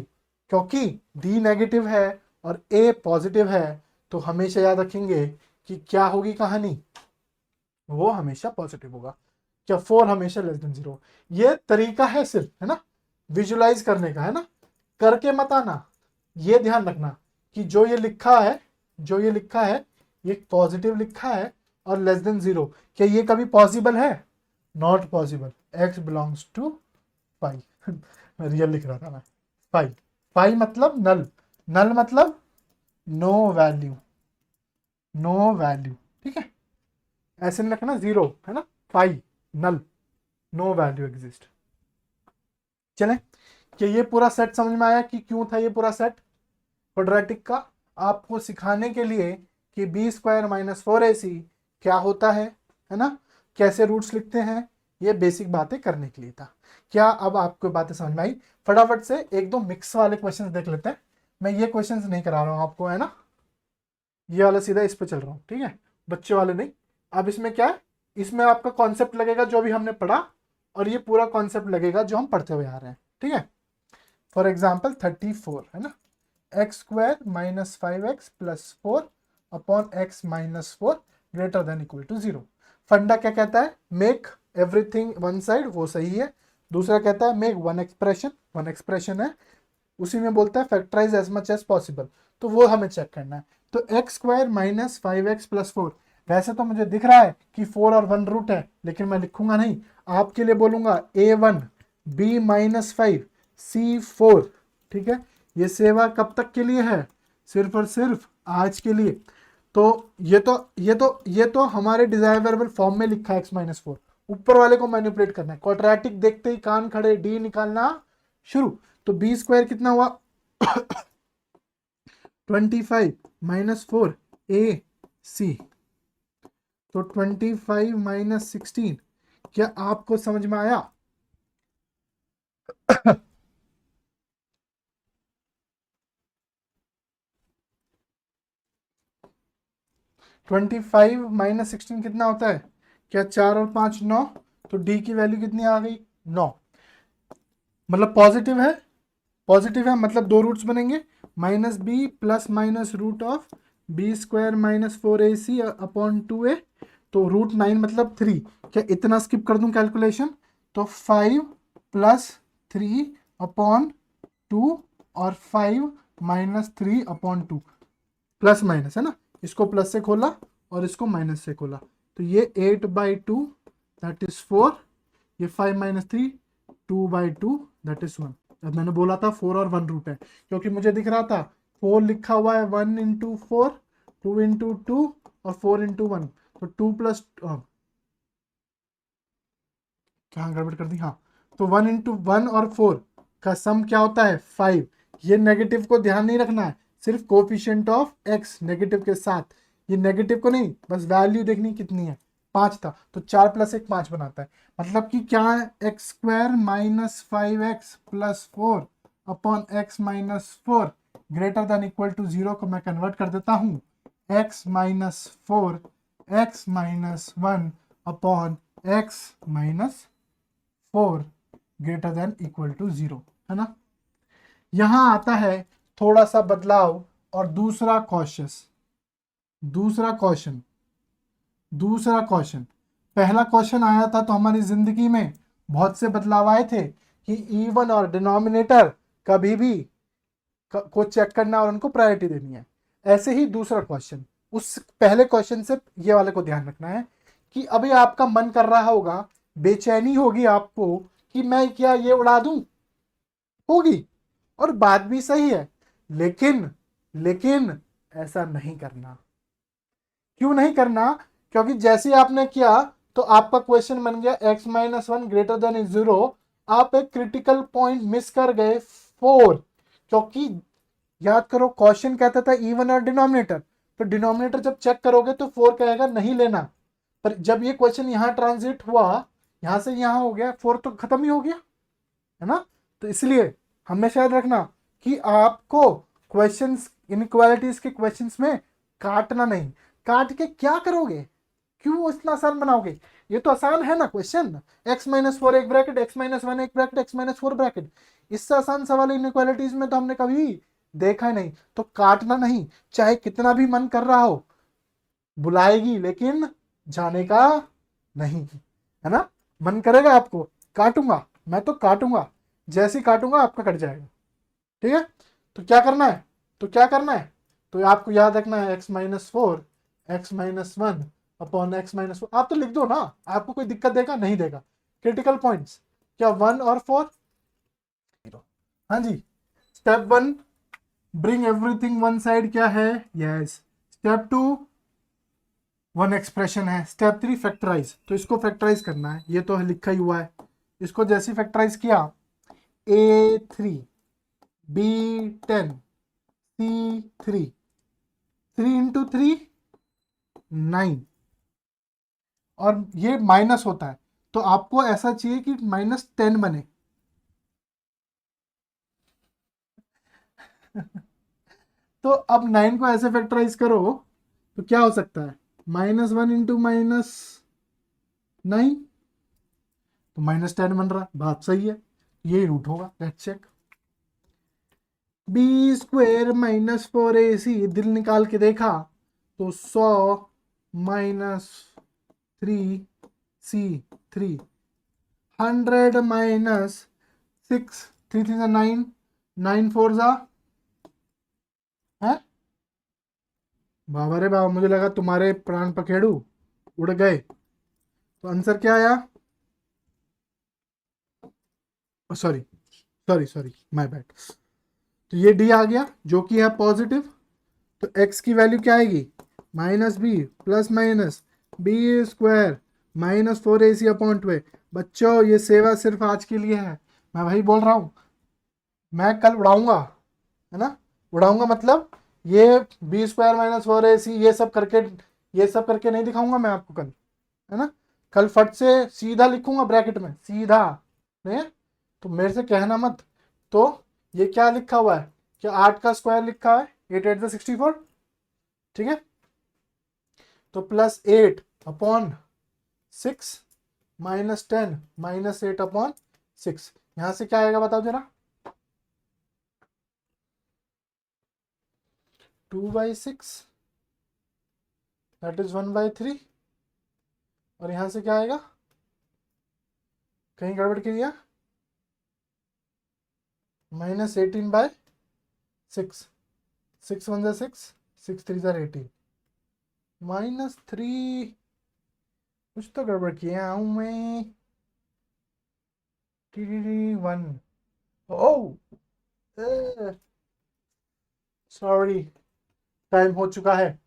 क्योंकि डी नेगेटिव है और ए पॉजिटिव है, तो हमेशा याद रखेंगे कि क्या होगी कहानी, वो हमेशा पॉजिटिव होगा। क्या 4 हमेशा लेस देन 0। ये तरीका है सिर्फ, है ना, विजुलाइज करने का, है ना? करके मत आना। ये ध्यान रखना कि जो ये लिखा है, ये पॉजिटिव लिखा है और लेस देन 0, क्या ये कभी पॉसिबल है? Not possible. X belongs to 5। मैं रियल लिख रहा था मैं। 5 5 मतलब नल, नल मतलब नो वैल्यू, ठीक है? ऐसे नहीं रखना 0, है ना? 5 नल, नो वैल्यू एग्जिस्ट। चलें, कि ये पूरा सेट समझ में आया कि क्यों था ये पूरा सेट क्वाड्रेटिक का? आपको सिखाने के लिए कि बी स्क्वायर माइनस 4ac क्या होता है ना? कैसे रूट्स लिखते हैं, ये बेसिक बातें करने के लिए था। क्या अब आपको बातें समझ में आई? फटाफट से एक दो मिक्स वाले क्वेश्चंस देख लेते हैं। मैं ये क्वेश्चंस नहीं करा रहा हूँ आपको, है ना? ये वाला सीधा इस पे चल रहा हूँ, ठीक है? बच्चे वाले नहीं। अब इसमें क्या है? इसमें आपका कॉन्सेप्ट लगेगा जो भी हमने पढ़ा, और ये पूरा कॉन्सेप्ट लगेगा जो हम पढ़ते हुए आ रहे हैं, ठीक है? फॉर एग्जाम्पल 34, है ना? X square minus 5x plus 4 upon x minus 4 greater than equal to 0। फंडा क्या कहता है? मेक एवरीथिंग वन साइड, वो सही है। दूसरा कहता है मेक वन एक्सप्रेशन है, उसी में बोलता है factorise as much as possible, तो वो हमें चेक करना है। तो x square minus 5x plus 4, वैसे तो मुझे दिख रहा है कि 4 और 1 रूट है, लेकिन मैं लिखूंगा नहीं, आपके लिए बोलूंगा a1 b माइनस 5 c4, ठीक है? ये सेवा कब तक के लिए है? सिर्फ और सिर्फ आज के लिए। तो ये तो हमारे डिजायरेबल फॉर्म में लिखा है x माइनस 4। ऊपर वाले को मैनिपुलेट करना है। क्वाड्रेटिक देखते ही कान खड़े, डी निकालना शुरू। तो बी स्क्वायर कितना हुआ? 25 माइनस 4 ए सी, तो 25 माइनस 16। क्या आपको समझ में आया? 25 माइनस 16 कितना होता है? क्या 4 और 5 9, तो डी की वैल्यू कितनी आ गई? 9। मतलब पॉजिटिव है मतलब दो रूट्स बनेंगे, minus b plus minus root of b square minus 4ac upon 2a, तो रूट 9 मतलब 3। क्या इतना स्किप कर दूं कैलकुलेशन? तो 5 प्लस 3 अपॉन 2 और 5 माइनस 3 अपॉन 2, प्लस माइनस, है ना? इसको प्लस से खोला और इसको माइनस से खोला, तो ये 8/2 दैट इज 4, ये 5 माइनस 3 2/2 दैट इज 1। अब मैंने बोला था 4 और 1 रूट है, क्योंकि मुझे दिख रहा था 4 लिखा हुआ है 1 इंटू 4, 2 इंटू 2 और 4 इंटू 1, तो 2 प्लस क्या गड़बड़ कर दी? हाँ, तो 1 इंटू 1 और 4 का सम क्या होता है? 5। ये नेगेटिव को ध्यान नहीं रखना है, सिर्फ कोफिशिएंट ऑफ एक्स नेगेटिव के साथ, ये नेगेटिव को नहीं, बस वैल्यू देखनी कितनी है, 5 था, तो 4 + 1 5 बनाता है। मतलब कि क्या है, x square minus 5x plus 4 upon x minus 4 greater than equal to 0 को मैं कन्वर्ट कर देता हूँ x minus 4 x minus 1 upon x minus 4 greater than equal to 0, है ना। यहां आता है थोड़ा सा बदलाव और दूसरा क्वेश्चन। पहला क्वेश्चन आया था तो हमारी जिंदगी में बहुत से बदलाव आए थे कि इवन और डिनोमिनेटर कभी भी को चेक करना और उनको प्रायोरिटी देनी है। ऐसे ही दूसरा क्वेश्चन, उस पहले क्वेश्चन से ये वाले को ध्यान रखना है कि अभी आपका मन कर रहा होगा, बेचैनी होगी आपको कि मैं क्या ये उड़ा दूं, होगी, और बात भी सही है, लेकिन ऐसा नहीं करना। क्यों नहीं करना? क्योंकि जैसे आपने किया तो आपका क्वेश्चन बन गया x minus 1 greater then is 0, आप एक क्रिटिकल पॉइंट मिस कर गए 4, क्योंकि याद करो क्वेश्चन कहता था इवन और डिनोमिनेटर, तो डिनोमिनेटर जब चेक करोगे तो 4 कहेगा नहीं लेना, पर जब ये क्वेश्चन यहाँ ट्रांजिट हुआ, यहां से यहां हो गया, 4 तो खत्म ही हो गया, है ना। तो इसलिए हमेशा याद रखना कि आपको क्वेश्चंस, इनइक्वालिटीज के क्वेश्चंस में काटना नहीं। काट के क्या करोगे, क्यों इतना आसान बनाओगे, ये तो आसान है ना क्वेश्चन, x माइनस 4 एक ब्रैकेट, x माइनस 1 एक ब्रैकेट, x माइनस 4 ब्रैकेट, इससे आसान सवाल इनइक्वालिटीज में तो हमने कभी देखा ही नहीं। तो काटना नहीं, चाहे कितना भी मन कर रहा हो, बुलाएगी लेकिन जाने का नहीं, है ना। मन करेगा आपको काटूंगा, मैं तो काटूंगा, जैसे ही काटूंगा आपका कट जाएगा, ठीक है। तो क्या करना है, तो आपको याद रखना है x minus 4 x minus 1 upon x minus 4, आप तो लिख दो ना, आपको कोई दिक्कत देगा नहीं देगा। क्रिटिकल पॉइंट्स क्या 1 और 4, हाँ जी। Step 1 bring everything one side क्या है, यस। स्टेप 2 वन एक्सप्रेशन है। स्टेप 3 फैक्टराइज, तो इसको फैक्टराइज करना है, ये तो लिखा ही हुआ है। इसको जैसे फैक्टराइज किया, a3 b10 c3, 3 इंटू 3 9, और ये माइनस होता है तो आपको ऐसा चाहिए कि -10 बने। तो अब 9 को ऐसे फैक्टराइज करो तो क्या हो सकता है, -1 इंटू -9, तो -10 बन रहा है, बात सही है, ये रूट होगा, let's check. b² minus 4ac, दिल निकाल के देखा तो 100 माइनस 3c3, 100 माइनस 6, 3 3 9, 9 4 है। बाबा रे बाबा, मुझे लगा तुम्हारे प्राण पखेड़ू उड़ गए। तो आंसर क्या आया, sorry sorry sorry my bad, तो ये डी आ गया जो कि है पॉजिटिव। तो x की वैल्यू क्या आएगी, -b plus minus b² minus 4ac upon 2। बच्चों ये सेवा सिर्फ आज के लिए है, मैं वही बोल रहा हूँ, मैं कल उड़ाऊंगा, है ना। उड़ाऊंगा मतलब ये b² माइनस 4ac ये सब करके नहीं दिखाऊंगा मैं आपको कल, है ना। कल फट से सीधा लिखूंगा ब्रैकेट में सीधा, नहीं तो मेरे से कहना मत। तो ये क्या लिखा हुआ है, क्या 8 का स्क्वायर लिखा है, 8 8 64, ठीक है। तो +8 अपॉन 6 -10 -8 अपॉन 6, यहां से क्या आएगा बताओ जरा, 2/6 दैट इज 1/3, और यहां से क्या आएगा, कहीं गड़बड़ किया, -18/6, 6 1 6, 6 3 18, -3, कुछ तो गड़बड़ किया हूं मैं, 1, ओह सॉरी, टाइम हो चुका है,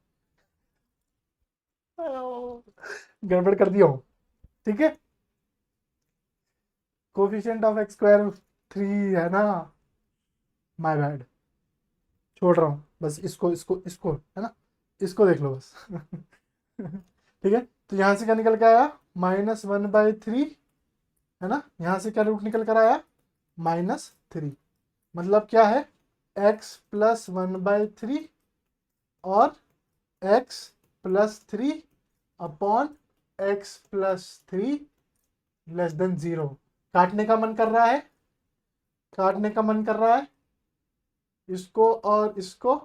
गड़बड़ कर दिया हूं, ठीक है। कोफिशिएंट ऑफ x² 3 है ना, माय बैड, छोड़ रहा हूं। बस इसको इसको इसको है ना, इसको देख लो बस। ठीक है, तो यहाँ से क्या निकल के आया, -1/3, है ना, यहाँ से क्या रूट निकल कर आया, -3। मतलब क्या है, x + 1/3 और x + 3 अपॉन x + 3 << 0। काटने का मन कर रहा है, काटने का मन कर रहा है इसको और इसको,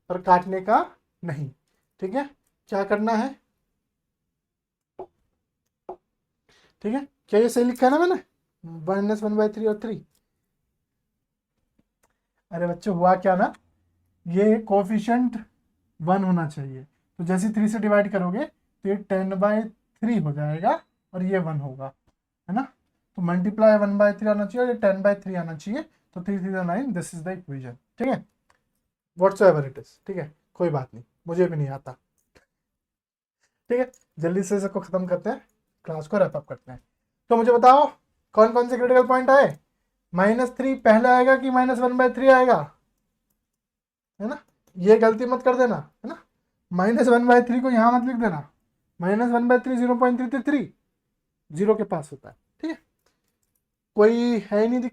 पर काटने का नहीं। ठीक है, क्या करना है, ठीक है, क्या ये सही लिखा है ना मैंने, -1/3 और 3। अरे बच्चों हुआ क्या ना, ये कोफिशिएंट 1 होना चाहिए, तो जैसे 3 से डिवाइड करोगे तो ये 10/3 हो जाएगा और ये 1 होगा, है ना। तो मल्टीप्लाई 1/3 आना चाहिए और ये 10/3 आना चाहिए, तो 3 3 9, दिस इज द इक्वेशन। ठीक है, व्हाट्सएवर इट इज, ठीक है, कोई बात नहीं, मुझे भी नहीं आता। ठीक है, जल्दी से इसको खत्म करते हैं, क्लास को रैप अप करते हैं। तो मुझे बताओ कौन कौन से क्रिटिकल पॉइंट आए, -3 पहले आएगा कि -1/3 आएगा, है ना, ये गलती मत कर देना, है ना, -1/3 को यहाँ मत लिख देना, -1/3 0.333 जीरो के पास होता है। ठीक है, कोई है ही नहीं दिक्कत।